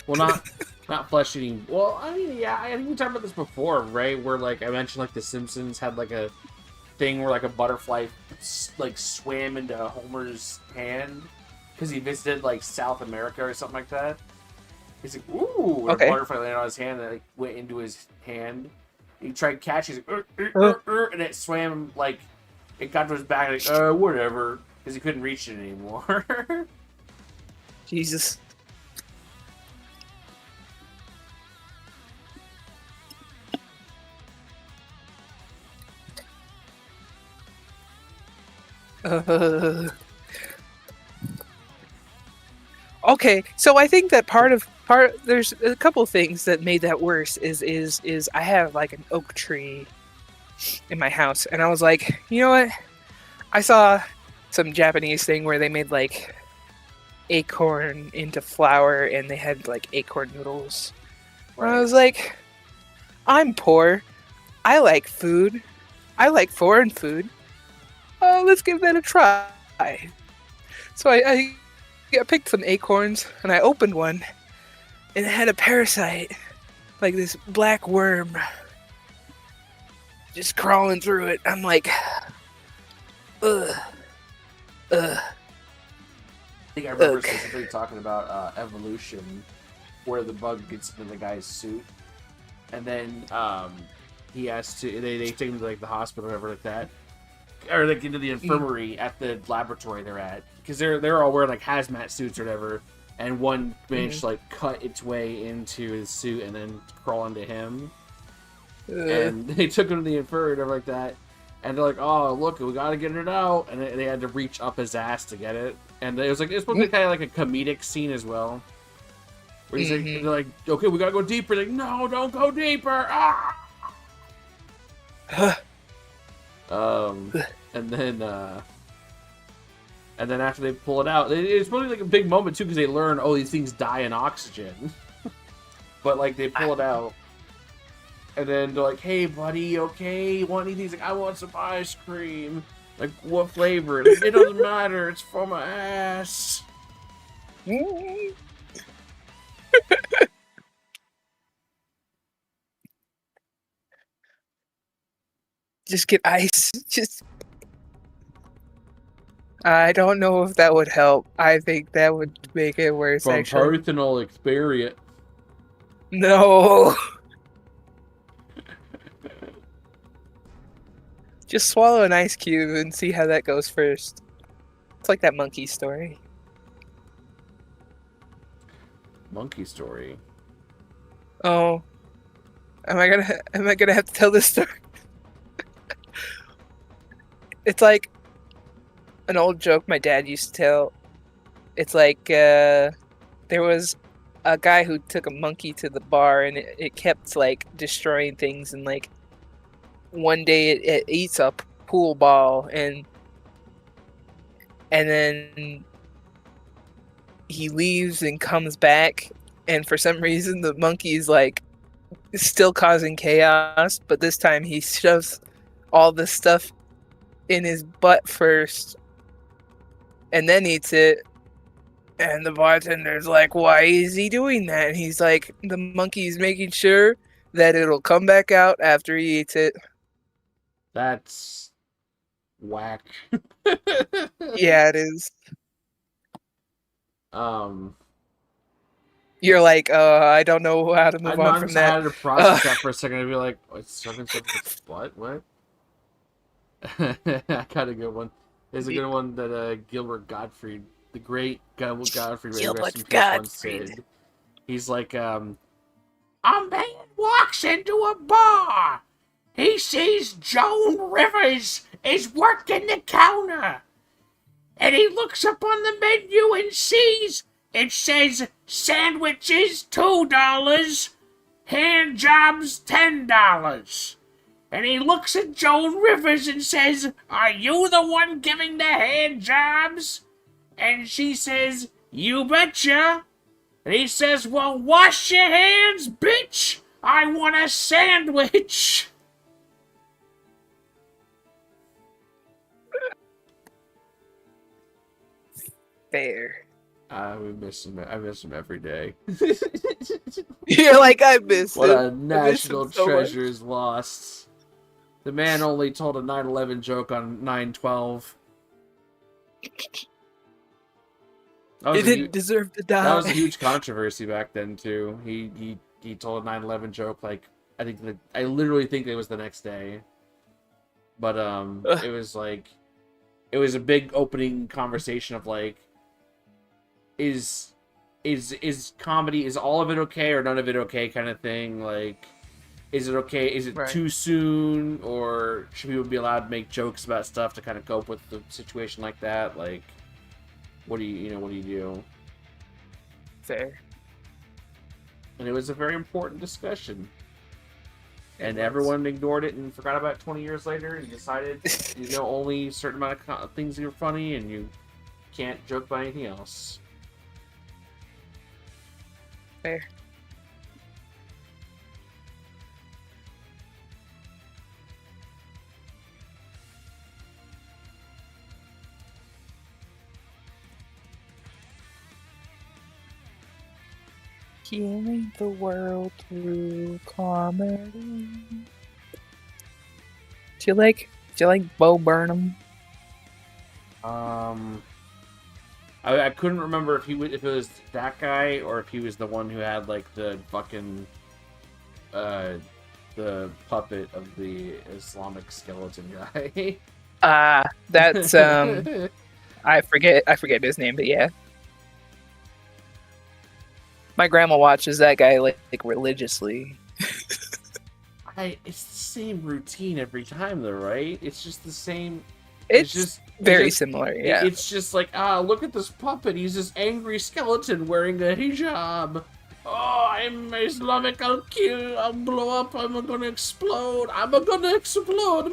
Well, not flesh-eating. Well, I mean, yeah, I think we talked about this before, right? Where, like, I mentioned, like, The Simpsons had, like, a thing where, like, a butterfly, like, swam into Homer's hand because he visited, like, South America or something like that. He's like, ooh, and a butterfly landed on his hand and, like, went into his hand. He tried catching, he's like, and it swam, like, it got to his back, like, whatever, because he couldn't reach it anymore. Jesus. Uh, okay, so I think that part there's a couple things that made that worse. Is I have like an oak tree in my house, and I was like, you know what? I saw some Japanese thing where they made like acorn into flour, and they had like acorn noodles. And I Right. was like, I'm poor. I like food. I like foreign food. Let's give that a try. So I picked some acorns and I opened one, and it had a parasite, like this black worm, just crawling through it. I'm like, ugh, ugh, I think I remember ugh. specifically talking about evolution, where the bug gets into the guy's suit, and then he has to. They take him to like the hospital or whatever like that, or like into the Mm, infirmary at the laboratory they're at, because they're all wearing like hazmat suits or whatever, and one managed mhm, to like cut its way into his suit and then crawl into him, ugh, and they took him to the infirmary and everything like that. And they're like, "Oh, look, we gotta get it out," and they had to reach up his ass to get it. And it was like it's supposed to be mm, kind of like a comedic scene as well, where he's like, they're mhm. like, "Okay, we gotta go deeper." Like, no, don't go deeper. Ah! Huh, Um, ugh. and then after they pull it out, it's probably like a big moment too because they learn, oh, these things die in oxygen. But like they pull it out, and then they're like, "Hey, buddy, okay, you want anything?" He's like, "I want some ice cream." Like, what flavor? Like, it doesn't matter. It's from my ass. Mm. Just get ice. Just I don't know if that would help. I think that would make it worse, From actually. personal experience. No. Just swallow an ice cube and see how that goes first. It's like that monkey story. Monkey story. Oh, am I gonna have to tell this story? It's like an old joke my dad used to tell. It's like there was a guy who took a monkey to the bar, and it kept like destroying things, and like one day it eats a pool ball, and then he leaves and comes back, and for some reason the monkey's like still causing chaos, but this time he shoves all the stuff in his butt first and then eats it. And the bartender's like, why is he doing that? And he's like, the monkey's making sure that it'll come back out after he eats it. That's whack. Yeah, it is. um, You're like, I don't know how to I move know on I'm from just I that. had to Uh, process that for a second. I'd be like, oh, it's sucking something in the butt. What? I got a good one. There's a good one that Gilbert Gottfried, the great Gilbert Gottfried, may he rest in Gilbert peace, once Gottfried. said. He's like, a man walks into a bar. He sees Joan Rivers is working the counter. And he looks up on the menu and sees it says sandwiches $2, hand jobs $10. And he looks at Joan Rivers and says, "Are you the one giving the hand jobs?" And she says, "You betcha." And he says, "Well, wash your hands, bitch. I want a sandwich." Fair. We miss him. I miss him every day. You're like, I miss What him. a I miss him national so much. treasure is lost. The man only told a 9/11 joke on 9/12. That He was a didn't huge, deserve to that was a die. huge controversy back then too. He told a 9/11 joke like I literally think it was the next day. But it was like it was a big opening conversation of like is comedy, is all of it okay or none of it okay kind of thing, like Is it okay? Is it Right. too soon, or should people be allowed to make jokes about stuff to kind of cope with the situation like that? Like, what do what do you do? Fair. And it was a very important discussion. And was. everyone ignored it and forgot about it 20 years later and decided, only a certain amount of things are funny and you can't joke about anything else. Fair. Healing the world through comedy. Do you like Bo Burnham? I couldn't remember if it was that guy or if he was the one who had like the fucking the puppet of the Islamic skeleton guy. That's I forget his name, but yeah. My grandma watches that guy like religiously. It's the same routine every time though, right? It's just the same. It's very similar, yeah. It's just like, look at this puppet. He's this angry skeleton wearing a hijab. Oh, I'm Islamic. I'll kill. I'll blow up. I'm gonna explode.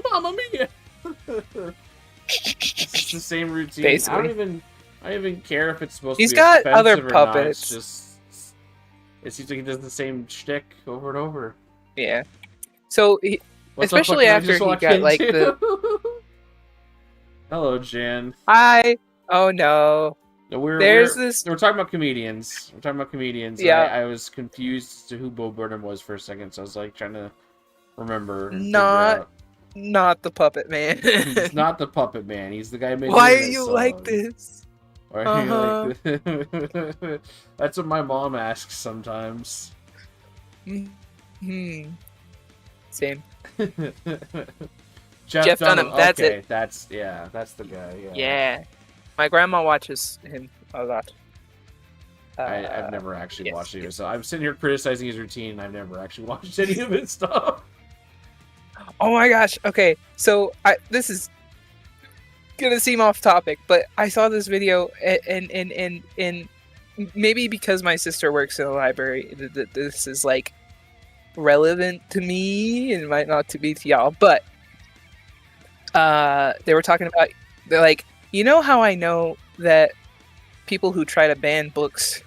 Mamma mia! It's the same routine. Basically. I don't even care if it's supposed He's to be got offensive other or puppets. not. It seems like he does the same shtick over and over. Yeah. So, especially after he got like the. Hello, Jan. Hi. Oh no. We're talking about comedians. Yeah. I was confused as to who Bo Burnham was for a second, so I was like trying to remember. Not the puppet man. He's not the puppet man. He's the guy who made. Why are you like this? Why are you like this? That's what my mom asks sometimes. Same. Jeff Dunham. That's okay, it. That's the guy. Yeah. Yeah. My grandma watches him a lot. I've never actually watched it, so I'm sitting here criticizing his routine, and I've never actually watched any of his stuff. Oh my gosh. Okay, so this is gonna seem off topic, but I saw this video, and maybe because my sister works in a library, this is like relevant to me, and might not to be to y'all, but they were talking about, they're like, you know how I know that people who try to ban books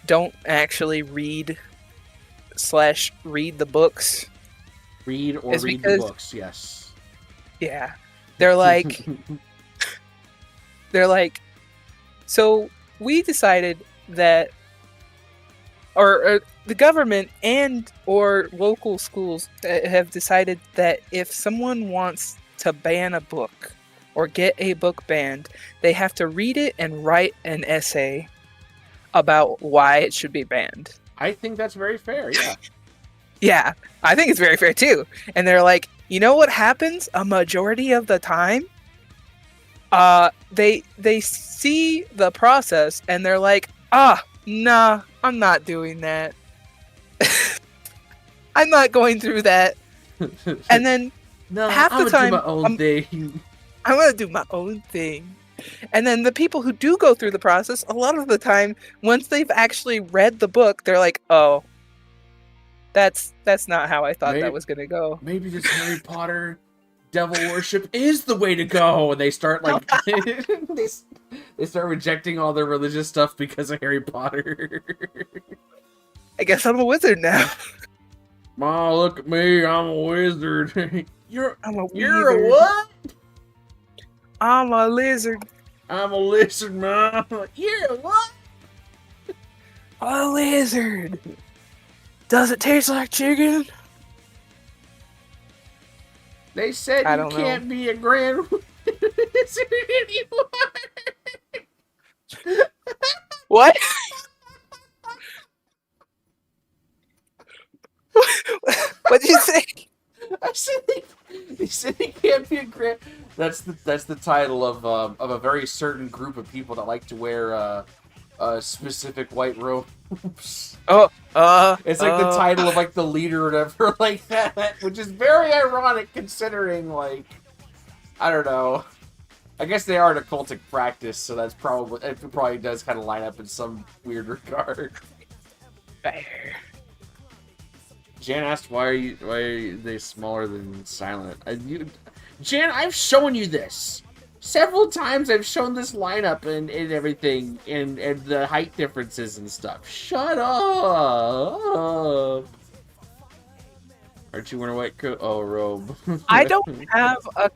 don't actually read the books? Read the books, yes. Yeah. They're like, so we decided that, or the government and or local schools have decided that if someone wants to ban a book or get a book banned, they have to read it and write an essay about why it should be banned. I think that's very fair, yeah. Yeah, I think it's very fair too. And they're like, you know what happens a majority of the time? They see the process and they're like, nah, I'm not doing that. I'm not going through that. And then half the time, I'm gonna do my own thing. And then the people who do go through the process, a lot of the time, once they've actually read the book, they're like, oh, that's not how I thought that was gonna go. Maybe this Harry Potter devil worship is the way to go, and they start like they start rejecting all their religious stuff because of Harry Potter. I guess I'm a wizard now. Ma, look at me, I'm a wizard. You're a what? I'm a lizard. I'm a lizard, Mom. You're a what? A lizard. Does it taste like chicken? They said you can't be a grand wizard anymore. What? What did you say? I said they said he can't be a grand. That's the title of a very certain group of people that like to wear specific white robes. Oh, It's like the title of like the leader or whatever, like that, which is very ironic considering, like, I don't know. I guess they are an occultic practice, so it probably does kind of line up in some weird regard. Fair. Jan asked, "Why are they smaller than Silent?" Jan, I've shown you this several times. I've shown this lineup and everything, and the height differences and stuff. Shut up! Aren't you wearing a white coat? Oh, robe. I don't have a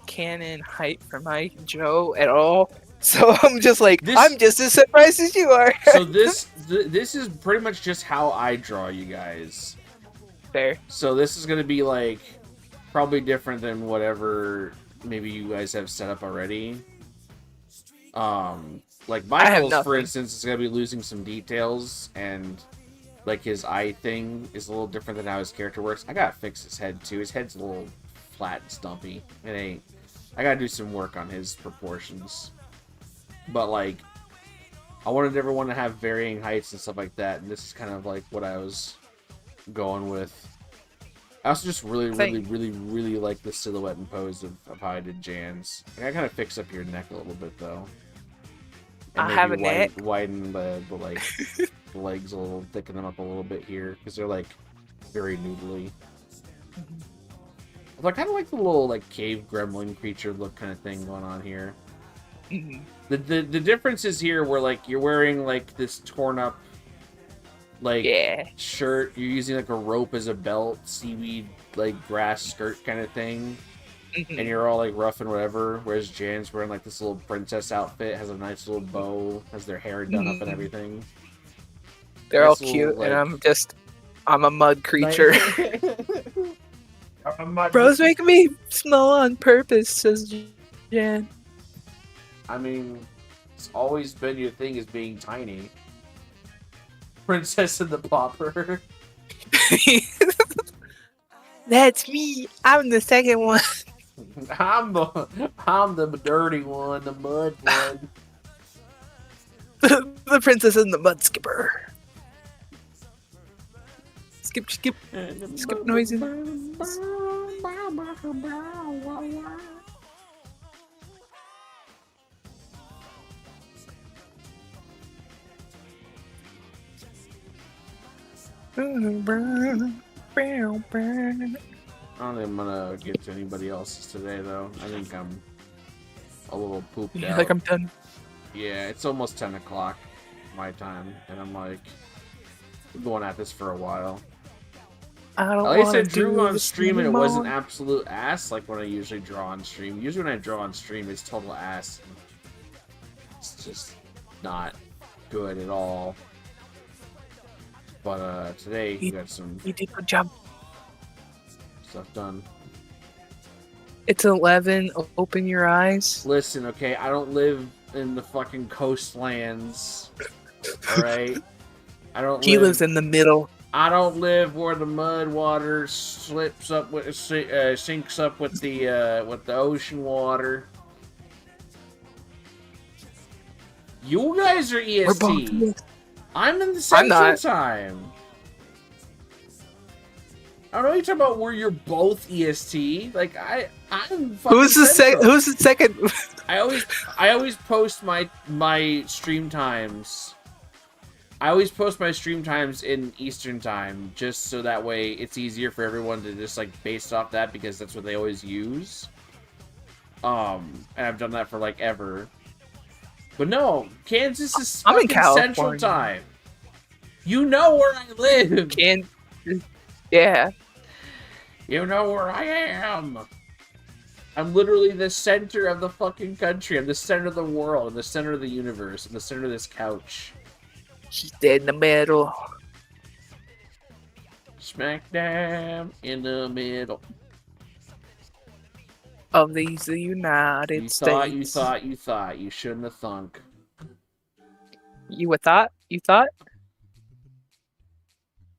canon height for my Joe at all, so I'm just like, I'm just as surprised as you are. So this is pretty much just how I draw you guys. Fair. So this is gonna be like probably different than whatever maybe you guys have set up already. Like Michael's, for instance, is gonna be losing some details, and like his eye thing is a little different than how his character works. I gotta fix his head too. His head's a little flat and stumpy. It ain't. I gotta do some work on his proportions. But like, I wanted everyone to have varying heights and stuff like that, and this is kind of like what I was going with. I also just really like the silhouette and pose of how I did Jan's. I kind of fix up your neck a little bit though. And I have a neck. Widen the like the legs a little, thicken them up a little bit here because they're like very noodly. I kind of like the little like cave gremlin creature look kind of thing going on here. The difference is here where like you're wearing like this torn up like shirt. You're using like a rope as a belt, seaweed like grass skirt kind of thing. And you're all like rough and whatever, whereas Jan's wearing like this little princess outfit, has a nice little bow, has their hair done up and everything. They're all cute, and I'm a mud creature. Bro's making me smell on purpose, says Jan. I mean, it's always been your thing as being tiny. Princess and the Pauper. That's me. I'm the second one. I'm the dirty one, the mud one. The princess and the mud skipper. Skip noises. I don't think I'm gonna get to anybody else's today, though. I think I'm a little pooped out. Like I'm done. Yeah, it's almost 10 o'clock my time, and I'm like going at this for a while. At least I drew on stream and it wasn't absolute ass like when I usually draw on stream. Usually when I draw on stream, it's total ass. It's just not good at all. But today you got some. You did a good job. Stuff done. It's 11. Open your eyes. Listen, okay, I don't live in the fucking coastlands. All right, I don't. He lives in the middle. I don't live where the mud water sinks up with the ocean water. You guys are EST. I'm in the Central Time. I don't know what you're talking about where you're both EST. Like I'm fucking Who's the second? I always post my stream times. I always post my stream times in Eastern Time, just so that way it's easier for everyone to just like base off that because that's what they always use. And I've done that for like ever. But no, Kansas is fucking Central Time. You know where I live. Yeah. You know where I am. I'm literally the center of the fucking country. I'm the center of the world. I'm the center of the universe. I'm the center of this couch. She's dead in the middle. Smack dab in the middle. Of these United States. You thought. You shouldn't have thunk. You thought? You thought?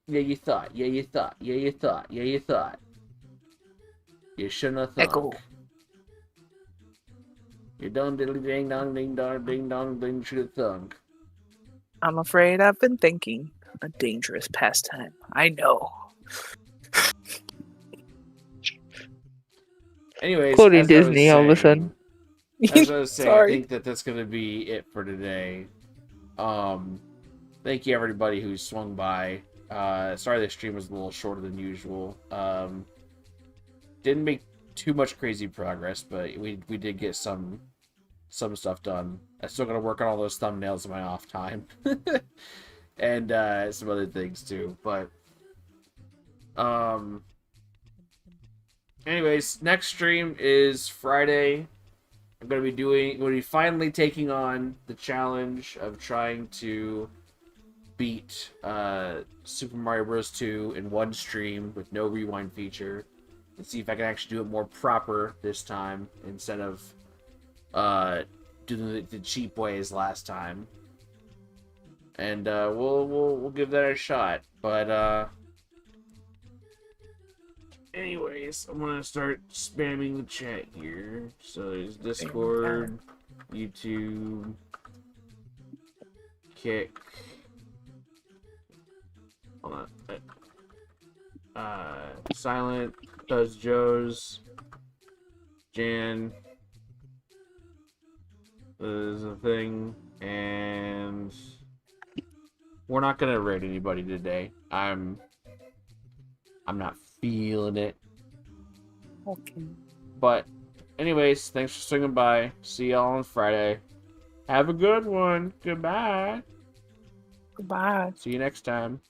Yeah, you thought. Yeah, you thought. Yeah, you thought. Yeah, you thought. You shouldn't have thunk. Echo. You done diddly ding dong ding dong ding dong ding should have thunk. I'm afraid I've been thinking. a dangerous pastime. I know. Anyways, Quoting as I was Disney all of a saying, sudden. as I was saying, I Sorry. think that that's gonna be it for today. Thank you everybody who swung by. Sorry the stream was a little shorter than usual. Didn't make too much crazy progress, but we did get some stuff done. I still gotta work on all those thumbnails in my off time. And some other things too. But anyways, next stream is Friday. I'm gonna be finally taking on the challenge of trying to beat Super Mario Bros. 2 in one stream with no rewind feature, and see if I can actually do it more proper this time instead of doing the cheap ways last time. And we'll give that a shot. But anyways, I'm gonna start spamming the chat here. So there's Discord, YouTube, Kick. Hold on. Silent, Does Joe's, Jan. There's a thing, and we're not gonna raid anybody today. I'm not feeling it. Okay. But anyways, thanks for swinging by. See y'all on Friday. Have a good one. Goodbye. Goodbye. See you next time.